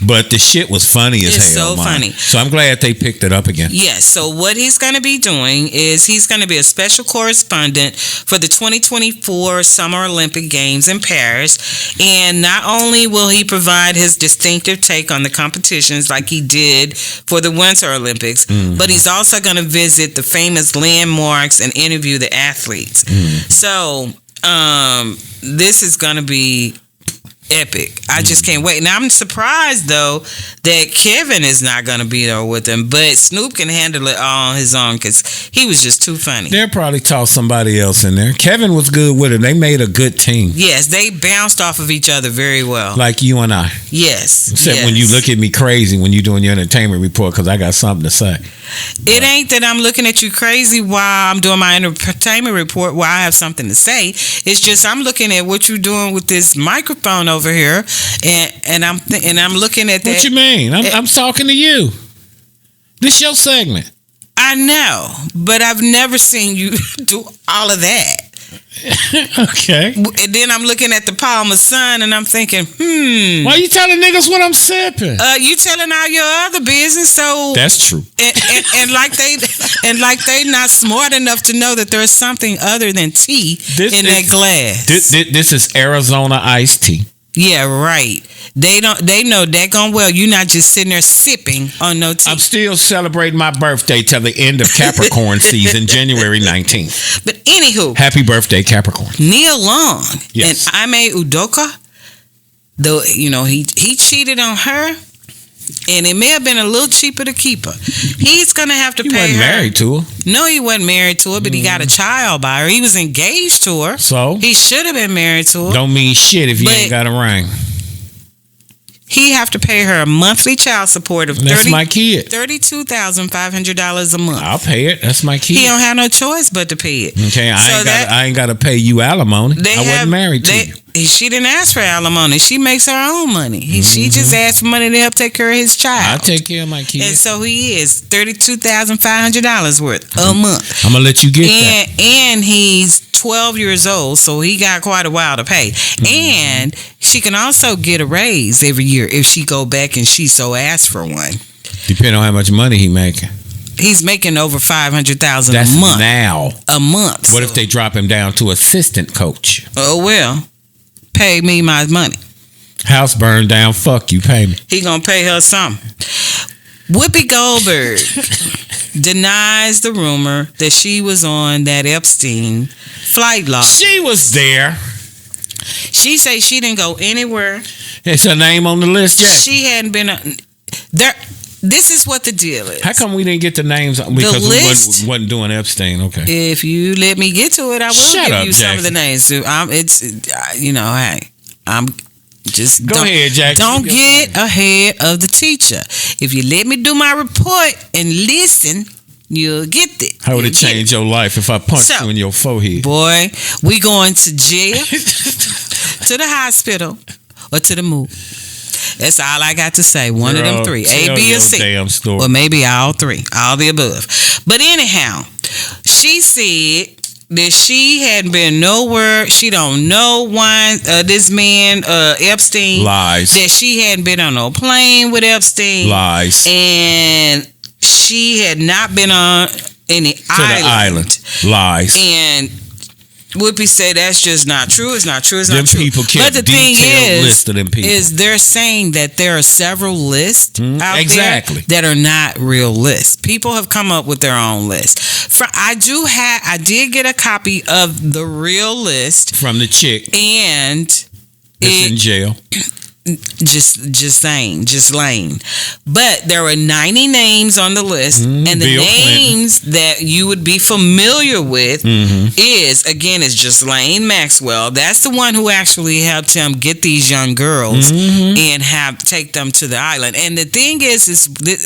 but the shit was funny as It's hell. so funny. So I'm glad they picked it up again. Yes. So what he's going to be doing is he's going to be a special correspondent for the 2024 Summer Olympic Games in Paris. And not only will he provide his distinctive take on the competitions like he did for the Winter Olympics, but he's also going to visit the famous landmarks and interview the athletes. So this is going to be epic. I just can't wait. Now I'm surprised though that Kevin is not going to be there with him, but Snoop can handle it all on his own because he was just too funny. They'll probably toss somebody else in there. Kevin was good with it. They made a good team. Yes, they bounced off of each other very well. Like you and I. Yes. Except when you look at me crazy when you're doing your entertainment report because I got something to say. It ain't that I'm looking at you crazy while I'm doing my entertainment report while I have something to say. It's just I'm looking at what you're doing with this microphone over here, and I'm looking at that. What you mean? I'm talking to you. This your segment. I know, but I've never seen you do all of that. Okay. And then I'm looking at the Palmer Sun and I'm thinking, why you telling niggas what I'm sipping? You telling all your other business, so that's true. And like they not smart enough to know that there's something other than tea in that glass. This is Arizona iced tea. Yeah, right. They know daggone well you're not just sitting there sipping on no tea. I'm still celebrating my birthday till the end of Capricorn season, January 19th. But anywho, happy birthday, Capricorn. Neil Long Yes. and Ime Udoka, though, he cheated on her, and it may have been a little cheaper to keep her. He's gonna have to pay her. He wasn't married to her. No, he wasn't married to her, but he got a child by her. He was engaged to her. So he should have been married to her. Don't mean shit if you ain't got a ring. He have to pay her a monthly child support of That's my kid. $32,500 a month. I'll pay it. That's my kid. He don't have no choice but to pay it. Okay, I ain't got to pay you alimony. I wasn't married to you. She didn't ask for alimony. She makes her own money. She just asked for money to help take care of his child. I'll take care of my kid. And so he is $32,500 worth a month. I'm gonna let you get that. And he's 12 years old, so he got quite a while to pay. And she can also get a raise every year if she go back and she so asks for one. Depending on how much money he making. He's making over $500,000 That's a month. now. A month. What if they drop him down to assistant coach? Oh well, pay me my money. House burned down. Fuck you. Pay me. He gonna pay her something. Whoopi Goldberg denies the rumor that she was on that Epstein flight log. She was there. She say she didn't go anywhere. Is her name on the list yet? She hadn't been there. This is what the deal is. How come we didn't get the names? Because we wasn't doing Epstein. Okay. If you let me get to it, I will give you some of the names. Hey, I'm just go ahead, Jackie. Don't get ahead of the teacher. If you let me do my report and listen, you'll get it. How would it change your life if I punched you in your forehead? Boy, we going to jail. to the hospital, or to the movie. That's all I got to say. One of them three. A, B, or C. Damn story. Or maybe all three. All the above. But anyhow, she said that she hadn't been nowhere. She don't know why this man, Epstein. Lies. That she hadn't been on no plane with Epstein. Lies. And she had not been on any To the island. Lies. And Whoopi said that's just not true. It's not true. It's not true. Them people kept but the thing list of them people. is they're saying that there are several lists out exactly. there that are not real lists. People have come up with their own list. I did get a copy of the real list from the chick, and it's in jail. Ghislaine. But there were 90 names on the list, and the Bill names that you would be familiar with is Ghislaine Maxwell. That's the one who actually helped him get these young girls and take them to the island. And the thing is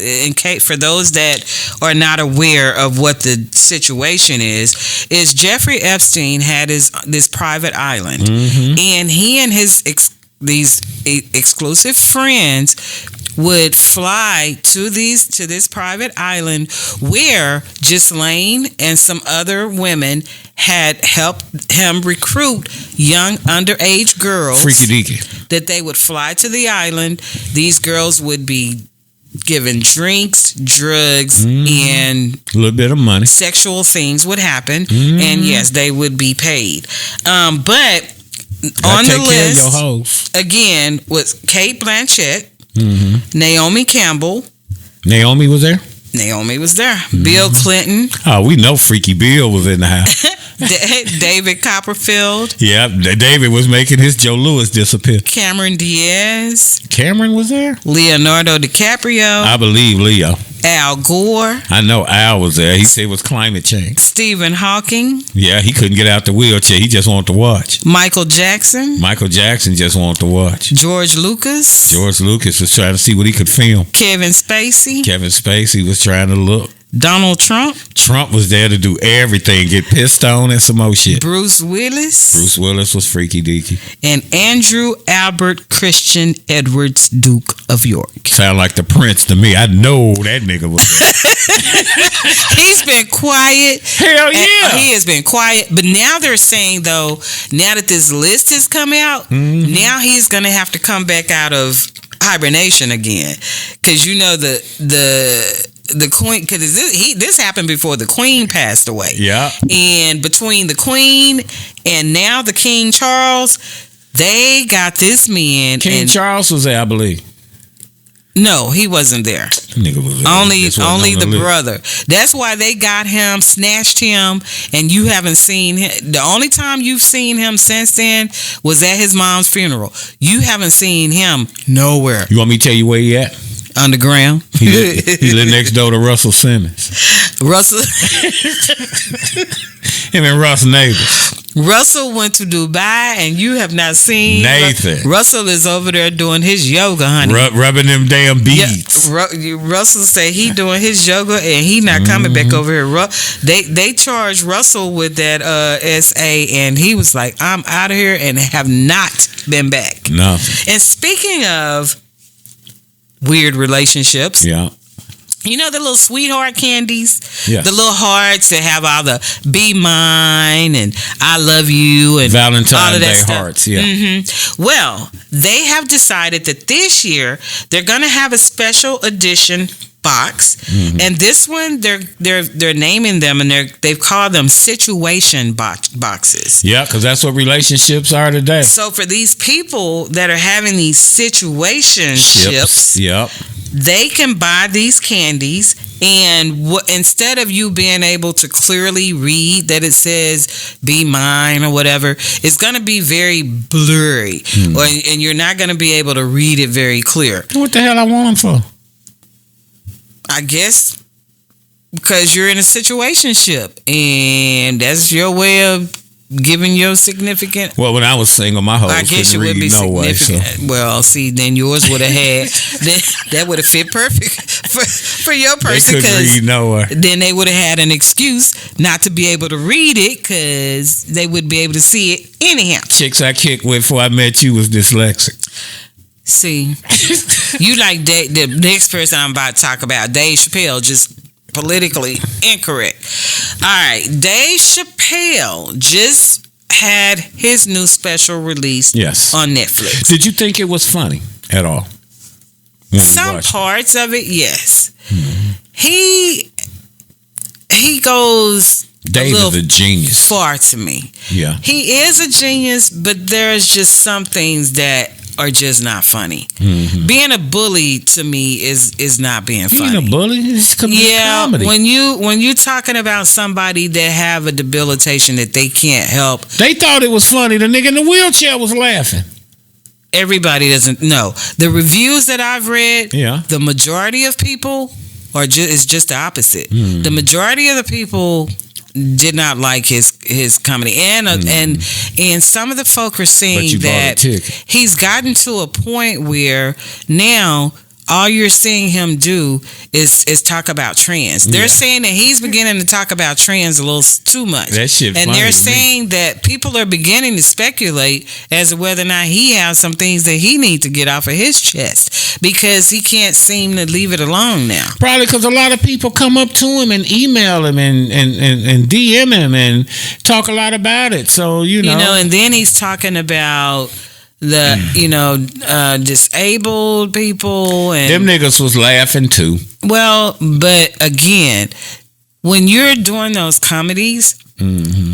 in case for those that are not aware of what the situation is Jeffrey Epstein had this private island, and he and these exclusive friends would fly to this private island where Ghislaine and some other women had helped him recruit young underage girls. Freaky deaky. That they would fly to the island. These girls would be given drinks, drugs, and a little bit of money. Sexual things would happen, and yes, they would be paid. But on the list again was Kate Blanchett, Naomi Campbell. Naomi was there. Bill Clinton. Oh, we know Freaky Bill was in the house. David Copperfield. Yeah, David was making his Joe Louis disappear. Cameron Diaz. Cameron was there. Leonardo DiCaprio. I believe Leo. Al Gore. I know Al was there. He said it was climate change. Stephen Hawking. Yeah, he couldn't get out the wheelchair. He just wanted to watch. Michael Jackson. Michael Jackson just wanted to watch. George Lucas. George Lucas was trying to see what he could film. Kevin Spacey. Kevin Spacey was trying to look. Donald Trump. Trump was there to do everything, get pissed on and some more shit. Bruce Willis. Bruce Willis was freaky deaky. And Andrew Albert Christian Edwards, Duke of York. Sound like the Prince to me. I know that nigga was there. He's been quiet. Hell yeah. He has been quiet. But now they're saying, though, now that this list has come out, now he's going to have to come back out of hibernation again. Because, you know, the queen, because this happened before the queen passed away. Yeah. And between the queen and now the King Charles, they got this man. King Charles was there, I believe. No, he wasn't there. Nigga was there. Only the brother. That's why they got him, snatched him, and you haven't seen him. The only time you've seen him since then was at his mom's funeral. You haven't seen him nowhere. You want me to tell you where he at? Underground. He lived next door to Russell Simmons. Him and Russ neighbors. Russell went to Dubai, and you have not seen Nathan. Russell is over there doing his yoga, honey. Rubbing them damn beads. Yeah, Russell said he doing his yoga, and he not coming back over here. They charged Russell with that SA, and he was like, I'm out of here, and have not been back. Nothing. And speaking of weird relationships. Yeah. You know the little sweetheart candies? Yeah. The little hearts that have all the be mine and I love you and Valentine's all of that Day stuff. hearts, yeah. Mm-hmm. Well, they have decided that this year they're going to have a special edition box, and this one they're naming them, and they've called them situation boxes. Yeah, because that's what relationships are today. So for these people that are having these situationships, yep, they can buy these candies, and instead of you being able to clearly read that it says "be mine" or whatever, it's going to be very blurry, and you're not going to be able to read it very clear. What the hell I want them for? I guess because you're in a situationship, and that's your way of giving your significant? Well, when I was single, my hoes I guess you couldn't would be read no significant. way. So. Well, see, then yours would have had that would have fit perfect for your person, They couldn't read nowhere. then they would have had an excuse not to be able to read it because they would be able to see it anyhow. Chicks I kicked with before I met you was dyslexic. See, you like the next person I'm about to talk about, Dave Chappelle, just politically incorrect. All right, Dave Chappelle just had his new special released on Netflix. Did you think it was funny at all? Some parts of it, yes. He goes Dave is a genius. Far to me. Yeah. He is a genius, but there's just some things that are just not funny. Being a bully to me is not being funny. Being a bully is comedy. When you talking about somebody that have a debilitation that they can't help. They thought it was funny. The nigga in the wheelchair was laughing. Everybody doesn't know. The reviews that I've read, the majority of people is just the opposite. The majority of the people did not like his comedy, and some of the folk are saying that he's gotten to a point where now all you're seeing him do is talk about trans. They're saying that he's beginning to talk about trans a little too much. That shit and funny they're to saying me. that people are beginning to speculate as to whether or not he has some things that he needs to get off of his chest because he can't seem to leave it alone now. Probably because a lot of people come up to him and email him and DM him and talk a lot about it. So and then he's talking about the disabled people and them niggas was laughing too. Well, but again, when you're doing those comedies,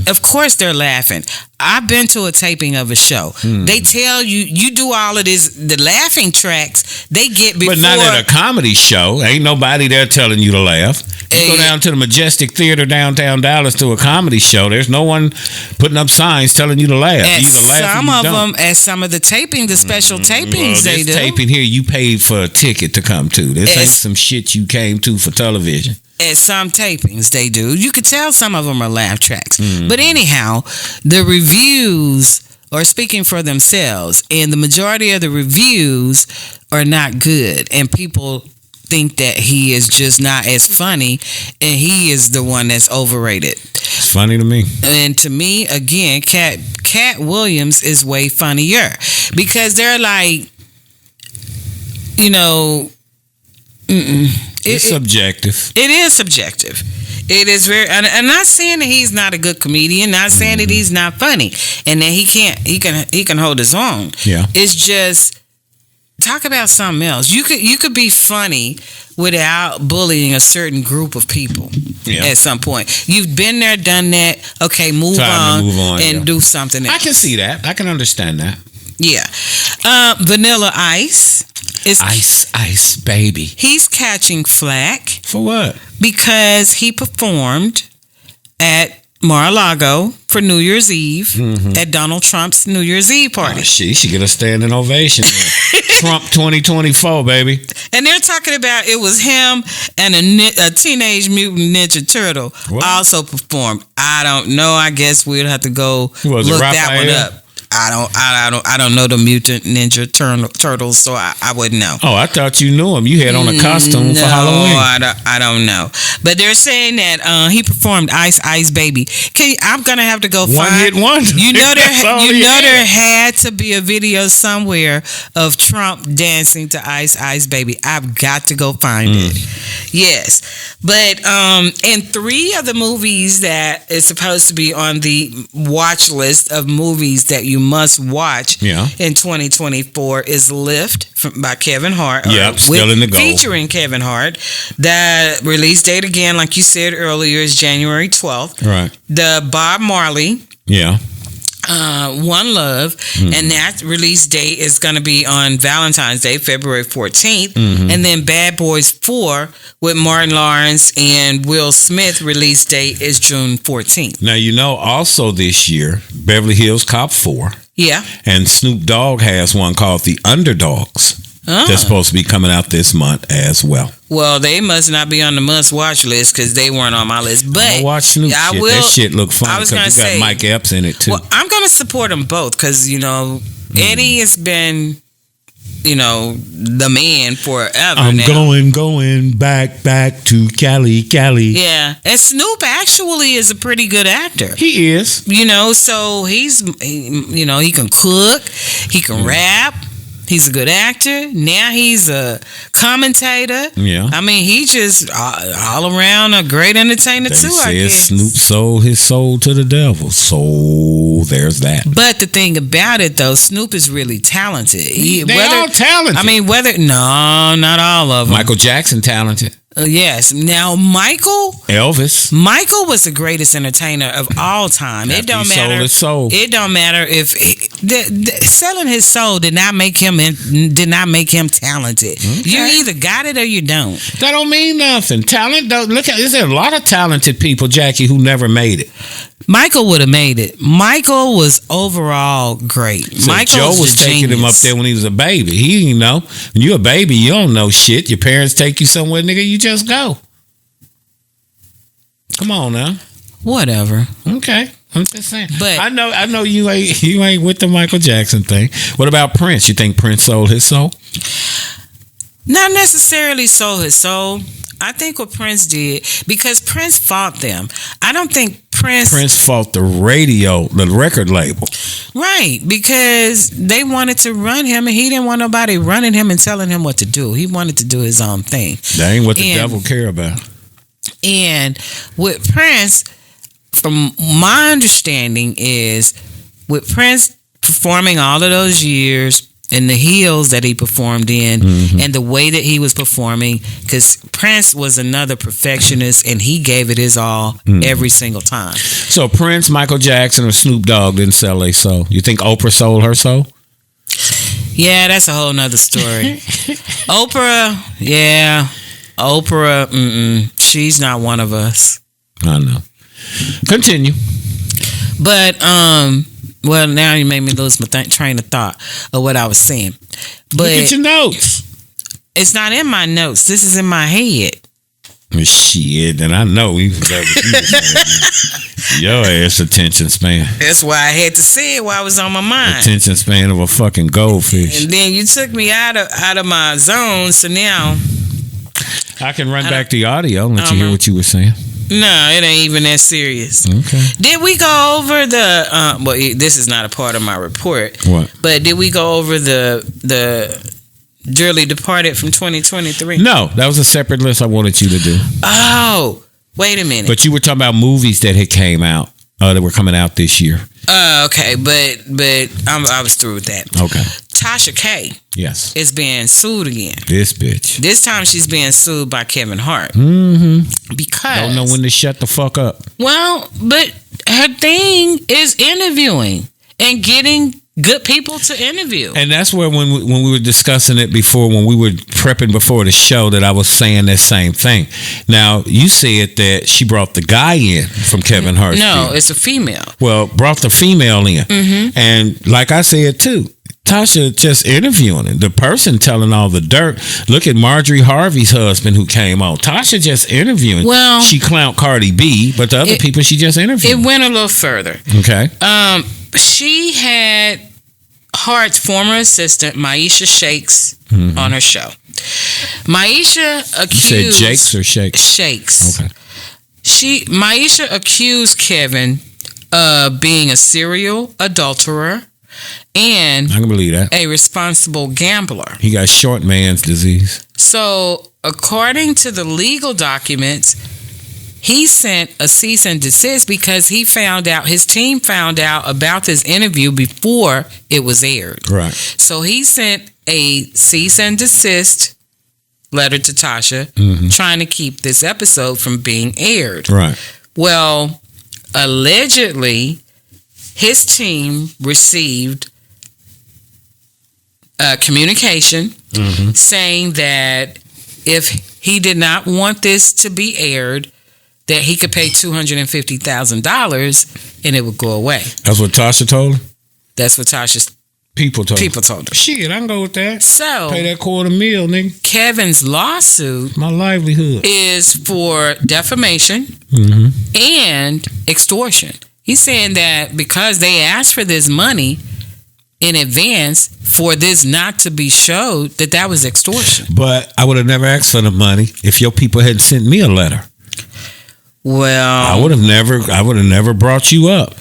of course they're laughing. I've been to a taping of a show. They tell you do all of this, the laughing tracks they get before. But not at a comedy show. Ain't nobody there telling you to laugh. You go down to the Majestic Theater downtown Dallas to a comedy show. There's no one putting up signs telling you to laugh. At You either laugh some or you of don't. them, at some of the taping, the special tapings they do. Taping here, you paid for a ticket to come to. This ain't some shit you came to for television. At some tapings they do. You could tell some of them are laugh tracks. But anyhow, the reviews are speaking for themselves, and the majority of the reviews are not good, and people think that he is just not as funny, and he is the one that's overrated. It's funny to me. And to me, again, Cat Williams is way funnier because they're like, it's subjective. It is subjective. It is very. I'm not saying that he's not a good comedian. Not saying that he's not funny, and that he can hold his own. Yeah. It's just talk about something else. You could be funny without bullying a certain group of people. Yeah. At some point, you've been there, done that. Okay, move on and do something else. I can see that. I can understand that. Yeah. Vanilla Ice is Ice baby. He's catching flack for what? Because he performed at Mar-a-Lago for New Year's Eve at Donald Trump's New Year's Eve party. Oh, she should get a standing ovation. Trump 2024, baby. And they're talking about it was him and a Teenage Mutant Ninja Turtle also performed. I don't know. I guess we'll have to go look that one up. I don't know the Mutant Ninja Turtles, so I wouldn't know. Oh, I thought you knew him. You had on a costume for Halloween. I don't know. But they're saying that he performed Ice Baby. I'm gonna have to go find One-hit wonder. You know there had to be a video somewhere of Trump dancing to Ice Baby. I've got to go find it. Yes, but in 3 of the movies that is supposed to be on the watch list of movies that you must watch in 2024 is Lift by Kevin Hart. Yep, still in the goal. Featuring Kevin Hart. The release date, again, like you said earlier, is January 12th. Right. The Bob Marley. Yeah. One Love, and that release date is going to be on Valentine's Day, February 14th, and then Bad Boys 4 with Martin Lawrence and Will Smith release date is June 14th. Now, also this year, Beverly Hills Cop 4. Yeah. And Snoop Dogg has one called The Underdogs. that's supposed to be coming out this month as well. Well, they must not be on the must-watch list because they weren't on my list. But I'm gonna watch Snoop shit. That shit look fun because you got Mike Epps in it too. Well, I'm going to support them both because, Eddie has been, the man forever. I'm going back to Cali. Yeah. And Snoop actually is a pretty good actor. He is. So he can cook, he can rap. He's a good actor. Now he's a commentator. Yeah. I mean, he just all around a great entertainer too, I guess. Snoop sold his soul to the devil. So there's that. But the thing about it, though, Snoop is really talented. They all talented. I mean, no, not all of them. Michael Jackson talented. Yes. Now, Elvis. Michael was the greatest entertainer of all time. It don't matter. Sold his soul. It don't matter if selling his soul did not make him talented. Okay. You either got it or you don't. That don't mean nothing. Talent. There's a lot of talented people, Jackie, who never made it. Michael would have made it. Michael was overall great. So Joe was taking him up there when he was a baby. He didn't know. When you're a baby, you don't know shit. Your parents take you somewhere, nigga, you just go. Come on now. Whatever. Okay. I'm just saying. But I know you ain't with the Michael Jackson thing. What about Prince? You think Prince sold his soul? Not necessarily sold his soul. I think what Prince did, because Prince fought them. I don't think Prince fought the record label. Right, because they wanted to run him and he didn't want nobody running him and telling him what to do. He wanted to do his own thing. That ain't what the devil care about. And with Prince, from my understanding is, with Prince performing all of those years and the hills that he performed in and the way that he was performing, because Prince was another perfectionist and he gave it his all every single time. So Prince, Michael Jackson, or Snoop Dogg didn't sell their soul. You think Oprah sold her soul? Yeah, that's a whole nother story. Oprah, she's not one of us. I know. Continue. But well, now you made me lose my train of thought of what I was saying. But look at your notes. It's not in my notes. This is in my head. Shit, and I know you your ass attention span. That's why I had to say it while I was on my mind. Attention span of a fucking goldfish. And then you took me out of my zone, so now I can run back the audio and let you hear what you were saying. No, it ain't even that serious. Okay. Did we go over the? Well, this is not a part of my report. What? But did we go over the Dearly Departed from 2023? No, that was a separate list I wanted you to do. Oh, wait a minute. But you were talking about movies that had came out, that were coming out this year. Okay, but I was through with that. Okay. Tasha K. Yes. Is being sued again. This bitch. This time she's being sued by Kevin Hart. Because don't know when to shut the fuck up. Well, but her thing is interviewing and getting good people to interview. And that's where when we were discussing it before, when we were prepping before the show, that I was saying that same thing. Now, you said that she brought the guy in from Kevin Hart. No, it's a female. Well, brought the female in. And like I said too, Tasha just interviewing it. The person telling all the dirt. Look at Marjorie Harvey's husband who came on. Tasha just interviewing. Well, she clowned Cardi B, but the other people she just interviewed. It went a little further. Okay. She had Hart's former assistant, Maisha Shakes, on her show. Maisha accused... You said Jakes or Shakes? Shakes. Okay. Maisha accused Kevin of being a serial adulterer and I can believe that. A responsible gambler. He got short man's disease. So, according to the legal documents, he sent a cease and desist because his team found out about this interview before it was aired. Right. So he sent a cease and desist letter to Tasha trying to keep this episode from being aired. Right. Well, allegedly, his team received communication saying that if he did not want this to be aired, that he could pay $250,000 and it would go away. That's what Tasha told him? That's what Tasha People told her. Shit, I can go with that. So pay that $250,000, nigga. Kevin's lawsuit, my livelihood, is for defamation and extortion. He's saying that because they asked for this money in advance for this not to be showed, that was extortion. But I would have never asked for the money if your people hadn't sent me a letter. Well, I would have never brought you up.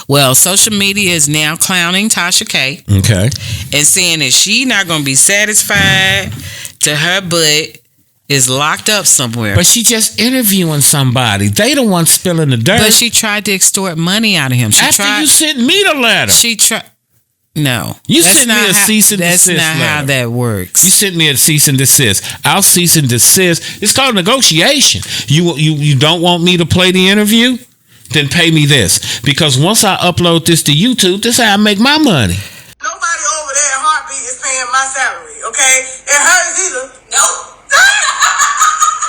Well, social media is now clowning Tasha K. Okay. And saying that she not going to be satisfied till her butt is locked up somewhere. But she just interviewing somebody. They the one spilling the dirt. But she tried to extort money out of him. You sent me the letter. She tried. No. You sent me a cease and desist letter. That's not how that works. You sent me a cease and desist. I'll cease and desist. It's called negotiation. You don't want me to play the interview? Then pay me this. Because once I upload this to YouTube, this is how I make my money. Nobody over there at Heartbeat is paying my salary, okay? And hers either. Nope.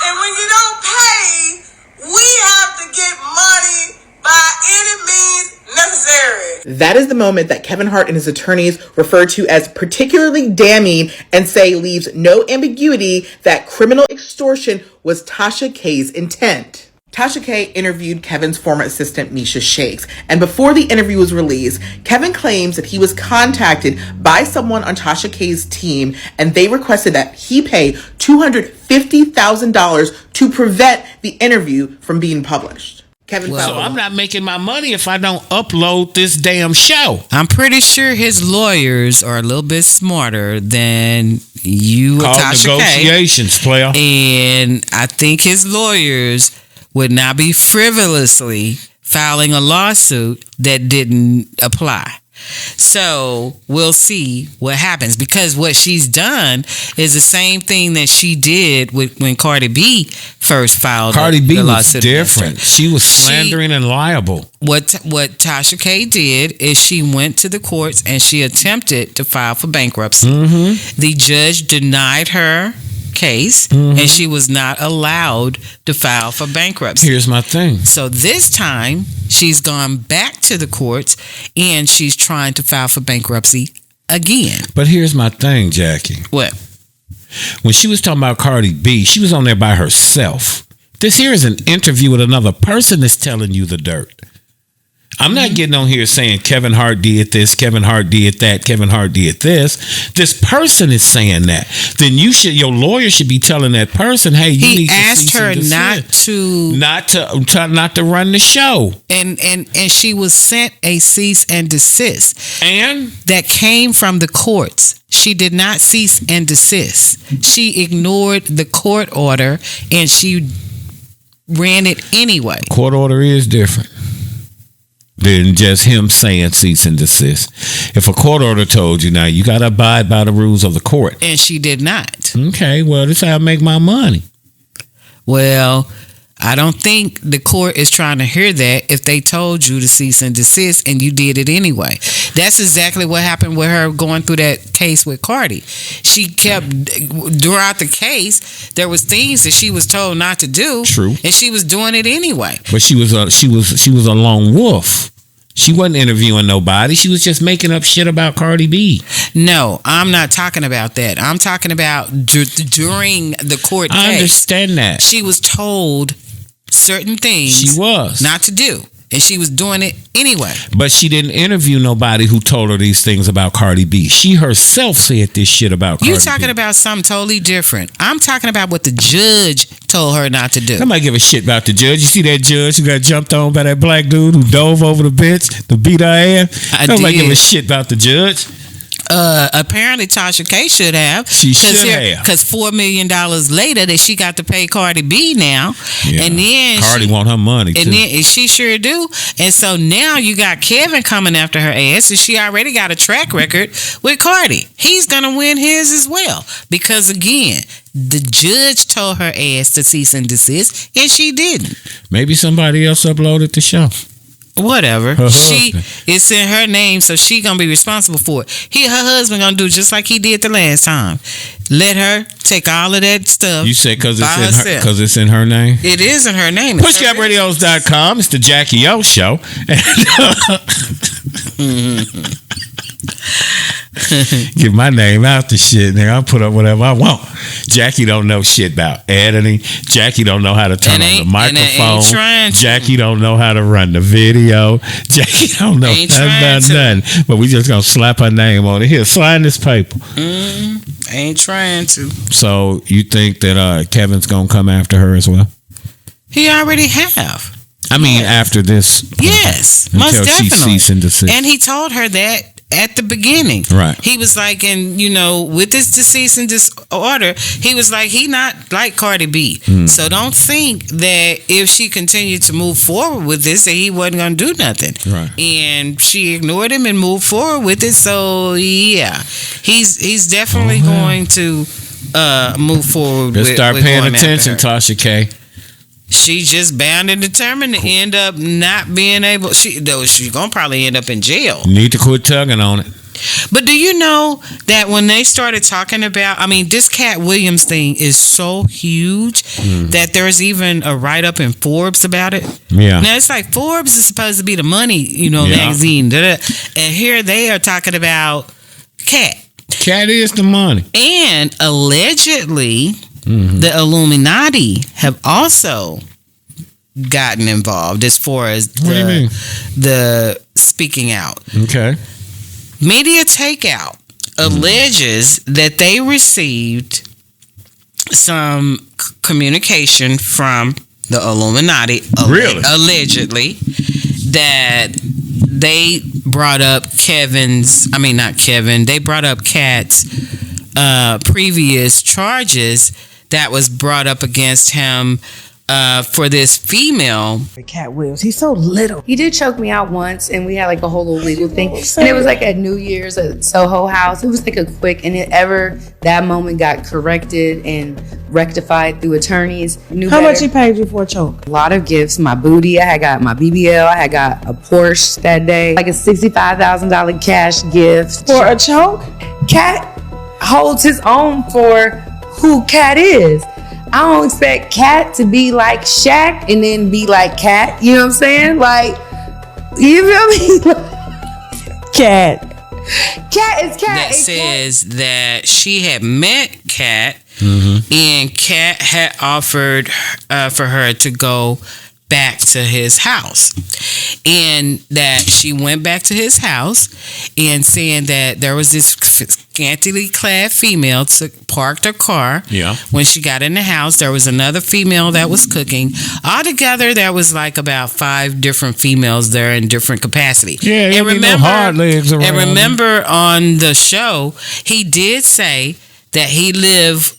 And when you don't pay, we have to get money by any means necessary. That is the moment that Kevin Hart and his attorneys refer to as particularly damning and say leaves no ambiguity that criminal extortion was Tasha K's intent. Tasha K interviewed Kevin's former assistant, Misha Shakes, and before the interview was released, Kevin claims that he was contacted by someone on Tasha K's team, and they requested that he pay $250,000 to prevent the interview from being published. Kevin so I'm not making my money if I don't upload this damn show. I'm pretty sure his lawyers are a little bit smarter than you, Tasha negotiations, K. player. And I think his lawyers would not be frivolously filing a lawsuit that didn't apply. So we'll see what happens, because what she's done is the same thing that she did when Cardi B first filed Cardi B the was lawsuit. different. She was slandering and liable. What Tasha K did is she went to the courts and she attempted to file for bankruptcy. The judge denied her case and she was not allowed to file for bankruptcy. Here's my thing. So this time she's gone back to the courts and she's trying to file for bankruptcy again. But here's my thing, Jackie. What? When she was talking about Cardi B, she was on there by herself. This here is an interview with another person that's telling you the dirt. I'm not getting on here saying Kevin Hart did this, Kevin Hart did that, Kevin Hart did this. This person is saying that. Then your lawyer should be telling that person, hey, you need to asked her not to run the show. And she was sent a cease and desist. And that came from the courts. She did not cease and desist. She ignored the court order and she ran it anyway. Court order is different than just him saying cease and desist. If a court order told you, now you got to abide by the rules of the court. And she did not. Okay, well, this is how I make my money. Well, I don't think the court is trying to hear that if they told you to cease and desist and you did it anyway. That's exactly what happened with her going through that case with Cardi. She kept, throughout the case, there was things that she was told not to do. True. And she was doing it anyway. But she was a lone wolf. She wasn't interviewing nobody. She was just making up shit about Cardi B. No, I'm not talking about that. I'm talking about during the court case. I understand that. She was told certain things she was not to do, and she was doing it anyway. But she didn't interview nobody who told her these things about Cardi B. She herself said this shit about Cardi B. You're talking about something totally different. I'm talking about what the judge told her not to do. Nobody give a shit about the judge. You see that judge who got jumped on by that black dude who dove over the bench to beat her ass? Nobody give a shit about the judge. Apparently Tasha K should have. She should have. Because $4 million later that she got to pay Cardi B now. Yeah. And then Cardi want her money too. And then she sure do. And so now you got Kevin coming after her ass, and she already got a track record with Cardi. He's gonna win his as well. Because again, the judge told her ass to cease and desist, and she didn't. Maybe somebody else uploaded the show. Whatever. It's in her name, so she gonna be responsible for it. Her husband gonna do just like he did the last time. Let her take all of that stuff. You said because it's in her name? It is in her name. PushGapRadios.com. It's the Jackie O Show. Get my name out the shit, nigga. I'll put up whatever I want. Jackie don't know shit about editing. Jackie don't know how to turn on the microphone. Jackie don't know how to run the video. Jackie don't know nothing. But we just gonna slap her name on it. Here, sign this paper. Ain't trying to. So you think that Kevin's gonna come after her as well? He already have. I mean, after this. Yes, most definitely. And he told her that at the beginning. Right. He was like, and with this cease and disorder, he was like, he not like Cardi B. So don't think that if she continued to move forward with this, that he wasn't going to do nothing. Right. And she ignored him and moved forward with it. So yeah, he's definitely going to move forward. Let's start paying attention, Tasha K. She's just bound and determined to end up not being able. She's gonna probably end up in jail. Need to quit tugging on it. But do you know that when they started talking about, this Cat Williams thing is so huge that there's even a write-up in Forbes about it. Yeah. Now it's like Forbes is supposed to be the money, magazine. And here they are talking about Cat. Cat is the money. And allegedly, the Illuminati have also gotten involved as far as the speaking out. Okay. Media Takeout alleges that they received some communication from the Illuminati, allegedly, that they brought up they brought up Cat's previous charges that was brought up against him for this female. Cat Williams, he's so little. He did choke me out once, and we had like a whole little legal thing. And it was like at New Year's at Soho House. It was like a quick, and that moment got corrected and rectified through attorneys. How much he paid you for a choke? A lot of gifts. My booty. I had got my BBL. I had got a Porsche that day. Like a $65,000 cash gift. For a choke? Cat holds his own for who Cat is. I don't expect Cat to be like Shaq and then be like Cat. You know what I'm saying? Like, you feel me? Cat is Cat. That says that she had met Cat, and Cat had offered for her to go back to his house, and that she went back to his house and saying that there was this scantily clad female parked her car. Yeah. When she got in the house, there was another female that was cooking. Altogether, there was like about 5 different females there in different capacity. Yeah, and remember, hard legs around. And remember on the show, he did say that he lived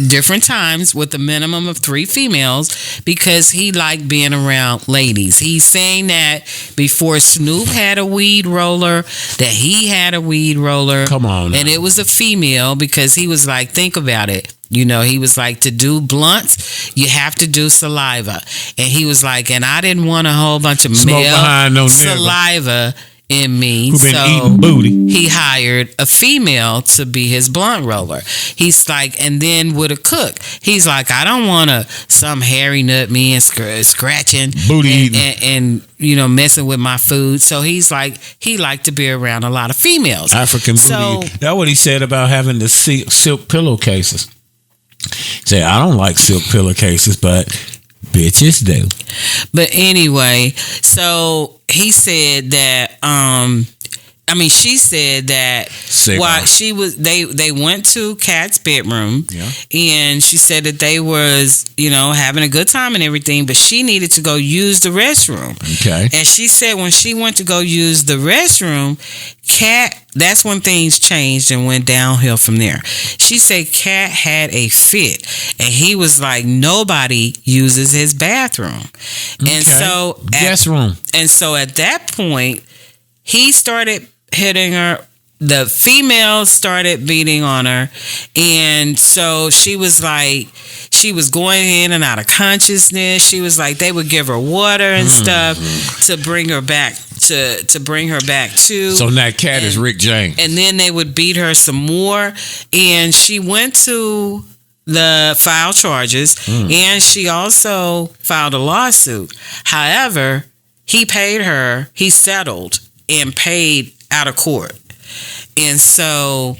different times with a minimum of 3 females because he liked being around ladies. He's saying that before Snoop had a weed roller, that he had a weed roller. Come on now. And it was a female because he was like, think about it. He was like, to do blunts, you have to do saliva. And he was like, and I didn't want a whole bunch of male saliva in me, who been so eating booty. He hired a female to be his blunt roller. He's like, and then with a cook, he's like, I don't want some hairy nut me and scratching booty eating and messing with my food. So he's like, he liked to be around a lot of females. African booty. That's what he said about having the silk pillowcases. He said, I don't like silk pillowcases, but bitches do. But anyway, so he said that she said that while she was they went to Cat's bedroom, and she said that they was having a good time and everything, but she needed to go use the restroom. Okay. And she said when she went to go use the restroom, Cat, that's when things changed and went downhill from there. She said Cat had a fit, and he was like, nobody uses his bathroom. And so guest room. And so at that point, he started hitting her. The female started beating on her, and so she was like, she was going in and out of consciousness. She was like, they would give her water and stuff to bring her back to bring her back to. So now Cat is Rick James, and then they would beat her some more, and she went to the file charges, and she also filed a lawsuit. However, he paid her. He settled and paid out of court. And so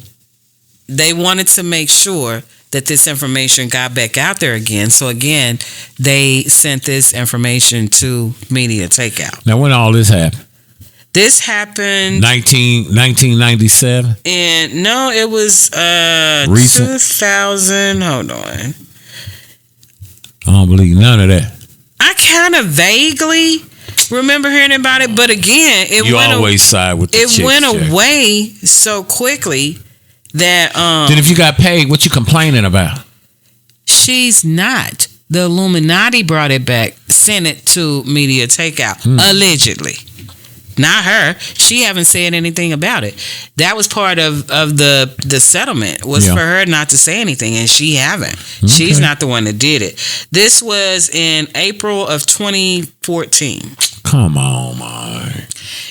they wanted to make sure that this information got back out there again. So again, they sent this information to Media Takeout. Now, when all this happened? This happened 1997. And no, it was recent. 2000. Hold on. I don't believe none of that. I kind of vaguely remember hearing about it, but again, it always side with the chicks, went Jack. away so quickly that Then if you got paid, what you complaining about? She's not. The Illuminati brought it back, sent it to Media Takeout, allegedly. Not her. She haven't said anything about it. That was part of the settlement, was for her not to say anything, and she haven't. Okay. She's not the one that did it. This was in April of 2014. Come on, man.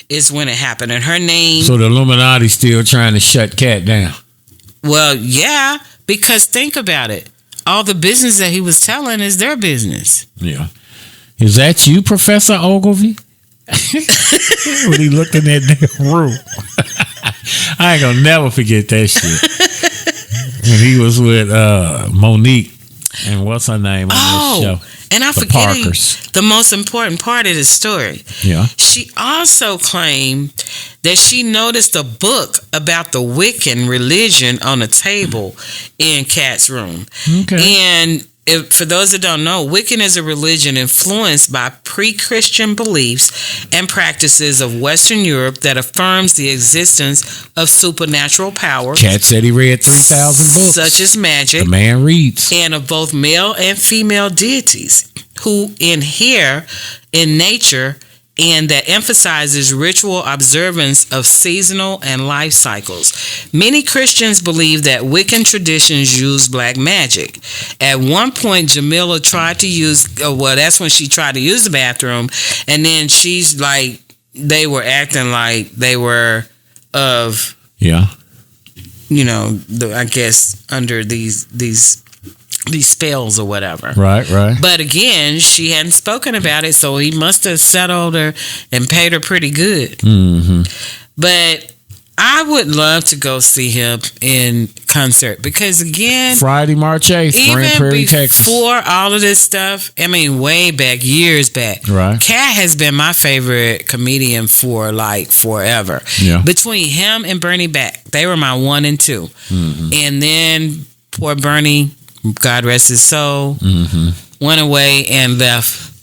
Is when it happened, and her name. So the Illuminati still trying to shut Cat down. Well, yeah, because think about it. All the business that he was telling is their business. Yeah. Is that you, Professor Ogilvy? When he looking at that room. I ain't gonna never forget that shit. When he was with Monique and what's her name on this show? And I forget the most important part of the story. Yeah. She also claimed that she noticed a book about the Wiccan religion on a table in Kat's room. Okay. And for those that don't know, Wiccan is a religion influenced by pre-Christian beliefs and practices of Western Europe that affirms the existence of supernatural powers. Cat said he read 3,000 books. Such as magic. The man reads. And of both male and female deities who inhere in nature, and that emphasizes ritual observance of seasonal and life cycles. Many Christians believe that Wiccan traditions use black magic. At one point, Jamila tried to use, that's when she tried to use the bathroom, and then she's like, they were acting like they were of, I guess under these spells or whatever. Right. But again, she hadn't spoken about it, so he must have settled her and paid her pretty good. Mm-hmm. But I would love to go see him in concert because, again, Friday, March 8th, Grand Prairie, Texas. Before all of this stuff, I mean, way back, years back, right? Cat has been my favorite comedian for like forever. Yeah. Between him and Bernie Mac, they were my 1 and 2. Mm-hmm. And then poor Bernie, God rest his soul, went away and left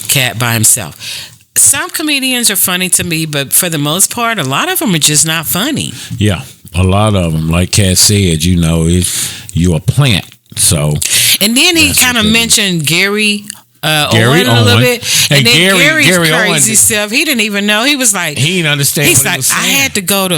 Cat by himself. Some comedians are funny to me, but for the most part, a lot of them are just not funny. Yeah, a lot of them, like Cat said, you're a plant. So, and then he kind of mentioned Gary Owen a little bit, and then Gary's Gary crazy Owen, self. He didn't even know. He was like, he didn't understand. He's like, I had to go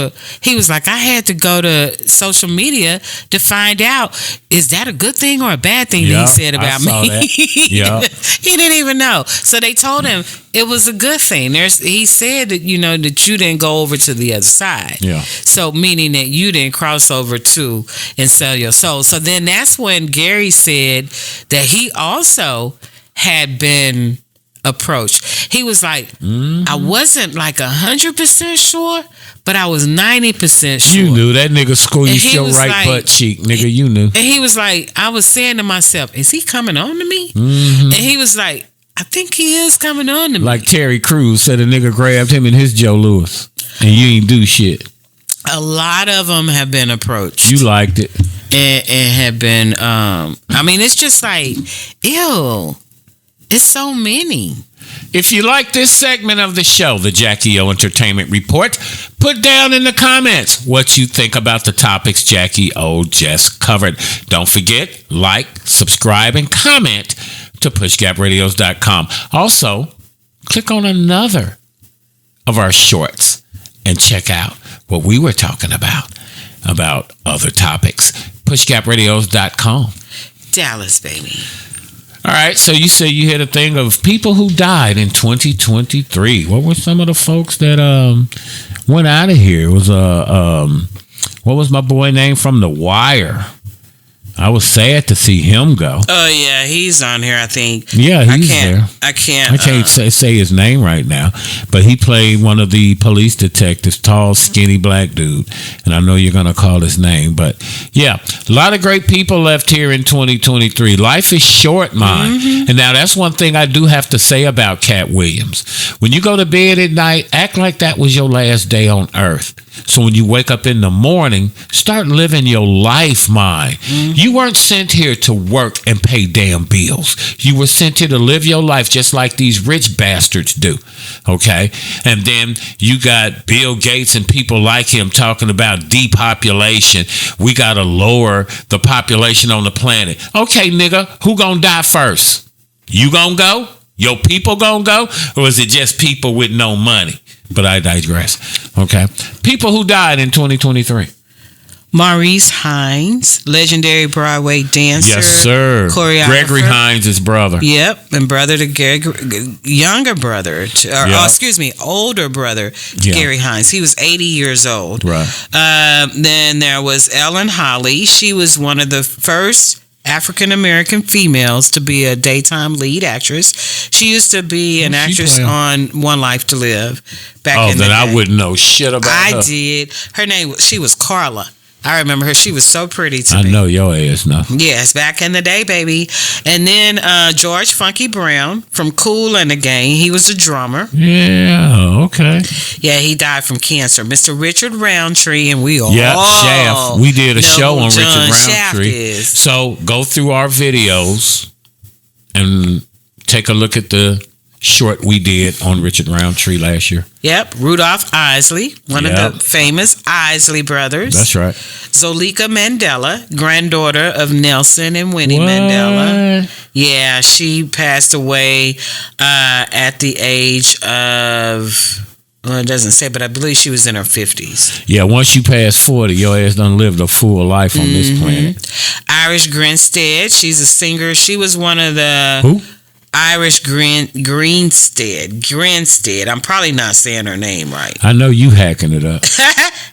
to social media to find out, is that a good thing or a bad thing that he said about me? Yeah, he didn't even know. So they told him it was a good thing. He said that that you didn't go over to the other side. Yeah. So meaning that you didn't cross over to and sell your soul. So then that's when Gary said that he also had been approached. He was like, I wasn't like 100% sure, but I was 90% sure. You knew that nigga squeezed your right butt cheek, nigga. You knew. And he was like, I was saying to myself, is he coming on to me? Mm-hmm. And he was like, I think he is coming on to me. Like Terry Crews said, a nigga grabbed him in his Joe Louis, and you ain't do shit. A lot of them have been approached. You liked it. And have been, I mean, it's just like, ew. It's so many. If you like this segment of the show, the Jackie O Entertainment Report, put down in the comments what you think about the topics Jackie O just covered. Don't forget, like, subscribe, and comment to pushgapradios.com. Also, click on another of our shorts and check out what we were talking about other topics. pushgapradios.com. Dallas, baby. All right, so you say you had a thing of people who died in 2023. What were some of the folks that went out of here? It was what was my boy name from The Wire? I was sad to see him go. Oh yeah, he's on here. I think. Yeah, he's there. I can't say his name right now, but he played one of the police detectives, tall, skinny black dude, and I know you're gonna call his name, but yeah, a lot of great people left here in 2023. Life is short, man, and now that's one thing I do have to say about Cat Williams. When you go to bed at night, act like that was your last day on earth. So when you wake up in the morning, start living your life, man. You weren't sent here to work and pay damn bills. You were sent here to live your life just like these rich bastards do. Okay? And then you got Bill Gates and people like him talking about depopulation. We got to lower the population on the planet. Okay, nigga, who gonna die first? You gonna go? Your people gonna go? Or is it just people with no money? But I digress. Okay. People who died in 2023. Maurice Hines, legendary Broadway dancer. Yes, sir. Choreographer. Gregory Hines' brother. Yep. And brother to younger brother. Older brother to Gary Hines. He was 80 years old. Right. Then there was Ellen Holly. She was one of the first African-American females to be a daytime lead actress. She used to be an actress on One Life to Live back in the day. I wouldn't know shit about her. I did. Her name, she was Carla. I remember her. She was so pretty to me. I know your ass now. Yes, back in the day, baby. And then George Funky Brown from Kool and the Gang. He was a drummer. Yeah, okay. Yeah, he died from cancer. Mr. Richard Roundtree, and we all Shaft. We did a show on John Richard Roundtree. So go through our videos and take a look at the short we did on Richard Roundtree last year. Yep, Rudolph Isley, one of the famous Isley brothers. That's right. Zolika Mandela, granddaughter of Nelson and Winnie Mandela. Yeah, she passed away at the age of, well, it doesn't say, but I believe she was in her 50s. Yeah, once you pass 40, your ass done lived a full life on this planet. Irish Grinstead, she's a singer. She was one of the... Who? Irish Grinstead. I'm probably not saying her name right. I know you hacking it up.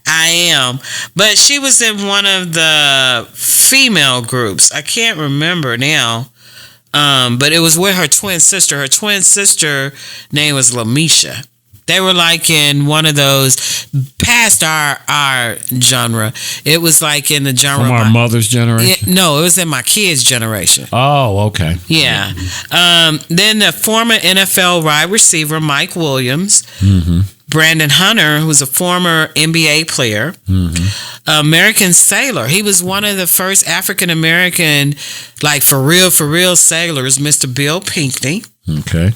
I am. But she was in one of the female groups. I can't remember now. But it was with her twin sister. Her twin sister name was Lamisha. They were like in one of those past our genre. It was like in the genre from our mother's generation. No, it was in my kids' generation. Oh, okay. Yeah. Then the former NFL wide receiver Mike Williams, Brandon Hunter, who was a former NBA player, American sailor. He was one of the first African American, like for real sailors. Mr. Bill Pinkney. Okay.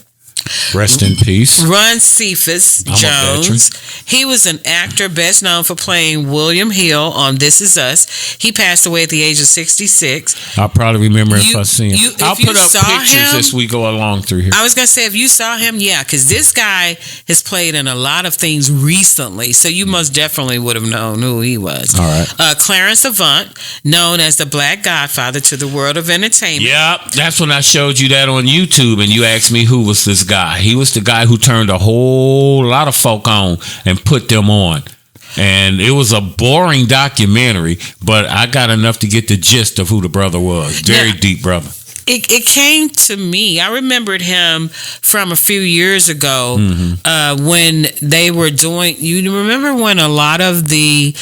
Rest in peace. Ron Cephas Jones. He was an actor best known for playing William Hill on This Is Us. He passed away at the age of 66. I'll probably remember if I see him. I'll put up pictures as we go along through here. I was going to say, if you saw him, yeah, because this guy has played in a lot of things recently, so you most definitely would have known who he was. All right. Clarence Avant, known as the Black Godfather to the world of entertainment. Yep, that's when I showed you that on YouTube, and you asked me who was this guy. He was the guy who turned a whole lot of folk on and put them on. And it was a boring documentary, but I got enough to get the gist of who the brother was. Very deep brother. It came to me. I remembered him from a few years ago when they were doing. You remember when a lot of the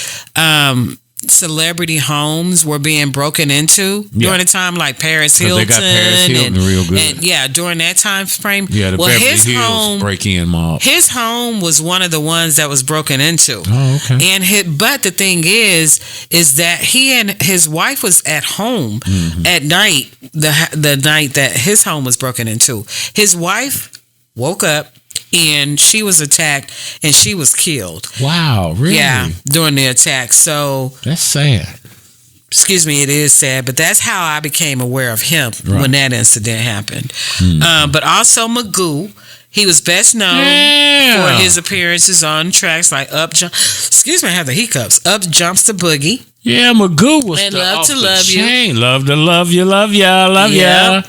celebrity homes were being broken into during the time, like Paris Hilton. They got Paris Hilton real good. And during that time frame. Yeah, the Beverly Hills break-in mob. His home was one of the ones that was broken into. Oh, okay. And but the thing is that he and his wife was at home at night, the night that his home was broken into. His wife woke up and she was attacked and she was killed. Wow, really? Yeah, during the attack. So that's sad. Excuse me, it is sad, but that's how I became aware of him when that incident happened. But also Magoo, he was best known for his appearances on tracks like Up Jumps the Boogie. Yeah, Magoo was and Love to Love You. Love to love you, love ya, love ya.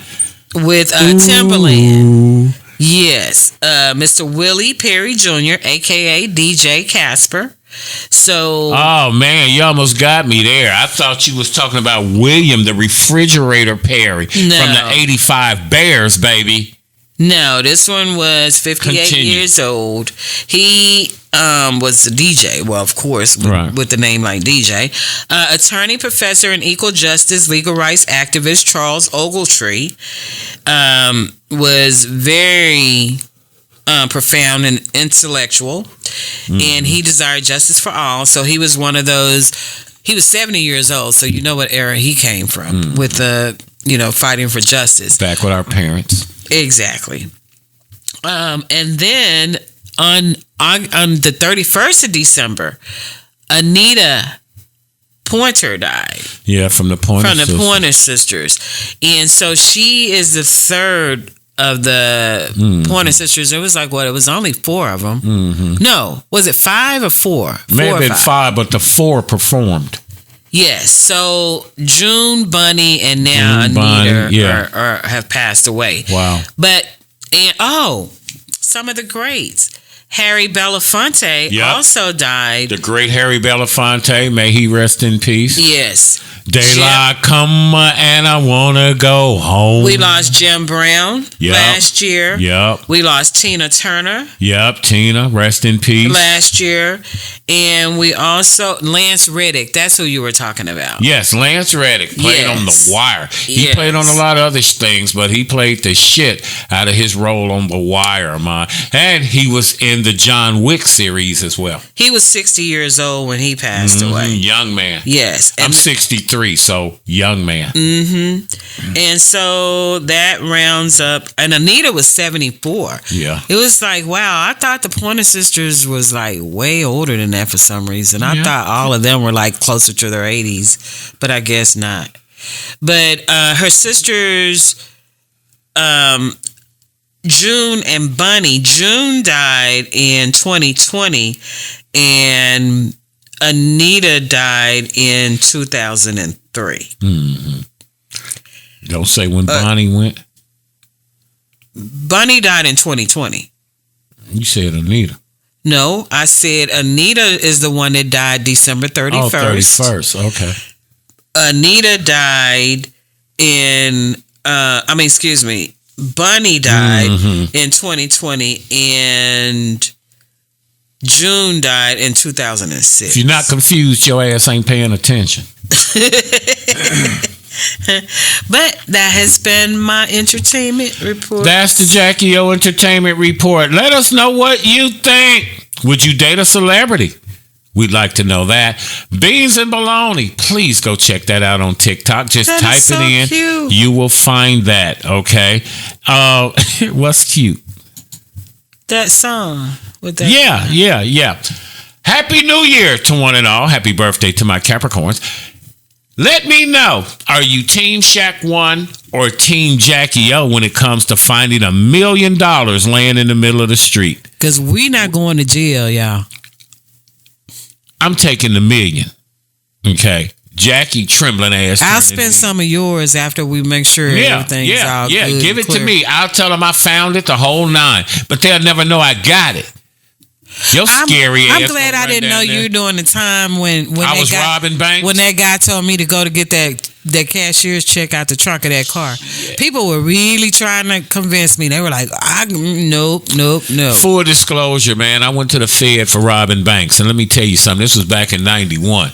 With Timbaland. Yes, Mr. Willie Perry Jr., a.k.a. DJ Casper. So, oh man, you almost got me there. I thought you was talking about William the Refrigerator Perry from the '85 Bears, baby. No, this one was 58 years old. He was a DJ. Well, of course, with the name like DJ. Attorney, professor, and equal justice, legal rights activist Charles Ogletree was very profound and intellectual, and he desired justice for all. So he was one of those. He was 70 years old, so you know what era he came from with the fighting for justice. Back with our parents. Exactly. And then on the 31st of December, Anita Pointer died. Yeah, from the Pointer Sisters. And so she is the third of the Pointer Sisters. It was like, it was only 4 of them. No, was it 5 or 4? May have been 5, but the 4 performed. Yes, so June, Bunny, and now Anita have passed away. Wow. But, some of the greats. Harry Belafonte also died. The great Harry Belafonte, may he rest in peace. Yes. Daylight come and I wanna go home. We lost Jim Brown last year. Yep. We lost Tina Turner. Yep, Tina, rest in peace. Last year. And we also, Lance Reddick, that's who you were talking about. Yes, Lance Reddick played on The Wire. He played on a lot of other things, but he played the shit out of his role on The Wire, man. And he was in the John Wick series as well. He was 60 years old when he passed away. Young man. Yes. I'm 63, so young man. And so that rounds up, and Anita was 74. Yeah. It was like, wow, I thought the Pointer Sisters was like way older than that for some reason. I thought all of them were like closer to their 80s, but I guess not. But her sisters, June and Bunny. June died in 2020, and Anita died in 2003. Don't say when Bonnie went. Bunny died in 2020. You said Anita. No, I said Anita is the one that died December 31st. Oh, 31st. Okay. Anita died in, Bunny died in 2020, and June died in 2006. If you're not confused, your ass ain't paying attention. But that has been my entertainment report. That's the Jackie O Entertainment Report. Let us know what you think. Would you date a celebrity? We'd like to know that. Beans and Baloney. Please go check that out on TikTok. Just type it in. Cute. You will find that, okay? What's cute? That song. With that Yeah. Happy New Year to one and all. Happy birthday to my Capricorns. Let me know, are you Team Shaq 1 or Team Jackie O when it comes to finding $1 million laying in the middle of the street? Because we not going to jail, y'all. I'm taking the $1 million. Okay. Jackie trembling ass. I'll spend some of yours after we make sure everything's all good. Give it to me. I'll tell them I found it, the whole 9. But they'll never know I got it. You're scary ass. I'm glad I didn't know you during the time when I was robbing banks. When that guy told me to go to get that cashier's check out the trunk of that car. Yeah. People were really trying to convince me. They were like, nope. Full disclosure, man. I went to the Fed for robbing banks. And let me tell you something. This was back in 91.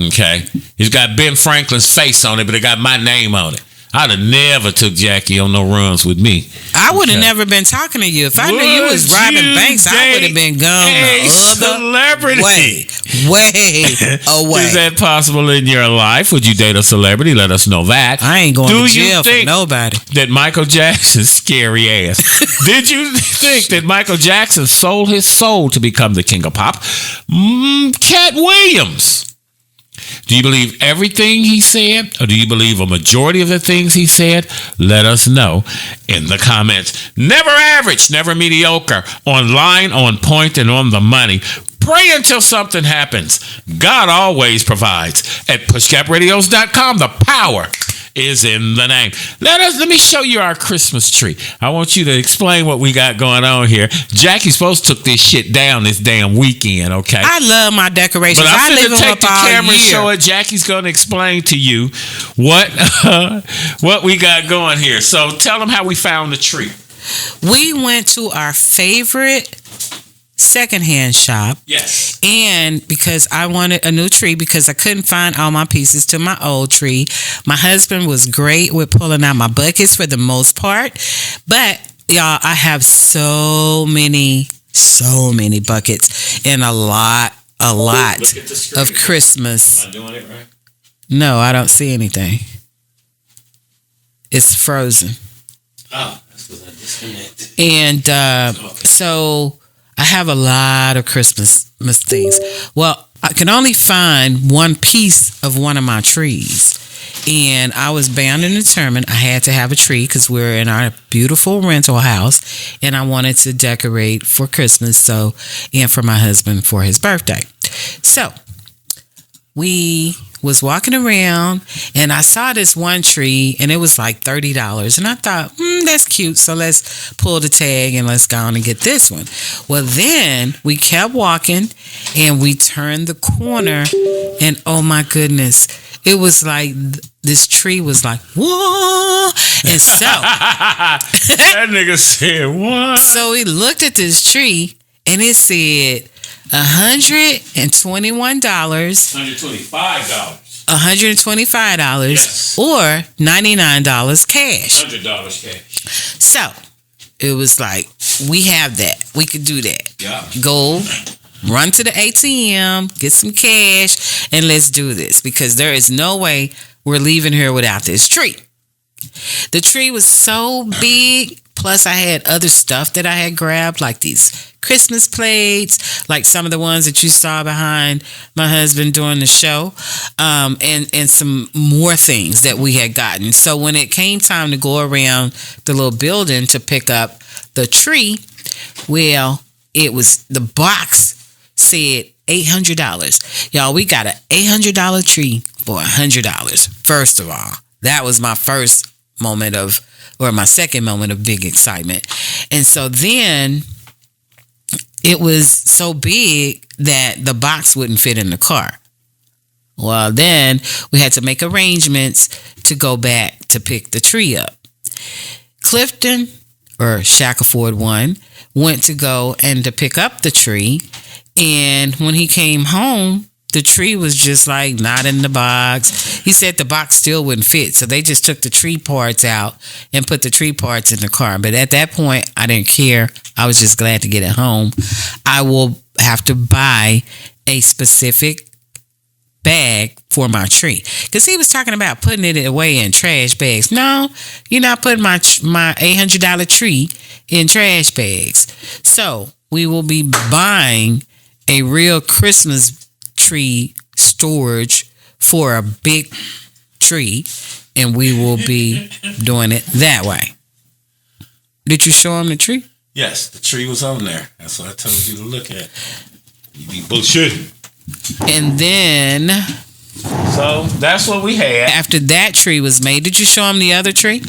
Okay. It's got Ben Franklin's face on it, but it got my name on it. I'd have never took Jackie on no runs with me. I would have never been talking to you. If I knew you was robbing banks, I would have been gone the celebrity. Way away. Is that possible in your life? Would you date a celebrity? Let us know that. I ain't going to jail for nobody. That Michael Jackson's scary ass. Did you think that Michael Jackson sold his soul to become the king of pop? Cat Williams. Do you believe everything he said, or do you believe a majority of the things he said? Let us know in the comments. Never average, never mediocre, online, on point, and on the money. Pray until something happens. God always provides. At pushgapradios.com, the power is in the name. Let me show you our Christmas tree. I want you to explain what we got going on here. Jackie supposed to took this shit down this damn weekend, okay? I love my decorations. But I'm leave going to them take up the all camera and year. show it. Jackie's going to explain to you what we got going here. So tell them how we found the tree. We went to our favorite secondhand shop. Yes. And because I wanted a new tree because I couldn't find all my pieces to my old tree. My husband was great with pulling out my buckets for the most part. But y'all, I have so many buckets and a lot of Christmas. Am I doing it right? No, I don't see anything. It's frozen. Oh, that's because I disconnected. And so I have a lot of Christmas things. Well, I can only find one piece of one of my trees. And I was bound and determined I had to have a tree because we're in our beautiful rental house. And I wanted to decorate for Christmas and for my husband for his birthday. So we was walking around and I saw this one tree and it was like $30. And I thought, that's cute. So let's pull the tag and let's go on and get this one. Well, then we kept walking and we turned the corner and oh my goodness, it was like this tree was like, whoa. And so that nigga said, what? So we looked at this tree and it said $125. $125 yes. Or $99 cash. $100 cash. So it was like, we have that. We could do that. Yeah. Go run to the ATM, get some cash, and let's do this because there is no way we're leaving here without this tree. The tree was so big. Plus, I had other stuff that I had grabbed, like these Christmas plates, like some of the ones that you saw behind my husband during the show, and some more things that we had gotten. So when it came time to go around the little building to pick up the tree, well, it was the box said $800. Y'all, we got an $800 tree for $100. First of all, that was my first moment my second moment of big excitement. And so then it was so big that the box wouldn't fit in the car. Well, then we had to make arrangements to go back to pick the tree up. Clifton, or Shackleford one, went to go and to pick up the tree. And when he came home, the tree was just like not in the box. He said the box still wouldn't fit. So they just took the tree parts out and put the tree parts in the car. But at that point, I didn't care. I was just glad to get it home. I will have to buy a specific bag for my tree. Because he was talking about putting it away in trash bags. No, you're not putting my $800 tree in trash bags. So we will be buying a real Christmas tree storage for a big tree, and we will be doing it that way. Did you show him the tree? Yes, the tree was on there. That's what I told you to look at. You be bullshitting. And then so that's what we had. After that tree was made, did you show him the other tree?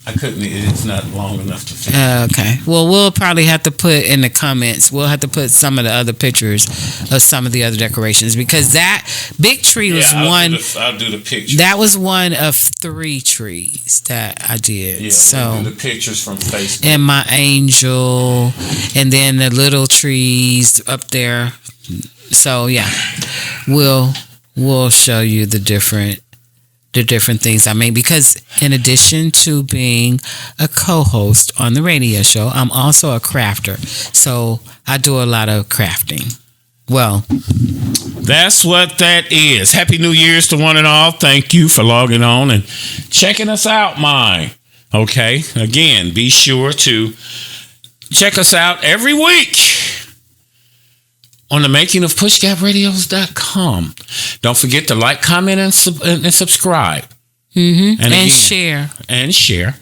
I couldn't. It's not long enough to fit. Okay. Well, we'll probably have to put in the comments. We'll have to put some of the other pictures of some of the other decorations because that big tree was one. I'll do the picture. That was one of 3 trees that I did. Yeah. So we'll do the pictures from Facebook. And my angel, and then the little trees up there. So yeah, we'll show you the different things I made because in addition to being a co-host on the radio show, I'm also a crafter. So I do a lot of crafting. Well, that's what that is. Happy New Year's to one and all. Thank you for logging on and checking us out, Okay. Again, be sure to check us out every week on the making of pushgapradios.com. Don't forget to like, comment, and subscribe. Mm-hmm. And share. And share.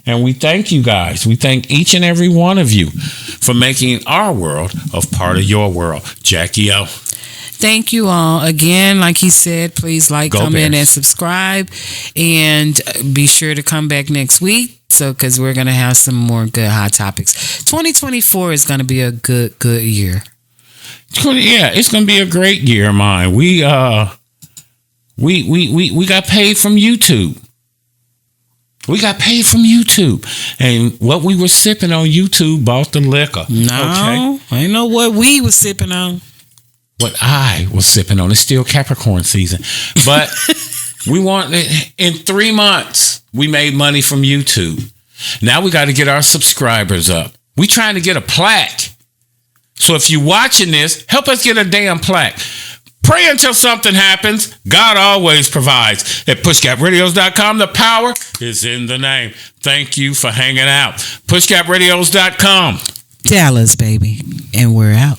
And we thank you guys. We thank each and every one of you for making our world a part of your world. Jackie O. Thank you all again. Like he said, please like, comment, and subscribe, and be sure to come back next week. So, because we're gonna have some more good hot topics. 2024 is gonna be a good year. Yeah, it's gonna be a great year, mine. We got paid from YouTube. We got paid from YouTube, and what we were sipping on YouTube bought the liquor. No, I know what we was sipping on. What I was sipping on. It's still Capricorn season, but we want in 3 months we made money from YouTube. Now we got to get our subscribers up. We trying to get a plaque. So if you're watching this, help us get a damn plaque. Pray until something happens. God always provides. At pushgapradios.com, the power is in the name. Thank you for hanging out. Pushgapradios.com. Dallas, baby. And we're out.